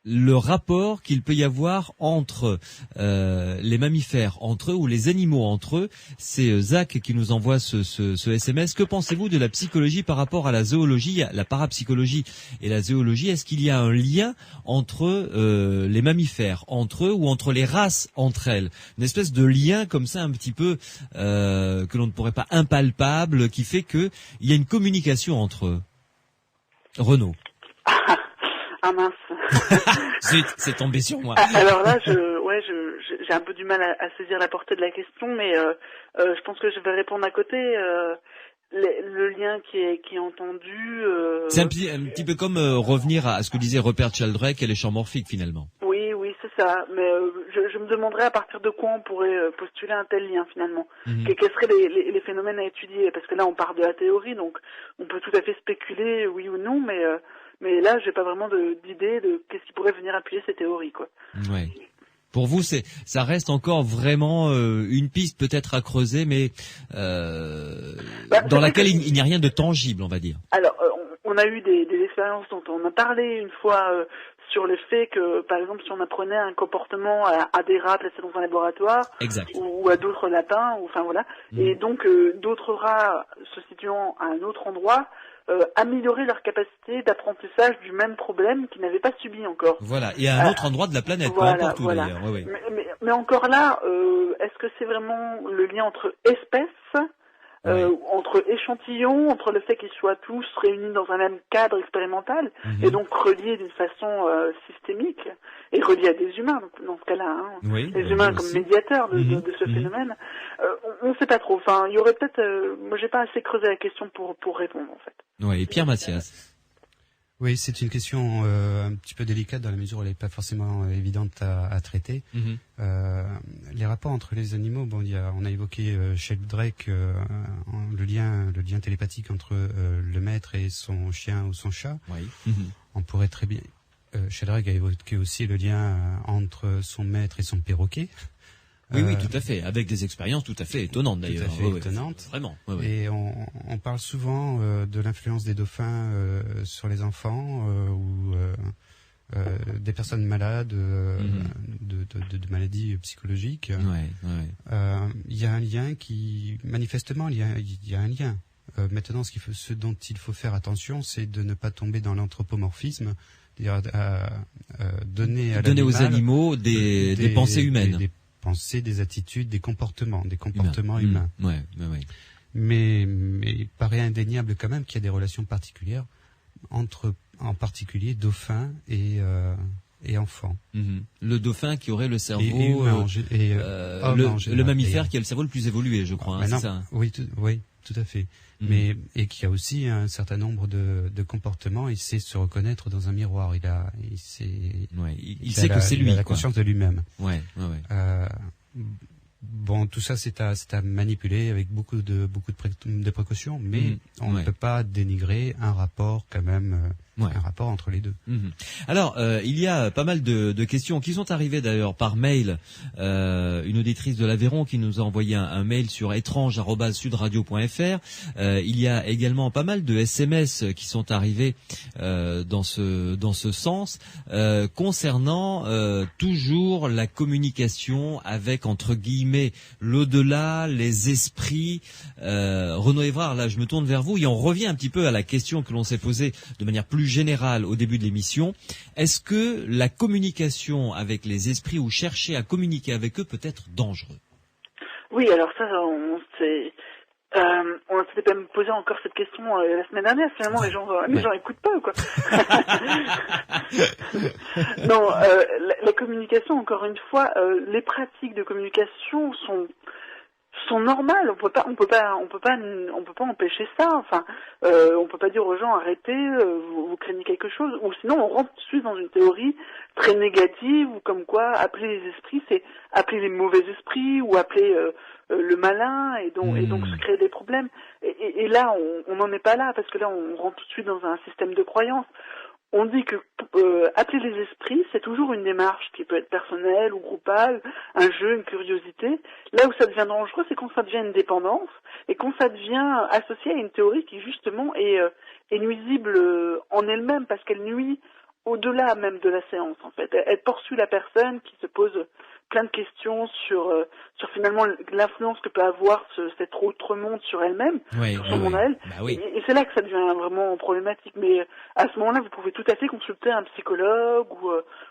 le rapport qu'il peut y avoir entre les mammifères entre eux ou les animaux entre eux. C'est Zach qui nous envoie ce SMS. Que pensez-vous de la psychologie par rapport à la zoologie, la parapsychologie et la zoologie? Est-ce qu'il y a un lien entre les mammifères entre eux ou entre les races entre elles? Une espèce de lien comme ça un petit peu que l'on ne pourrait pas impalpable, qui fait que il y a une communication entre eux. Renaud. Ah mince. c'est tombé sur moi. Alors là, j'ai un peu du mal à saisir la portée de la question, mais je pense que je vais répondre à côté. Le lien qui est entendu. C'est un petit peu comme revenir à ce que disait Rupert Sheldrake et les champs morphiques finalement. Oui, c'est ça. Mais je me demanderais à partir de quoi on pourrait postuler un tel lien finalement. Quels seraient les phénomènes à étudier? Parce que là, on part de la théorie, donc on peut tout à fait spéculer, oui ou non, mais là, j'ai pas vraiment d'idée de qu'est-ce qui pourrait venir appuyer ces théories, quoi. Ouais. Pour vous, ça reste encore vraiment une piste peut-être à creuser, mais dans laquelle il n'y a rien de tangible, on va dire. Alors, on a eu des expériences dont on a parlé une fois sur le fait que, par exemple, si on apprenait un comportement à des rats placés dans un laboratoire, exact, ou à d'autres lapins, ou enfin voilà, et donc d'autres rats se situant à un autre endroit, améliorer leur capacité d'apprentissage du même problème qu'ils n'avaient pas subi encore. Voilà, et à un autre endroit de la planète, voilà, peu importe où d'ailleurs. Oui. Mais encore là, est-ce que c'est vraiment le lien entre espèces, entre échantillons, entre le fait qu'ils soient tous réunis dans un même cadre expérimental, et donc reliés d'une façon systémique, et reliés à des humains, donc, dans ce cas-là, les humains comme médiateurs de ce phénomène, on ne sait pas trop. Enfin, il y aurait peut-être... moi, j'ai pas assez creusé la question pour répondre, en fait. Oui, et Pierre Massias. Oui, c'est une question un petit peu délicate dans la mesure où elle n'est pas forcément évidente à traiter. Les rapports entre les animaux, on a évoqué Sheldrake, le lien télépathique entre le maître et son chien ou son chat. Oui. On pourrait très bien. Sheldrake a évoqué aussi le lien entre son maître et son perroquet. Oui, tout à fait, avec des expériences tout à fait étonnantes d'ailleurs. Tout à fait étonnantes. Vraiment. Et on parle souvent de l'influence des dauphins sur les enfants ou des personnes malades de maladies psychologiques. Il y a un lien qui, manifestement, il y a un lien. Maintenant, ce dont il faut faire attention, c'est de ne pas tomber dans l'anthropomorphisme, c'est-à-dire donner aux animaux des pensées humaines. Des pensées, des attitudes, des comportements humains. Mais il paraît indéniable quand même qu'il y a des relations particulières entre, en particulier, dauphins et enfants. Le dauphin qui aurait le cerveau, le mammifère qui a le cerveau le plus évolué, je crois. C'est ça. Oui, tout à fait. Et qui a aussi un certain nombre de comportements. Il sait se reconnaître dans un miroir. Il sait que c'est lui. Il a la conscience de lui-même. Ouais. Tout ça, c'est à manipuler avec beaucoup de précautions, mais on ne peut pas dénigrer un rapport quand même. Un rapport entre les deux. Alors, il y a pas mal de questions qui sont arrivées d'ailleurs par mail. Une auditrice de l'Aveyron qui nous a envoyé un mail sur étrange@sudradio.fr. Il y a également pas mal de SMS qui sont arrivés dans ce sens concernant toujours la communication avec, entre guillemets, l'au-delà, les esprits. Renaud Évrard, là, je me tourne vers vous et on revient un petit peu à la question que l'on s'est posée de manière plus générale au début de l'émission. Est-ce que la communication avec les esprits ou chercher à communiquer avec eux peut être dangereux? Oui, alors ça, on s'était même posé encore cette question la semaine dernière. Finalement, les gens écoutent pas, quoi. Non, la communication, encore une fois, les pratiques de communication sont normales. On peut pas empêcher ça. Enfin, on peut pas dire aux gens arrêtez, vous craignez quelque chose, ou sinon on rentre tout de suite dans une théorie très négative ou comme quoi appeler les esprits, c'est appeler les mauvais esprits ou appeler le malin et donc se créer des problèmes. Et là, on n'en est pas là parce que là, on rentre tout de suite dans un système de croyance. On dit que appeler les esprits, c'est toujours une démarche qui peut être personnelle ou groupale, un jeu, une curiosité. Là où ça devient dangereux, c'est quand ça devient une dépendance et quand ça devient associé à une théorie qui justement est nuisible en elle-même parce qu'elle nuit au-delà même de la séance en fait. Elle poursuit la personne qui se pose plein de questions sur finalement l'influence que peut avoir cet autre monde sur elle-même, sur son monde à elle. Bah oui. Et c'est là que ça devient vraiment problématique. Mais à ce moment-là, vous pouvez tout à fait consulter un psychologue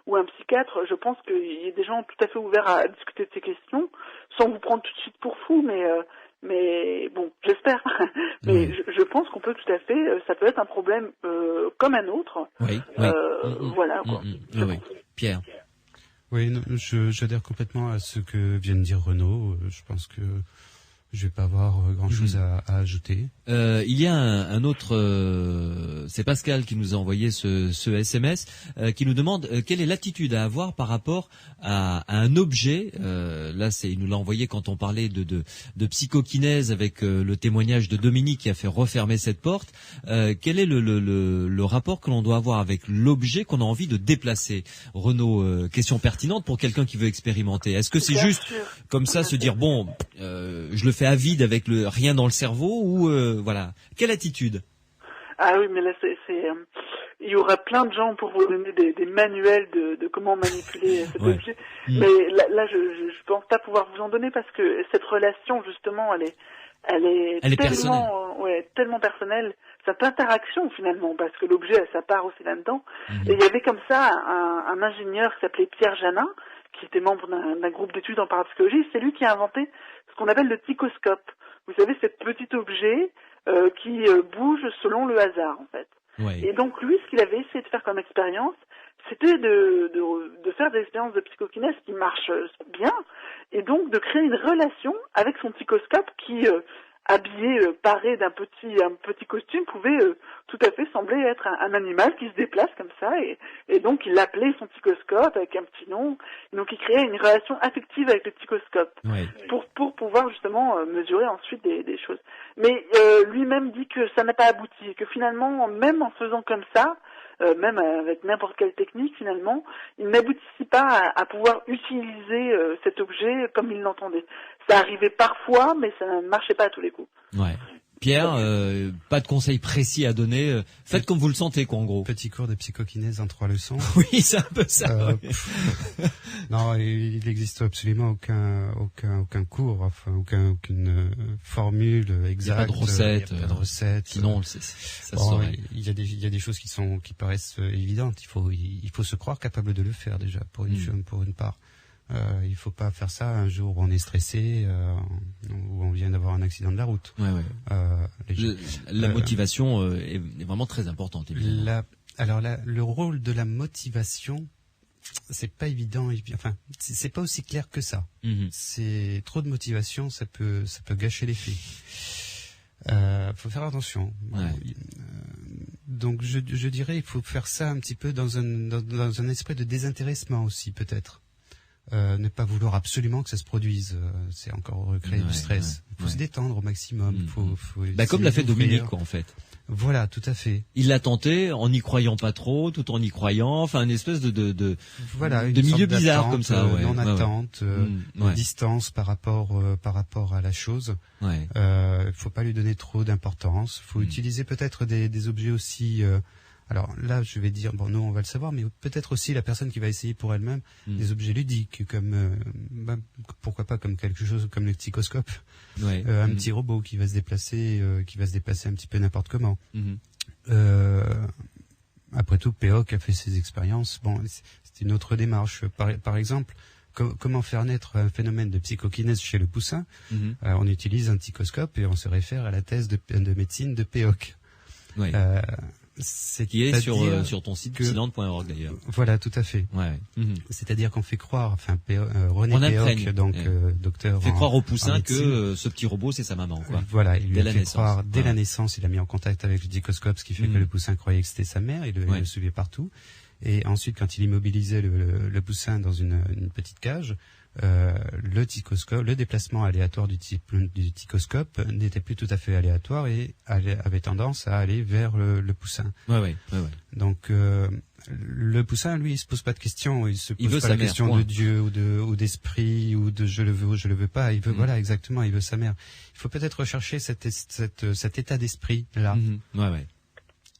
ou un psychiatre. Je pense qu'il y a des gens tout à fait ouverts à discuter de ces questions, sans vous prendre tout de suite pour fou, mais bon, j'espère. Mais je pense qu'on peut tout à fait, ça peut être un problème comme un autre. Voilà, quoi. Oui. Pierre. Oui, j'adhère complètement à ce que vient de dire Renaud. Je pense que je vais pas avoir grand-chose à ajouter. Il y a un autre, c'est Pascal qui nous a envoyé ce SMS, qui nous demande quelle est l'attitude à avoir par rapport à un objet. Là, il nous l'a envoyé quand on parlait de psychokinèse avec le témoignage de Dominique qui a fait refermer cette porte. Quel est le rapport que l'on doit avoir avec l'objet qu'on a envie de déplacer? Renaud, question pertinente pour quelqu'un qui veut expérimenter. Est-ce que c'est juste comme ça se dire bon, je le fais à vide avec rien dans le cerveau ou voilà, quelle attitude? Ah oui, mais là il y aura plein de gens pour vous donner des manuels de comment manipuler cet objet. Mais là je pense pas pouvoir vous en donner parce que cette relation justement elle est tellement personnelle, cette interaction finalement, parce que l'objet a sa part aussi là-dedans. Et il y avait comme ça un ingénieur qui s'appelait Pierre Janin, qui était membre d'un groupe d'études en parapsychologie. C'est lui qui a inventé ce qu'on appelle le psychoscope. Vous savez, ce petit objet qui bouge selon le hasard, en fait. Et donc, lui, ce qu'il avait essayé de faire comme expérience, c'était de faire des expériences de psychokinèse qui marchent bien, et donc de créer une relation avec son psychoscope qui, habillé, paré d'un petit costume, pouvait tout à fait sembler être un animal qui se déplace comme ça, et donc il l'appelait son psychoscope avec un petit nom. Donc il créait une relation affective avec le psychoscope pour pouvoir justement mesurer ensuite des choses. Mais lui-même dit que ça n'a pas abouti, et que finalement, même en faisant comme ça, même avec n'importe quelle technique finalement, il n'aboutit pas à pouvoir utiliser cet objet comme il l'entendait. Ça arrivait parfois, mais ça ne marchait pas à tous les coups. Pierre, pas de conseils précis à donner. Faites comme vous le sentez, quoi, en gros. Petit cours de psychokinèse en 3 leçons. Oui, c'est un peu ça. Non, il n'existe absolument aucun cours, enfin aucune formule exacte. Il n'y a pas de recette. Il n'y a pas de recette. Sinon, ça serait. Il y a des choses qui paraissent évidentes. Il faut se croire capable de le faire déjà pour une part. Il faut pas faire ça un jour où on est stressé, où on vient d'avoir un accident de la route. La motivation est vraiment très importante, évidemment. Le rôle de la motivation, c'est pas évident. Enfin, c'est pas aussi clair que ça. C'est trop de motivation, ça peut gâcher l'effet. Faut faire attention. Donc je dirais, il faut faire ça un petit peu dans un esprit de désintéressement aussi, peut-être. Ne pas vouloir absolument que ça se produise, c'est encore recréer du stress. Il faut se détendre au maximum. Comme l'a fait Dominique, quoi, en fait. Voilà, tout à fait. Il l'a tenté en n'y croyant pas trop, tout en y croyant. Enfin, une espèce de milieu bizarre comme ça. Non-attente, distance par rapport à la chose. Faut pas lui donner trop d'importance. Faut utiliser peut-être des objets aussi. Alors là, je vais dire, nous on va le savoir, mais peut-être aussi la personne qui va essayer pour elle-même des objets ludiques, comme pourquoi pas comme quelque chose comme le psychoscope, un petit robot qui va se déplacer un petit peu n'importe comment. Après tout, Péoc a fait ses expériences. C'est une autre démarche. Par exemple, comment faire naître un phénomène de psychokinèse chez le poussin? On utilise un psychoscope et on se réfère à la thèse de médecine de Péoc. qui est sur ton site psylande.org d'ailleurs. Voilà, tout à fait. Ouais. C'est-à-dire qu'on fait croire, René Péoc, docteur, fait croire au poussin que ce petit robot c'est sa maman, quoi. Voilà, il lui a fait croire dès la naissance, il a mis en contact avec le dicoscope, ce qui fait que le poussin croyait que c'était sa mère, il le suivait partout. Et ensuite, quand il immobilisait le poussin dans une petite cage, le déplacement aléatoire du ticoscope n'était plus tout à fait aléatoire et avait tendance à aller vers le poussin. Ouais. Donc le poussin, lui, il se pose pas de questions, il se pose pas la question de Dieu ou d'esprit ou de je le veux ou je le veux pas. Il veut voilà exactement, il veut sa mère. Il faut peut-être rechercher cet état d'esprit là. Ouais.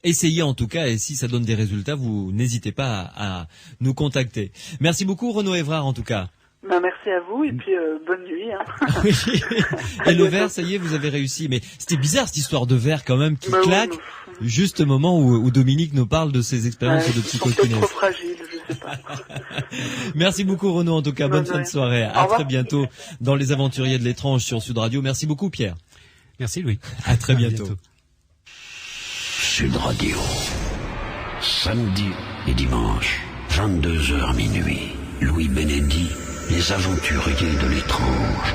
Essayez en tout cas, et si ça donne des résultats, vous n'hésitez pas à nous contacter. Merci beaucoup Renaud Évrard en tout cas. Merci à vous et puis bonne nuit. Et le verre, ça y est, vous avez réussi. Mais c'était bizarre cette histoire de verre quand même qui claque juste au moment où Dominique nous parle de ses expériences de psychokinèse. C'est trop fragile, je sais pas. Merci beaucoup Renaud en tout cas, bonne fin de soirée. À très bientôt dans Les Aventuriers de l'étrange sur Sud Radio. Merci beaucoup Pierre. Merci Louis. À très bientôt. Sud Radio. Samedi et dimanche, 22h minuit. Louis Benedi, Les Aventuriers de l'étrange.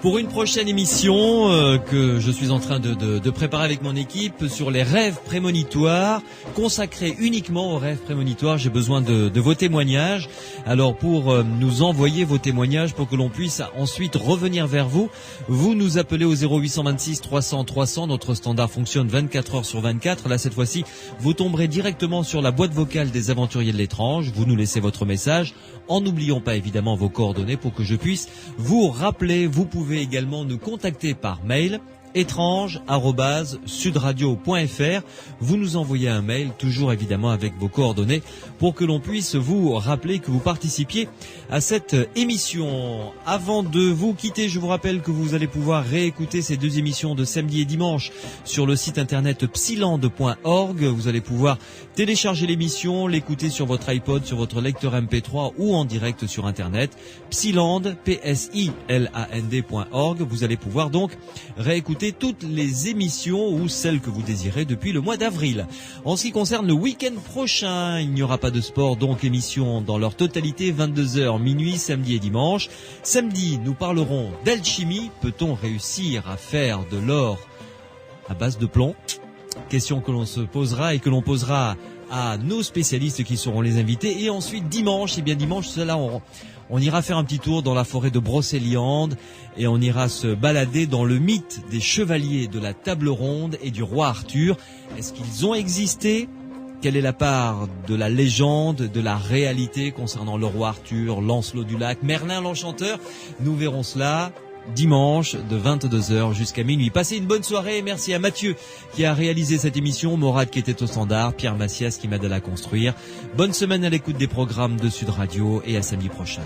Pour une prochaine émission que je suis en train de préparer avec mon équipe sur les rêves prémonitoires, consacrés uniquement aux rêves prémonitoires, j'ai besoin de vos témoignages. Alors pour nous envoyer vos témoignages pour que l'on puisse ensuite revenir vers vous, vous nous appelez au 0826 300 300, notre standard fonctionne 24 heures sur 24. Là cette fois-ci, vous tomberez directement sur la boîte vocale des Aventuriers de l'étrange, vous nous laissez votre message, en n'oubliant pas évidemment vos coordonnées pour que je puisse vous rappeler. Vous pouvez également nous contacter par mail étrange@sudradio.fr. Vous nous envoyez un mail, toujours évidemment avec vos coordonnées, pour que l'on puisse vous rappeler que vous participiez à cette émission. Avant de vous quitter, je vous rappelle que vous allez pouvoir réécouter ces deux émissions de samedi et dimanche sur le site internet psylande.org. Vous allez pouvoir télécharger l'émission, l'écouter sur votre iPod, sur votre lecteur MP3 ou en direct sur internet. Psylande, PSILAND.org. Vous allez pouvoir donc réécouter toutes les émissions ou celles que vous désirez depuis le mois d'avril. En ce qui concerne le week-end prochain, il n'y aura pas de sport, donc émission dans leur totalité, 22h minuit, samedi et dimanche. Samedi, nous parlerons d'alchimie. Peut-on réussir à faire de l'or à base de plomb? Question que l'on se posera et que l'on posera à nos spécialistes qui seront les invités. Et ensuite, dimanche, cela on ira faire un petit tour dans la forêt de Brocéliande et on ira se balader dans le mythe des chevaliers de la table ronde et du roi Arthur. Est-ce qu'ils ont existé? Quelle est la part de la légende, de la réalité concernant le roi Arthur, Lancelot du Lac, Merlin l'Enchanteur? Nous verrons cela dimanche de 22h jusqu'à minuit. Passez une bonne soirée. Merci à Mathieu qui a réalisé cette émission, Morad qui était au standard, Pierre Massias qui m'aide à la construire. Bonne semaine à l'écoute des programmes de Sud Radio et à samedi prochain.